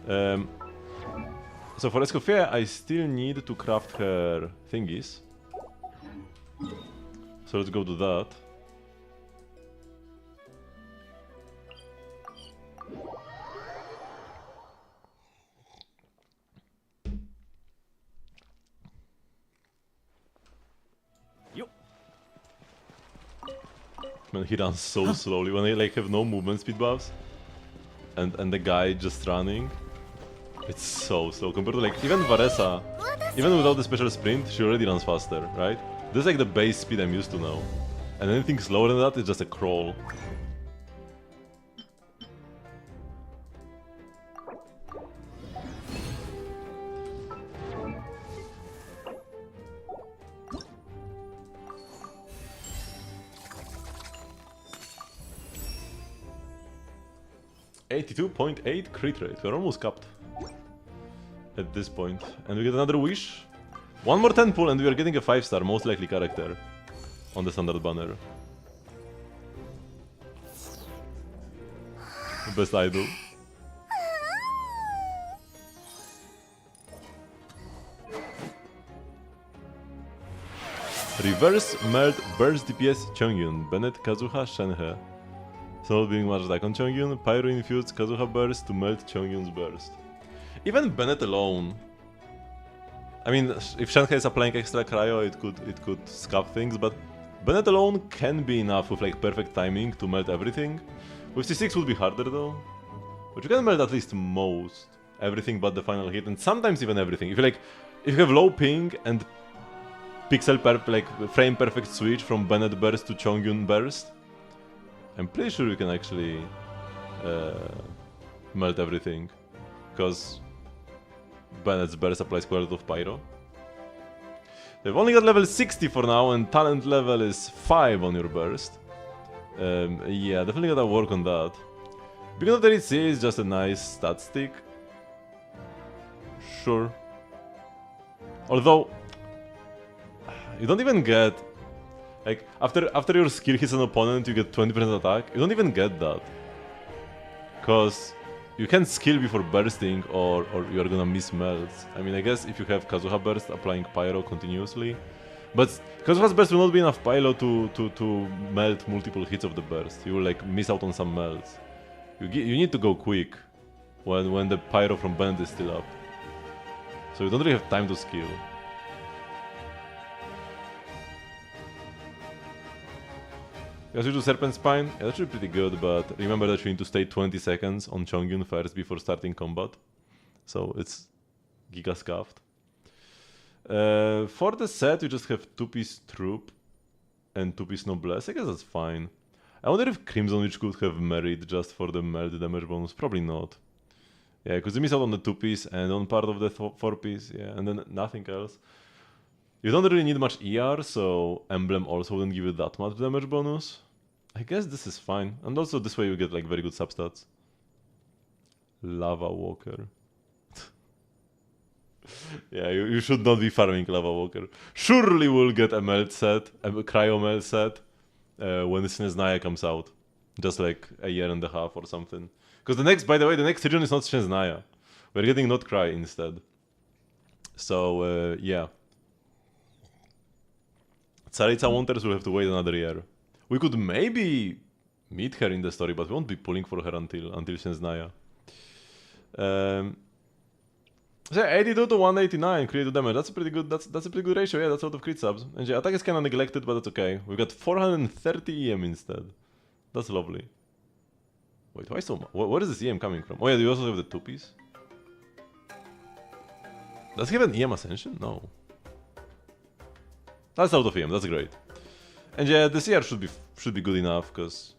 So for Escoffier, I still need to craft her thingies. So let's go do that. Man, he runs so slowly when they like have no movement speed buffs, and the guy just running. It's so slow compared to like even Varesa. Even without the special sprint, she already runs faster, right? This is like the base speed I'm used to now, and anything slower than that is just a crawl. .8 crit rate. We're almost capped at this point. And we get another wish. One more 10 pull and we are getting a 5-star, most likely character on the standard banner. Best idol. Reverse Melt Burst DPS Chongyun, Bennett, Kazuha, Shenhe. So being much like on Chongyun, Pyro infused Kazuha burst to melt Chongyun's burst. Even Bennett alone. I mean, if Shenhe is applying extra cryo, it could scuff things, but Bennett alone can be enough with like perfect timing to melt everything. With C6 would be harder though. But you can melt at least most everything but the final hit, and sometimes even everything. If you have low ping and frame perfect switch from Bennett burst to Chongyun burst, I'm pretty sure you can actually melt everything, because Bennett's burst applies quite a lot of pyro. They've only got level 60 for now, and talent level is 5 on your burst. Yeah, definitely gotta work on that. Beacon of the Red Sea is just a nice stat stick. Sure. Although, You don't even get... Like, after your skill hits an opponent, you get 20% attack. You don't even get that. Because you can skill before bursting or you're gonna miss melts. I mean, I guess if you have Kazuha Burst applying Pyro continuously. But Kazuha's Burst will not be enough Pyro to melt multiple hits of the burst. You will like miss out on some melts. You need to go quick when the Pyro from Bend is still up. So you don't really have time to skill. You switch to Serpent Spine, yeah, that's actually pretty good, but remember that you need to stay 20 seconds on Chongyun first before starting combat. So it's Giga Scuffed. For the set, you just have 2-piece Troop and 2-piece Noblesse. I guess that's fine. I wonder if Crimson Witch could have merit just for the melt damage bonus. Probably not. Yeah, because you miss out on the 2-piece and on part of the 4-piece, yeah, and then nothing else. You don't really need much ER, so Emblem also wouldn't give you that much damage bonus. I guess this is fine. And also this way you get like very good substats. Lava Walker. Yeah, you should not be farming Lava Walker. Surely we'll get a melt set, a cryo melt set, when Snezhnaya comes out. Just like a year and a half or something. Because the next, by the way, the next region is not Snezhnaya. We're getting Not Cry instead. So, yeah. Tsaritsa Wonders will have to wait another year. We could maybe meet her in the story, but we won't be pulling for her until Snezhnaya. So 82 to 189 creative damage. That's a pretty good. That's a pretty good ratio. Yeah, that's out of crit subs. And yeah, attack is kind of neglected, but that's okay. We've got 430 EM instead. That's lovely. Wait, why so much? Where is this EM coming from? Oh yeah, do you also have the 2-piece? Does he have an EM Ascension? No. That's out of EM. That's great. And yeah, the CR should be good enough because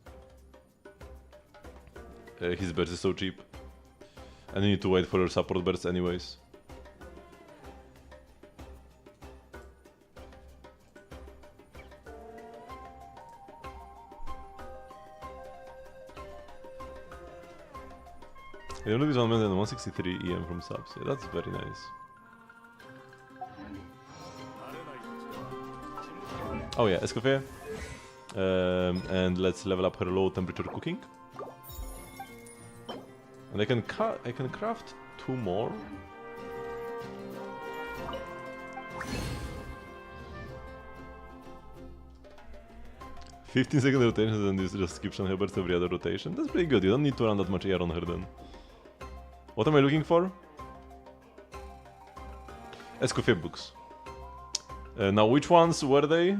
his burst is so cheap, and you need to wait for your support burst anyways. You only 1 minute and 163 EM from subs. Yeah, that's very nice. Oh yeah, Escoffier. And let's level up her low temperature cooking. And I can craft 2 more. "15-second rotations and this just skips on her burst every other rotation." That's pretty good. You don't need to run that much air on her then. What am I looking for? Escoffier books. Now, which ones were they?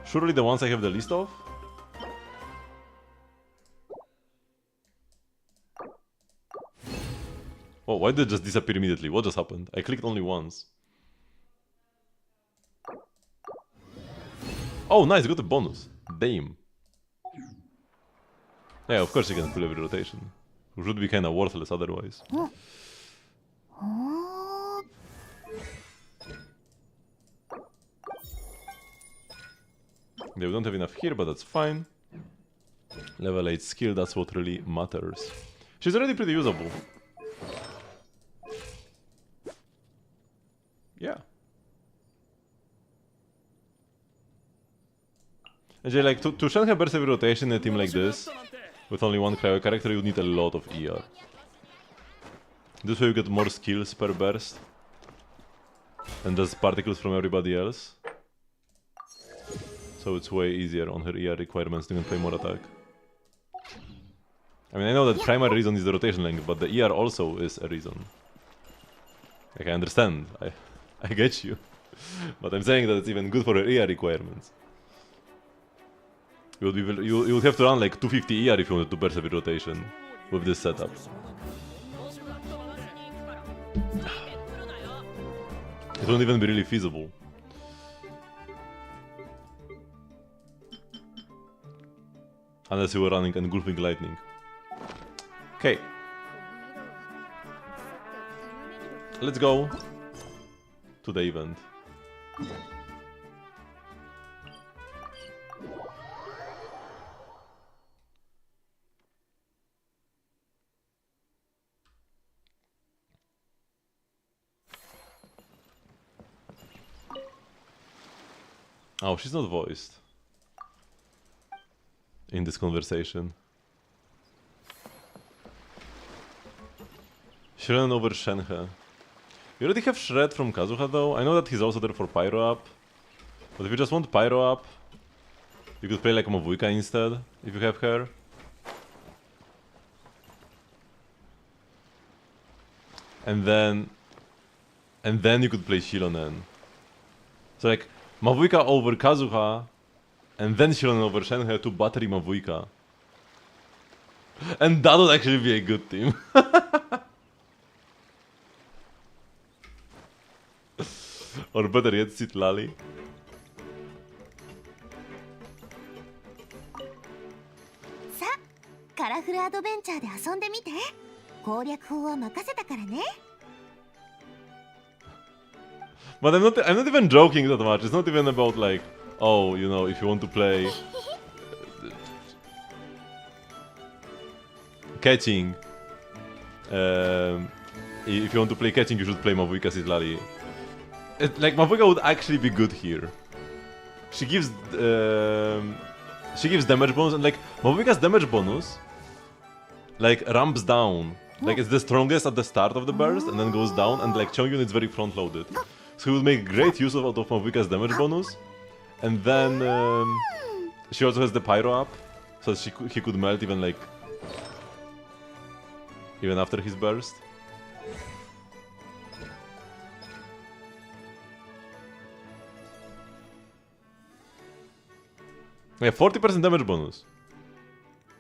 Surely the ones I have the list of? Oh, why did it just disappear immediately? What just happened? I clicked only once. Oh, nice, got a bonus. Damn. Yeah, of course you can pull every rotation. It would be kinda worthless otherwise. Yeah, we don't have enough here, but that's fine. Level 8 skill, that's what really matters. She's already pretty usable. Yeah. And yeah, like, to shun her burst every rotation in a team like this, with only one cryo character, you need a lot of ER. This way you get more skills per burst, and just particles from everybody else. So it's way easier on her ER requirements to even play more attack. I mean, I know that primary reason is the rotation length, but the ER also is a reason. Like, I understand, I get you. But I'm saying that it's even good for her ER requirements. You would have to run like 250 ER if you wanted to burst every rotation with this setup. It won't even be really feasible. Unless you were running Engulfing Lightning. Okay. Let's go to the event. Oh, she's not voiced in this conversation. Shred over Shenhe. You already have Shred from Kazuha though. I know that he's also there for Pyro Up. But if you just want Pyro Up, you could play like Mavuika instead, if you have her. And then you could play Shilonen. So like, Mavuika over Kazuha, and then Shilonen over Shenhe to battery Mavuika. And that would actually be a good team. Or better yet, sit Lali. Sa, カラフルアドベンチャーで遊んでみて。攻略法は任せたからね。But I'm not even joking that much. It's not even about like, oh, you know, if you want to play catching, if you want to play catching, you should play Mavuika Citlali. Like Mavuika would actually be good here. She gives damage bonus, and like Mavuika's damage bonus, like ramps down. Like it's the strongest at the start of the burst, and then goes down, and like Chongyun is very front loaded. So he would make great use of Mavuika's damage bonus, and then she also has the Pyro up, so he could melt even after his burst. Yeah, 40% damage bonus.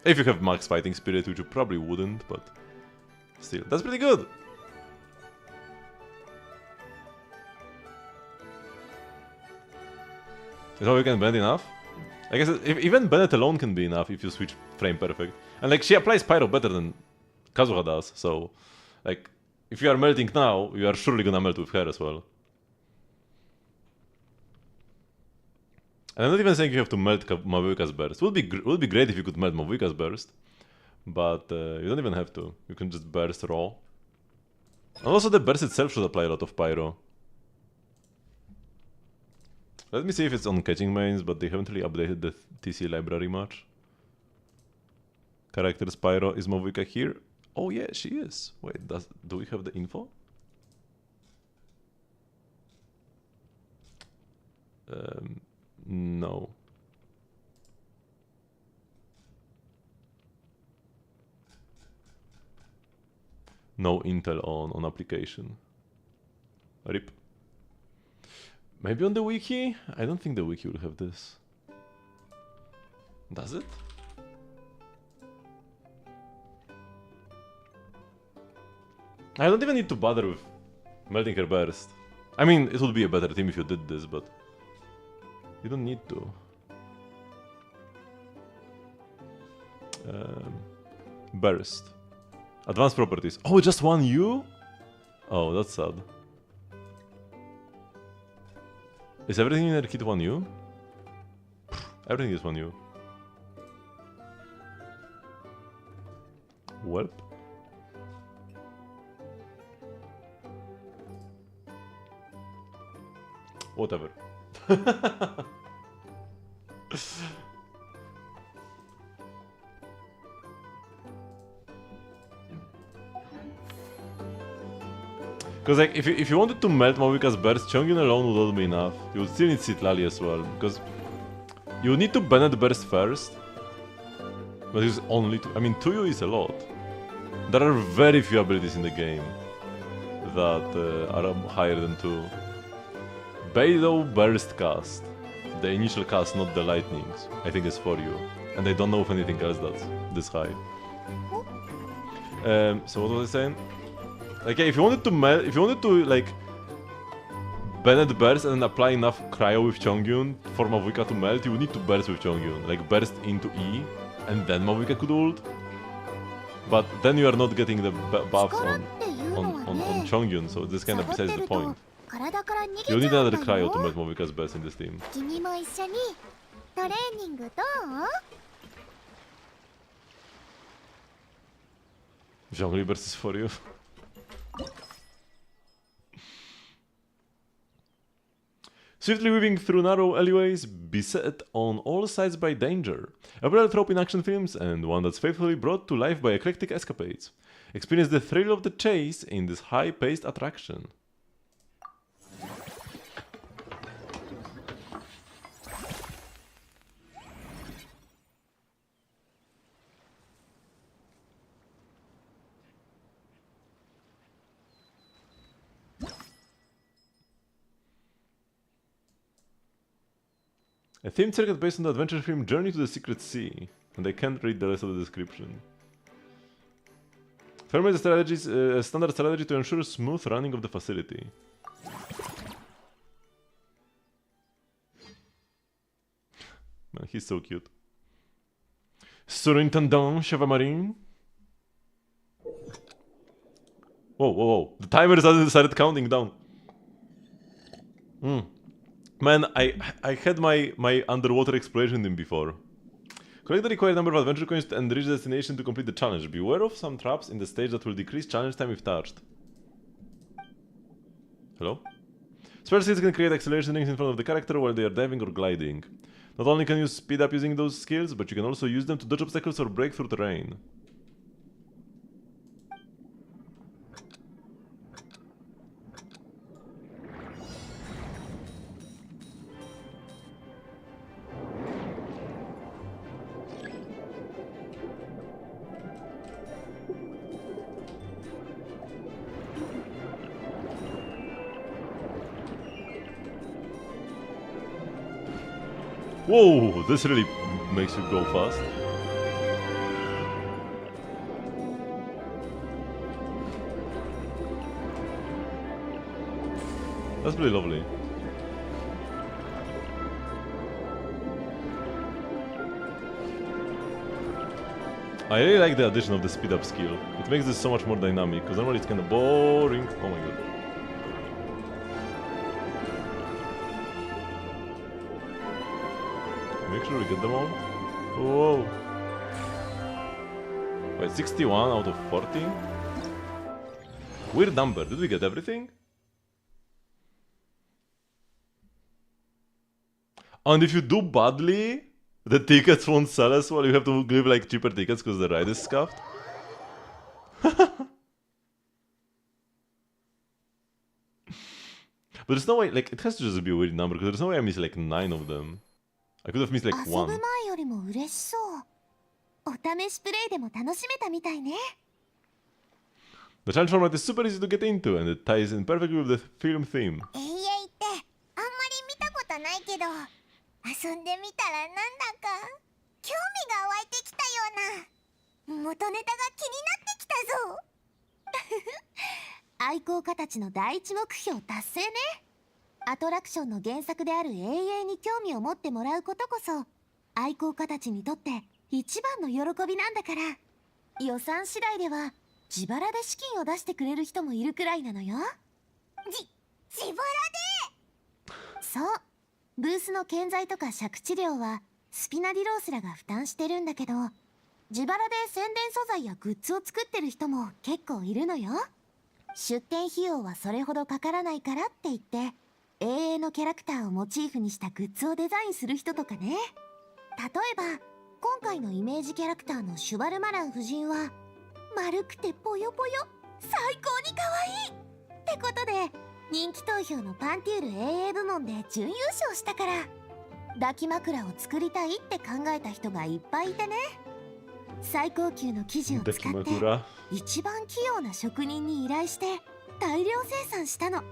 If you have max fighting spirit, which you probably wouldn't, but still, that's pretty good. Is all you can bend enough? I guess even Bennett alone can be enough if you switch frame perfect. And like she applies Pyro better than Kazuha does, so like if you are melting now, you are surely gonna melt with her as well. And I'm not even saying you have to melt Mavuika's burst. Would be great if you could melt Mavuika's burst, but you don't even have to. You can just burst raw. And also the burst itself should apply a lot of Pyro. Let me see if it's on catching mains, but they haven't really updated the TC library much. Characters Pyro, is Mavuika here? Oh yeah, she is. Wait, do we have the info? No. No intel on application. RIP. Maybe on the wiki? I don't think the wiki will have this. Does it? I don't even need to bother with melting her burst. I mean, it would be a better team if you did this, but you don't need to. Burst. Advanced properties. Oh, just one U? Oh, that's sad. Is everything in their kit 1U? Everything is 1U. Welp. Whatever. Because like, if you wanted to melt Mavuika's burst, Chongyun alone would not be enough. You would still need Citlali as well, because you would need to Bennett burst first. But it's only two. I mean, 2U is a lot. There are very few abilities in the game that are higher than 2. Beidou burst cast. The initial cast, not the lightnings, I think is for you. And I don't know of anything else that's this high. So what was I saying? Like, yeah, if you wanted to like Bennett burst and then apply enough cryo with Chongyun for Mavuika to melt, you would need to burst with Chongyun, like burst into E, and then Mavuika could ult. But then you are not getting the buffs on Chongyun, so this kind of besides the point. You need another cryo to melt Mavuika's burst in this team. Zhongli burst is for you. Swiftly weaving through narrow alleyways, beset on all sides by danger. A rare trope in action films, and one that's faithfully brought to life by eclectic escapades. Experience the thrill of the chase in this high-paced attraction. A themed circuit based on the adventure film Journey to the Secret Sea, and I can't read the rest of the description. Firm is a standard strategy to ensure smooth running of the facility. Man, he's so cute. Surintendant Chevamarin. Whoa, whoa, whoa. The timer started counting down. Man, I had my underwater exploration thing before. Collect the required number of adventure coins and reach the destination to complete the challenge. Beware of some traps in the stage that will decrease challenge time if touched. Hello? Special skills can create acceleration rings in front of the character while they are diving or gliding. Not only can you speed up using those skills, but you can also use them to dodge obstacles or break through terrain. Whoa, this really makes you go fast. That's really lovely. I really like the addition of the speed up skill. It makes this so much more dynamic, because normally it's kind of boring. Oh my god. Make sure we get them all. Whoa. Wait, 61 out of 40? Weird number. Did we get everything? And if you do badly, the tickets won't sell as well. You have to give like cheaper tickets because the ride is scuffed. But there's no way, like, it has to just be a weird number because there's no way I missed like 9 of them. I could have missed like 1. 遊ぶ前よりも嬉しそう。お試しプレイでも楽しめたみたいね。The challenge format is super easy to get into and it ties in perfectly with the film theme. 永遠ってあんまり見たことないけど、遊んでみたらなんだか興味が湧いてきたような。元ネタが気になってきたぞ。愛好家たちの第一目標達成ね。アトラクションの原作である永遠に興味を持ってもらうことこそ愛好家たちにとって一番の喜びなんだから。予算次第では自腹で資金を出してくれる人もいるくらいなのよ。自腹で。そう、ブースの建材とか借地料はスピナディロースらが負担してるんだけど、自腹で宣伝素材やグッズを作ってる人も結構いるのよ。出店費用はそれほどかからないからって言って永遠のキャラクターをモチーフにしたグッズをデザインする人とかね。例えば今回のイメージキャラクターのシュバルマラン夫人は丸くてぽよぽよ、最高に可愛いってことで人気投票のパンテュール AA 部門で準優勝したから、抱き枕を作りたいって考えた人がいっぱいいてね。最高級の生地を使って一番器用な職人に依頼して大量生産したの。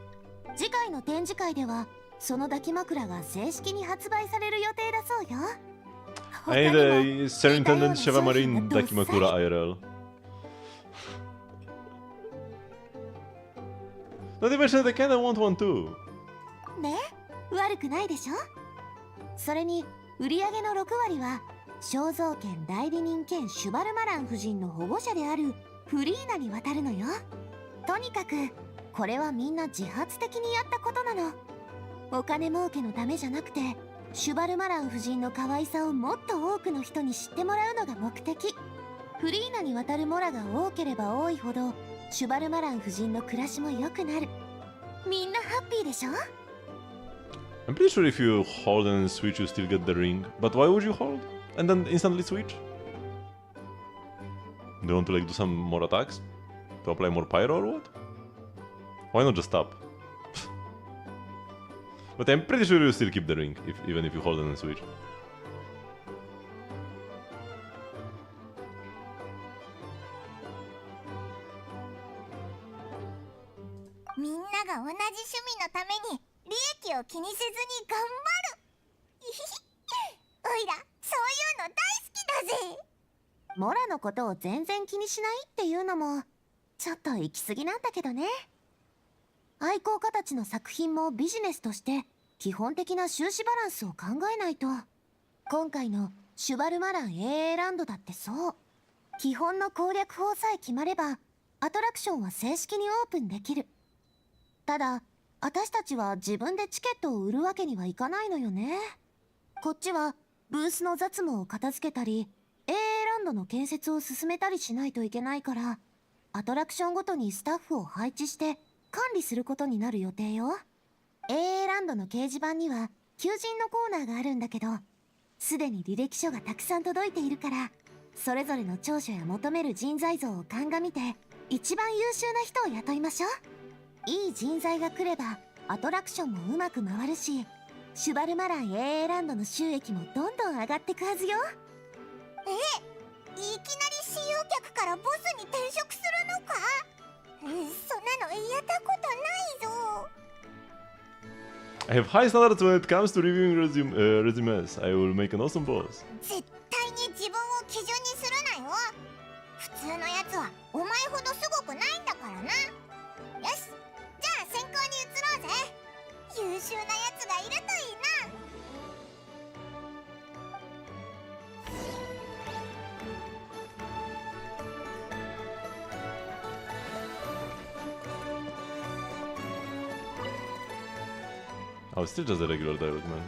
次回の展示会ではその抱き枕が正式に発売される予定だそうよ。I need a Superintendent Chevamarin Dakimakura IRL. Not even sure they kinda want one too. ね、悪くないでしょ。それに売上の6割は肖像権代理人兼シュバルマラン夫人の保護者であるフリーナに渡るのよ。とにかくこれはみんな自発的にやったことなの。お金儲けのためじゃなくてシュバルマラン夫人の可愛さをもっと多くの人に知ってもらうのが目的。フリーナに渡るモラが多ければ多いほどシュバルマラン夫人の暮らしも良くなる。みんなハッピーでしょ。I'm pretty sure if you hold and then switch, you still get the ring. But why would you hold and then instantly switch? Do you want to like do some more attacks? To apply more pyro or what? Why not just tap? But I'm pretty sure you still keep the ring, even if you hold and then switch. みんなが同じ趣味のために利益を気にせずに頑張る。おいらそういうの大好きだぜ。モラのことを全然気にしないっていうのもちょっと行き過ぎなんだけどね。愛好家たちの作品もビジネスとして基本的な収支バランスを考えないと。今回のシュバルマラン AA ランドだってそう。基本の攻略法さえ決まればアトラクションは正式にオープンできる。ただ私たちは自分でチケットを売るわけにはいかないのよね。こっちはブースの雑務を片付けたり AA ランドの建設を進めたりしないといけないから、アトラクションごとにスタッフを配置して管理することになる予定よ。AA ランドの掲示板には求人のコーナーがあるんだけど、すでに履歴書がたくさん届いているから、それぞれの長所や求める人材像を鑑みて一番優秀な人を雇いましょう。いい人材が来ればアトラクションもうまく回るし、シュバルマラン AA ランドの収益もどんどん上がってくはずよ。いきなり使用客からボスに転職するのか？そんなのやったことないぞ。I have high standards when it comes to reviewing resumes. I will make an awesome boss. 絶対に自分を基準にするなよ。普通のやつはお前ほどすごくないんだからな。よし、じゃあ選考に移ろうぜ。優秀なやつがいるといいな。Oh, it's still just a regular dialogue, man.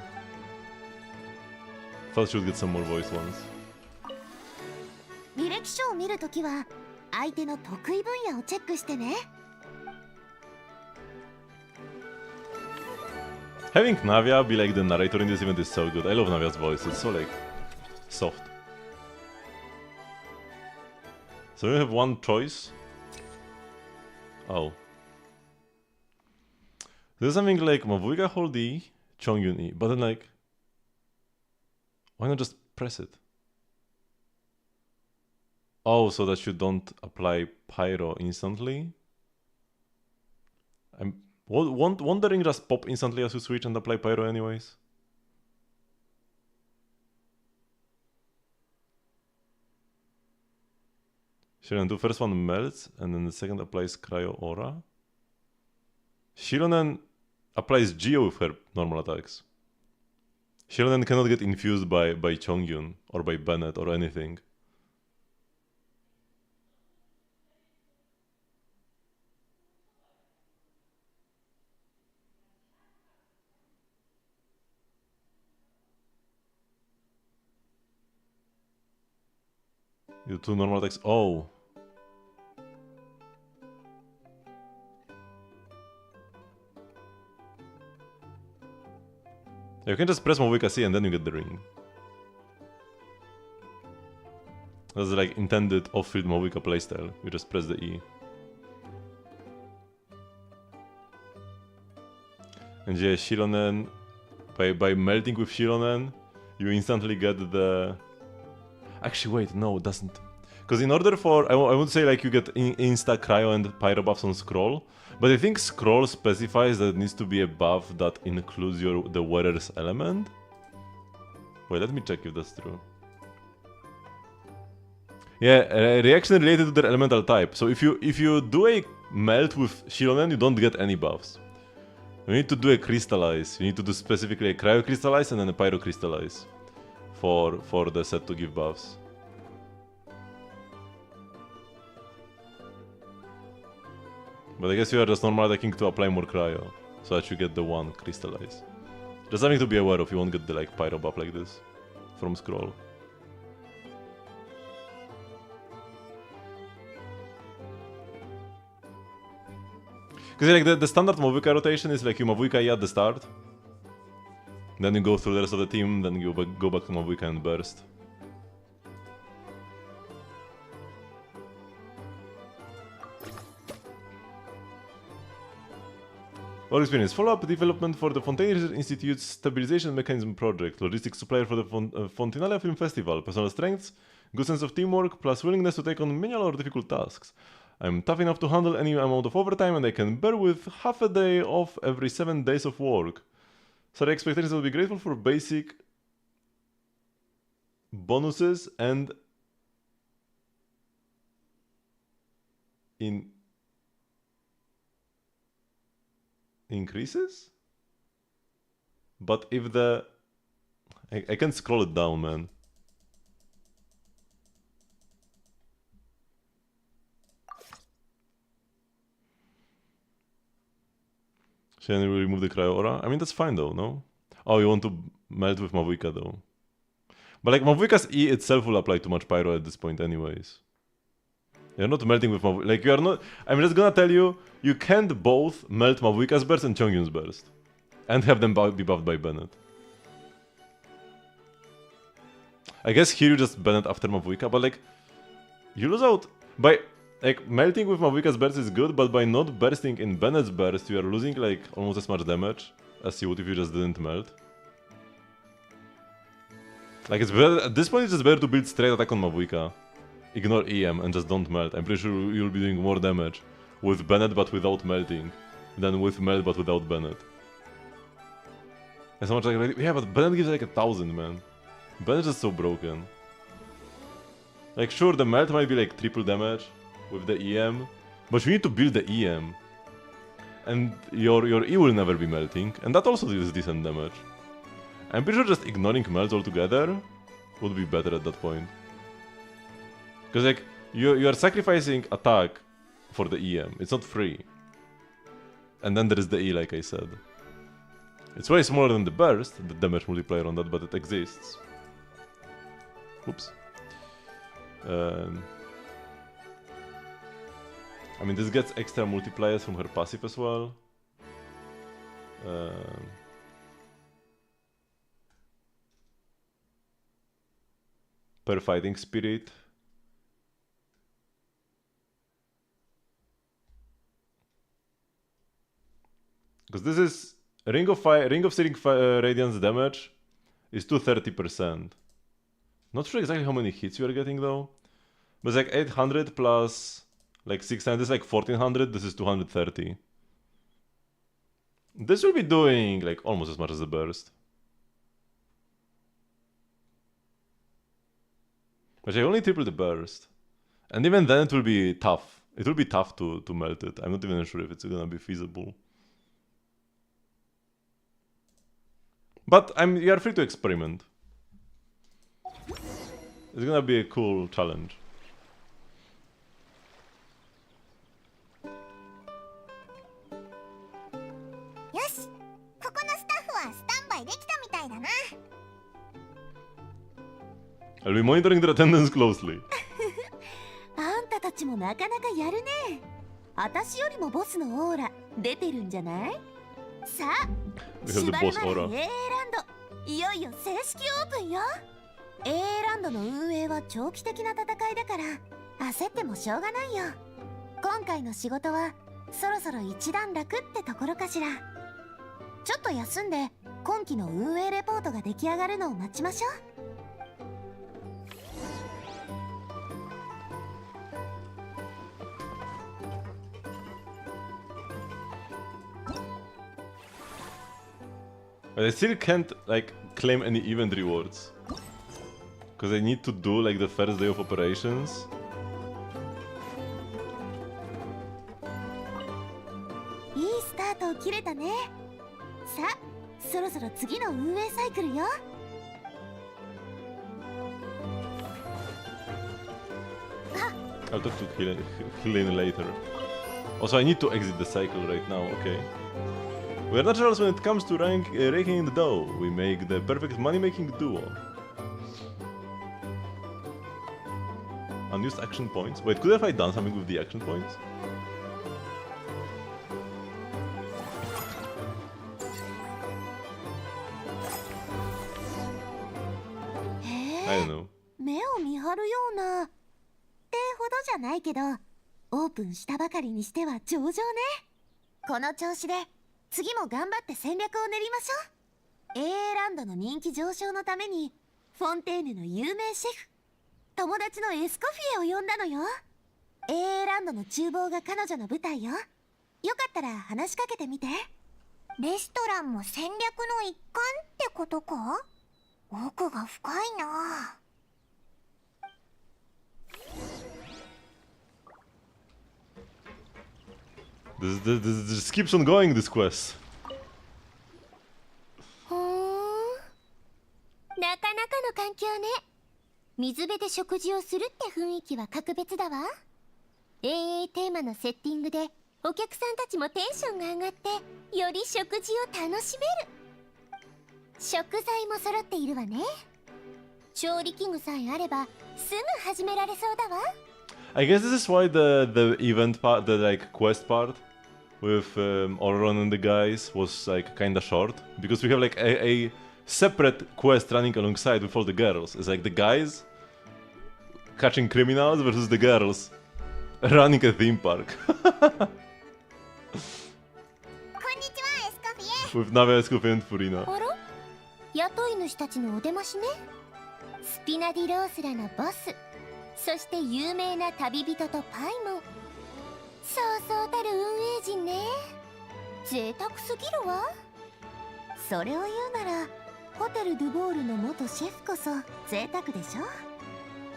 Thought she would get some more voice ones. 履歴書を見るときは相手の得意分野をチェックしてね。Having Navia be like the narrator in this event is so good. I love Navia's voice. It's so like soft. So you have one choice. Oh. There's something like Mavuika hold E, Chongyun E, but then like, why not just press it? Oh, so that you don't apply Pyro instantly? I'm won't the ring just pop instantly as you switch and apply Pyro anyways? Shironen, the first one melts and then the second applies Cryo Aura. Shironen applies Geo with her normal attacks. Shironen cannot get infused by Chongyun or by Bennett or anything. You two normal attacks. Oh. You can just press Mavuika C and then you get the ring. That's like intended off-field Mavuika playstyle. You just press the E. And yeah, Shironen, by melting with Shironen, you instantly get the... Actually, wait, no, it doesn't. Because in order for... I would say like you get insta cryo and pyro buffs on scroll. But I think scroll specifies that it needs to be a buff that includes the wearer's element. Wait, let me check if that's true. Yeah, a reaction related to their elemental type. So if you do a melt with Shironen, you don't get any buffs. You need to do a crystallize. You need to do specifically a cryo crystallize and then a pyro crystallize for the set to give buffs. But I guess you are just normal attacking to apply more cryo, so that you get the one crystallize. Just something to be aware of, you won't get the like pyro buff like this from scroll. Because like the standard Mavuika rotation is like you Mavuika E at the start, Then you go through the rest of the team, then you go back to Mavuika and burst. Work experience. Follow-up development for the Fontaine Research Institute's Stabilization Mechanism Project. Logistics supplier for the Fontinalia Film Festival. Personal strengths, good sense of teamwork, plus willingness to take on manual or difficult tasks. I'm tough enough to handle any amount of overtime and I can bear with half a day off every 7 days of work. Sorry, expectations will be grateful for basic bonuses and increases? But if the... I can't scroll it down, man. Shouldn't we remove the cryo aura? I mean, that's fine though, no? Oh, you want to melt with Mavuika though. But like, Mavuika's E itself will apply to much pyro at this point anyways. You're not melting with Mavuika. Like, you are not... I'm just gonna tell you, you can't both melt Mavuika's burst and Chongyun's burst. And have them be buffed by Bennett. I guess here you just Bennett after Mavuika, but like... You lose out by... Like, melting with Mavuika's burst is good, but by not bursting in Bennett's burst, you are losing like almost as much damage as you would if you just didn't melt. Like, it's better... At this point, it's just better to build straight attack on Mavuika. Ignore EM and just don't melt. I'm pretty sure you'll be doing more damage with Bennett but without melting than with melt but without Bennett. And so much like... Yeah, but Bennett gives like 1000, man. Bennett's just so broken. Like, sure, the melt might be like triple damage with the EM, but you need to build the EM. And your E will never be melting, and that also deals decent damage. I'm pretty sure just ignoring melts altogether would be better at that point. Because like, you are sacrificing attack for the EM, it's not free. And then there is the E, like I said. It's way smaller than the burst, the damage multiplier on that, but it exists. Oops. I mean, this gets extra multipliers from her passive as well. Per fighting spirit. Because this is Ring of Searing Radiance damage is 230%. Not sure exactly how many hits you are getting though. But it's like 800 plus like 600, this is like 1400, this is 230. This will be doing like almost as much as the burst. But I only triple the burst. And even then it will be tough. It will be tough to melt it. I'm not even sure if it's gonna be feasible. But you are free to experiment. It's gonna be a cool challenge. Yoshi, ここのスタッフはスタンバイできたみたいだな。I'll be monitoring their attendance closely. あんたたちもなかなかやるね。私よりもボスのオーラ出てるんじゃない？さあ、Because the boss aura. Aランドいよいよ正式オープンよ。A ランドの運営は長期的な戦いだから焦ってもしょうがないよ。今回の仕事はそろそろ一段落ってところかしら。ちょっと休んで今期の運営レポートが出来上がるのを待ちましょう。But I still can't like claim any event rewards. Because I need to do like the first day of operations.いいスタートを切れたね。さあ、そろそろ次の運営サイクルよ。I'll talk to Helene later. Also, I need to exit the cycle right now, okay. We are naturals when it comes to raking in the dough. We make the perfect money-making duo. Unused action points. Wait, could have I done something with the action points? I don't know. 目を見張るようなってほどじゃないけど、オープンしたばかりにしては上々ね。この調子で次も頑張って戦略を練りましょう。AA ランドの人気上昇のためにフォンテーヌの有名シェフ、友達のエスコフィエを呼んだのよ。AA ランドの厨房が彼女の舞台よ。よかったら話しかけてみて。レストランも戦略の一環ってことか？奥が深いな。This keeps on going, this quest. ほーん、なかなかの環境ね。水辺で食事をするって雰囲気は格別だわ。AA テーマのセッティングでお客さんたちもテンションが上がってより食事を楽しめる。食材も揃っているわね。調理器具さえあればすぐ始められそうだわ。I guess this is why the event part, the like quest part with Auron and the guys was like kinda short, because we have like a separate quest running alongside with all the girls. It's like the guys catching criminals versus the girls running a theme park. こんにちは、エスコフィエ。 With Nave, Escoffier and Furina. あら、雇い主たちのお出ましね。スピナディロースらのボス、そして有名な旅人とパイモン。そうそうたる運営陣ね。贅沢すぎるわ。それを言うならホテル・ドゥボールの元シェフこそ贅沢でしょ。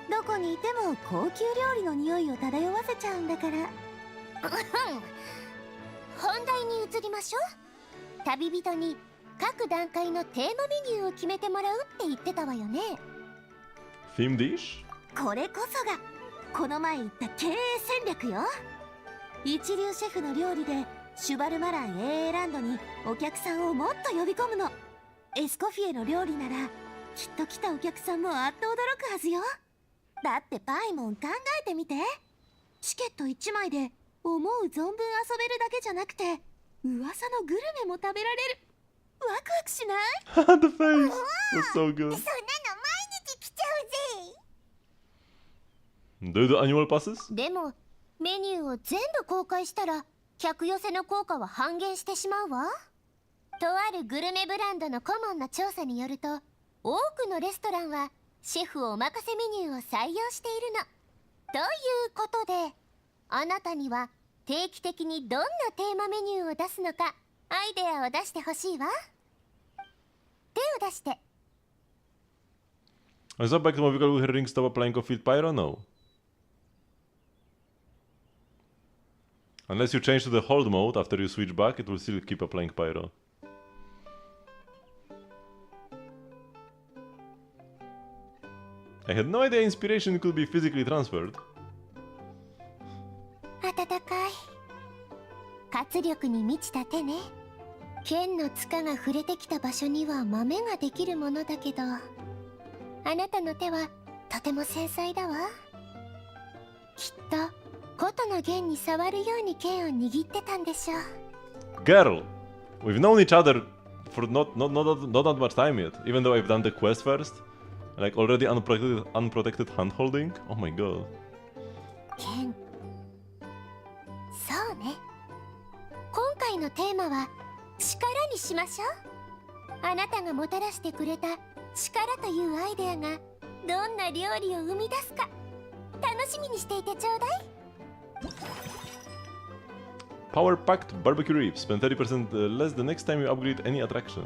どこにいても高級料理の匂いを漂わせちゃうんだから。本題に移りましょう。旅人に各段階のテーマメニューを決めてもらうって言ってたわよね。 Theme dish? これこそがこの前言った経営戦略よ。一流シェフの料理でシュバルマラン AA ランドにお客さんをもっと呼び込むの。エスコフィエの料理ならきっと来たお客さんもあっと驚くはずよ。だってパイモン考えてみて。チケット1枚で思う存分遊べるだけじゃなくて噂のグルメも食べられる。ワクワクしない？ The face was so good. そんなの毎日来ちゃうぜ。 Do you do annual passes? でもメニューを全部公開したら客寄せの効果は半減してしまうわ。とあるグルメブランドの顧問の調査によると、多くのレストランはシェフお任せメニューを採用しているの。ということで、あなたには定期的にどんなテーマメニューを出すのかアイデアを出してほしいわ。手を出して。 Is that back to my vehicle with her ring stop applying of field pyro? No. Unless you change to the hold mode after you switch back, it will still keep applying pyro. I had no idea inspiration could be physically transferred. 温かい活力に満ちた手ね。剣の塚が触れてきた場所には豆ができるものだけど、あなたの手はとても繊細だわ。きっと琴の弦に触るように剣を握ってたんでしょう。 Girl, we've known each other for not that much time yet, even though I've done the quest first. Like already unprotected hand-holding? Oh my god. 剣。そうね。今回のテーマは力にしましょう。あなたがもたらしてくれた力というアイデアがどんな料理を生み出すか楽しみにしていてちょうだい。 Power packed barbecue ribs. Spend 30% less the next time you upgrade any attraction.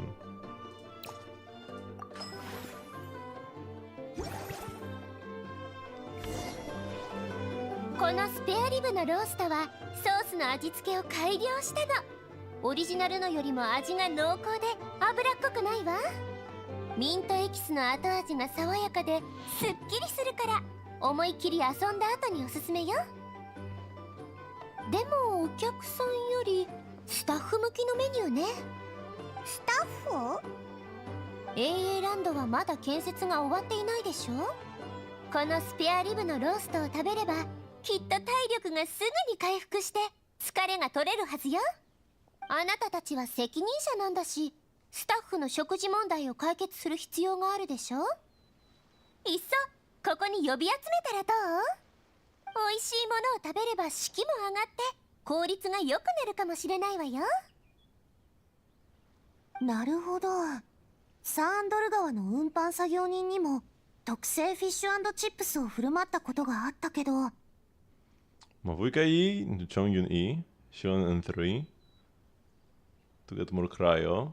このスペアリブのローストはソースの味付けを改良したの。オリジナルのよりも味が濃厚で脂っこくないわ。ミントエキスの後味が爽やかですっきりするから思いっきり遊んだ後におすすめよ。でもお客さんよりスタッフ向きのメニューね。スタッフ？ AA ランドはまだ建設が終わっていないでしょ。このスペアリブのローストを食べればきっと体力がすぐに回復して疲れが取れるはずよ。あなたたちは責任者なんだし、スタッフの食事問題を解決する必要があるでしょ。いっそここに呼び集めたらどう？美味しいものを食べれば士気も上がって効率が良くなるかもしれないわよ。なるほど。サーンドル川の運搬作業人にも特製フィッシュ&チップスを振る舞ったことがあったけど。Mavujka E, Chongyun E, Shion N3 to get more cryo.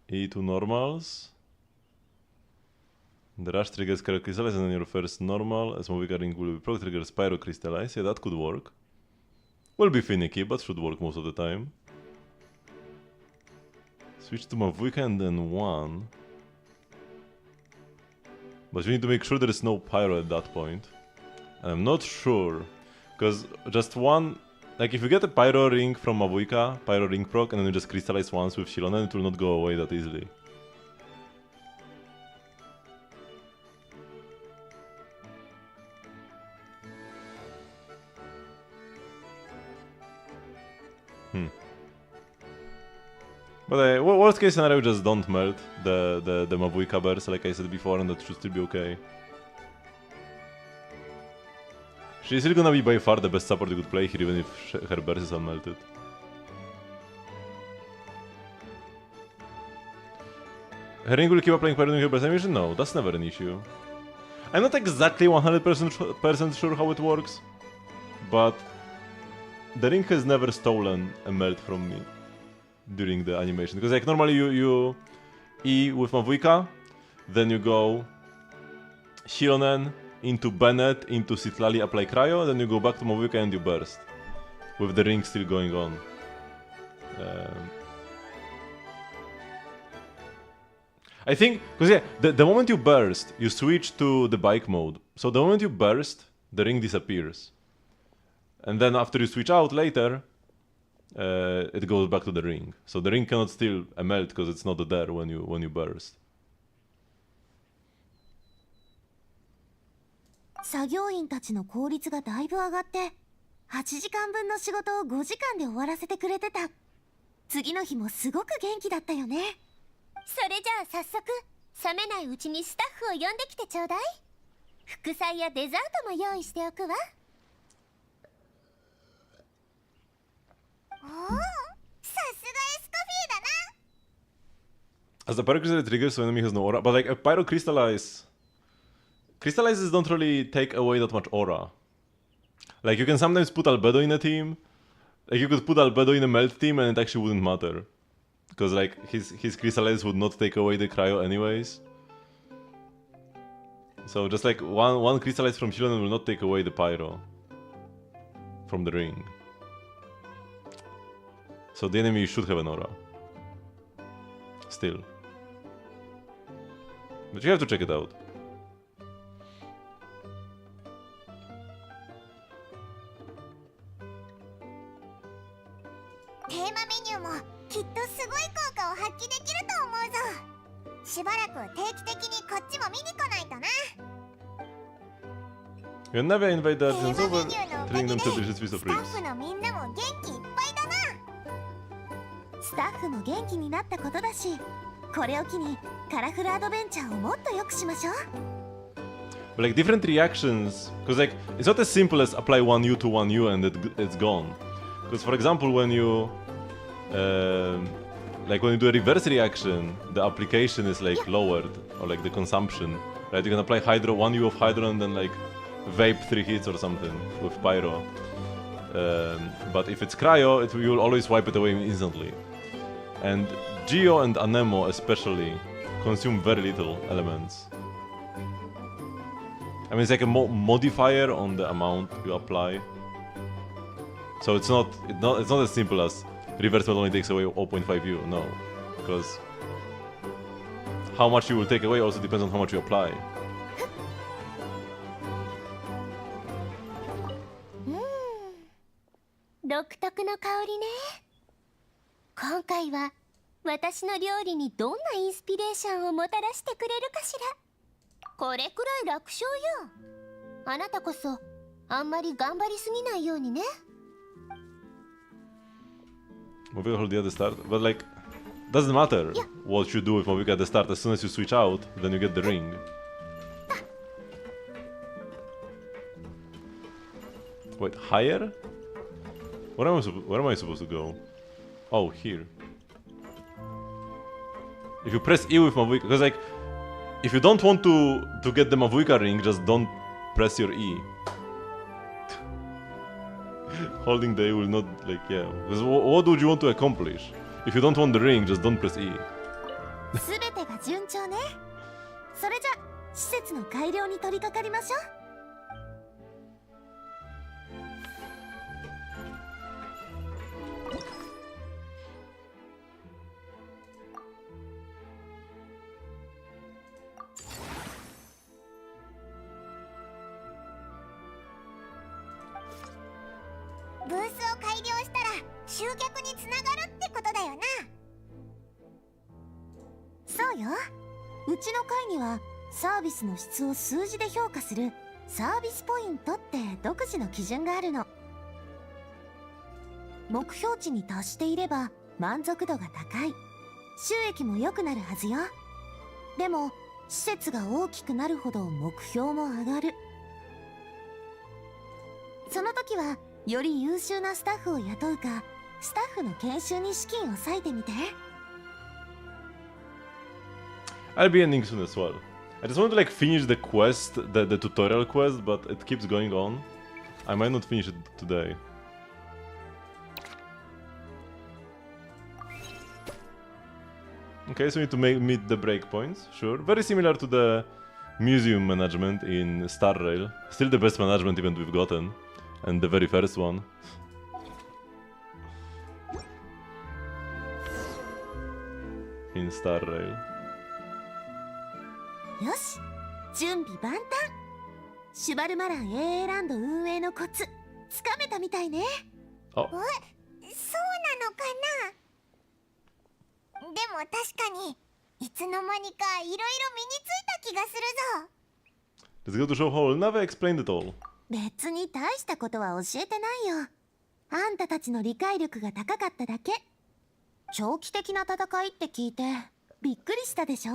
E to normals. The rush triggers cryo crystallize and then your first normal as Mavujka ring will be proc triggers pyro crystallize. Yeah, that could work. Will be finicky, but should work most of the time. Switch to Mavujka and then 1. But you need to make sure there is no pyro at that point. And I'm not sure, because just one... Like, if you get a pyro ring from Mavujka, pyro ring proc, and then you just crystallize once with Shilonen, it will not go away that easily. But worst case scenario, just don't melt the Mavujka burst, like I said before, and that should still be okay. She's still gonna be by far the best support you could play here, even if her burst is unmelted. Her ring will keep applying pyro during her burst animation? No, that's never an issue. I'm not exactly 100% sure how it works, but the ring has never stolen a melt from me during the animation. Because like normally you E with Mavujka, then you go Shilonen into Bennett, into Citlali, apply cryo, then you go back to Mavujka and you burst. With the ring still going on. I think, because yeah, the moment you burst, you switch to the bike mode. So the moment you burst, the ring disappears. And then after you switch out later, it goes back to the ring. So the ring cannot steal a melt because it's not there when you burst. 作業員たちの効率がだいぶ上がって8時間分の仕事を5時間で終わらせてくれてた。次の日もすごく元気だったよね。それじゃあ早速冷めないうちにスタッフを呼んできてちょうだい。副菜やデザートも用意しておくわ。おお、さすがエスコフィーだな。 As the pyro crystal triggers, so enemy has no aura. But like a pyro crystallizes don't really take away that much aura. Like you can sometimes put Albedo in a team. Like you could put Albedo in a melt team and it actually wouldn't matter. Because like his crystallizes would not take away the cryo anyways. So just like one crystallize from Shilonen will not take away the pyro from the ring. So the enemy should have an aura. Still. But you have to check it out. テーマメニューもきっとすごい効果を発揮できると思うぞ。しばらく定期的にこっちも見に来ないとな。You never invite the テー Argents マ over, メニューのおか treating げ them で to a delicious piece ス of タッ ribs. フのみんなも元気いっぱいだな。スタッフも元気になったことだし、これを機にカラフルアドベンチャーをもっと良くしましょう。 But like different reactions, because like it's not as simple as apply one U to one U and it's gone. Because for example, when you like when you do a reverse reaction, the application is like lowered, or like the consumption, right? You can apply Hydro, one U of Hydro and then like vape 3 hits or something with Pyro. But if it's Cryo, you will always wipe it away instantly. And Geo and Anemo especially consume very little elements. I mean, it's like a modifier on the amount you apply. So it's not as simple as reverse mode only takes away 0.5 U. No, because how much you will take away also depends on how much you apply. 独特の香りね。今回は私の料理にどんなインスピレーションをもたらしてくれるかしら。これくらい楽勝よ。あなたこそあんまり頑張りすぎないようにね。Moving hold the other start, but like Doesn't matter what you do with Mavuika at the start. As soon as you switch out, then you get the ring. Wait, higher? Where am I supposed to go? Oh, here. If you press E with Mavuika, because like, if you don't want to get the Mavuika ring, just don't press your E. Holding the E will not, like, yeah. Because what would you want to accomplish? If you don't want the ring, just don't press E. すべてが順調ね。それじゃ施設の改良に取り掛かりましょう。ブースを改良したら集客につながるってことだよな。そうよ。うちの会にはサービスの質を数字で評価するサービスポイントって独自の基準があるの。目標値に達していれば満足度が高い、収益も良くなるはずよ。でも施設が大きくなるほど目標も上がる。その時はより優秀なスタッフを雇うか、スタッフの研修に資金を割いてみて。I'll be ending soon as well. I just want to like finish the quest, the tutorial quest, but it keeps going on. I might not finish it today. Okay, so we need to meet the breakpoints, sure. Very similar to the museum management in Star Rail. Still the best management event we've gotten. And the very first one. In Star Rail. よし、準備万端。シュバルマラン AA ランド運営のコツつかめたみたいね。あ、そうなのかな。でも確かにいつの間にかいろいろ身についた気がするぞ。 Let's go to show hall. Never explained it all. 別に大したことは教えてないよ。あんたたちの理解力が高かっただけ。長期的な戦いって聞いてびっくりしたでしょ。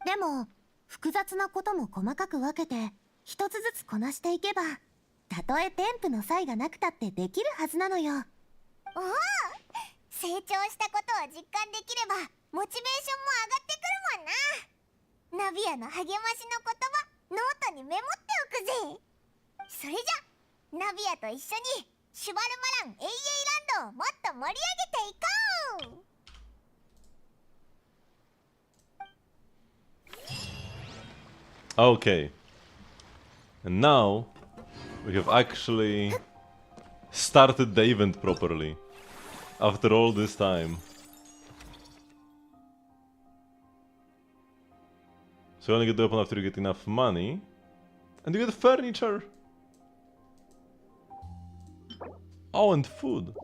でも複雑なことも細かく分けて一つずつこなしていけば、たとえ添付の差異がなくたってできるはずなのよ。おお、成長したことを実感できればモチベーションも上がってくるもんな。ナビアの励ましの言葉ノートにメモっておくぜ。それじゃナビアと一緒にシュバルマラン AA ランドをもっと盛り上げていこう。Okay. And now we have actually started the event properly. After all this time. So you only get the weapon after you get enough money. And you get furniture. Oh, and food.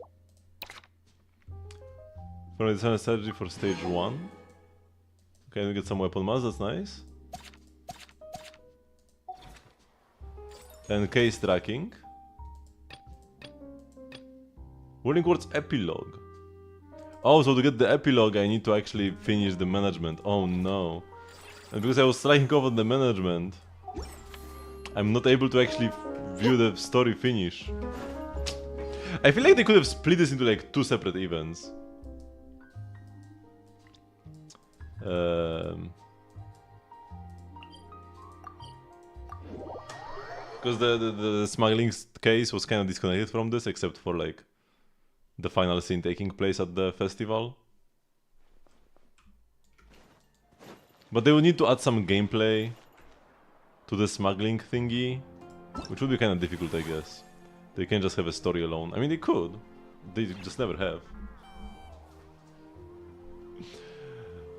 From the design strategy for stage 1. Okay, we get some weapon mass, that's nice. And case tracking. Working towards epilogue. Oh, so to get the epilogue I need to actually finish the management. Oh no. And because I was slacking off on the management, I'm not able to actually view the story finish. I feel like they could have split this into like 2 separate events. Because the smuggling case was kind of disconnected from this, except for like the final scene taking place at the festival. But they would need to add some gameplay to the smuggling thingy, which would be kind of difficult, I guess. They can't just have a story alone. I mean, they could. They just never have.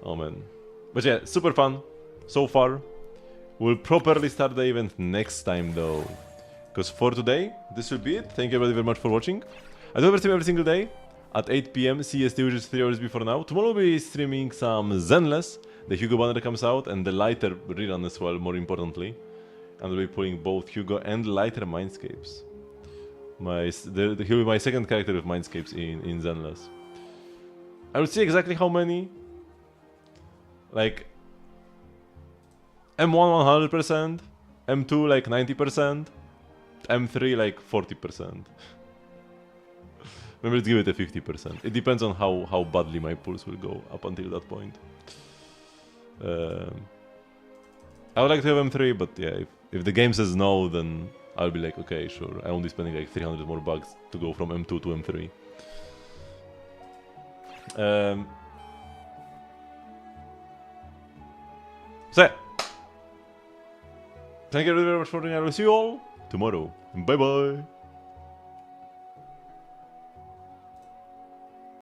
Oh man. But yeah, super fun so far. We'll properly start the event next time though. Because for today, this will be it. Thank you everybody very much for watching. I do stream every single day at 8 PM CST, which is 3 hours before now. Tomorrow we'll be streaming some Zenless. The Hugo banner comes out and the lighter rerun as well, more importantly. And we'll be pulling both Hugo and lighter Mindscapes. He'll be my second character with Mindscapes in Zenless. I will see exactly how many. Like M1 100%, M2 like 90%, M3 like 40%. Maybe let's give it a 50%. It depends on how badly my pulse will go up until that point. I would like to have M3, but yeah, if the game says no, then I'll be like, okay, sure. I won't be spending like 300 more bucks to go from M2 to M3. So yeah. Thank you very much for watching. I will see you all tomorrow. Bye bye.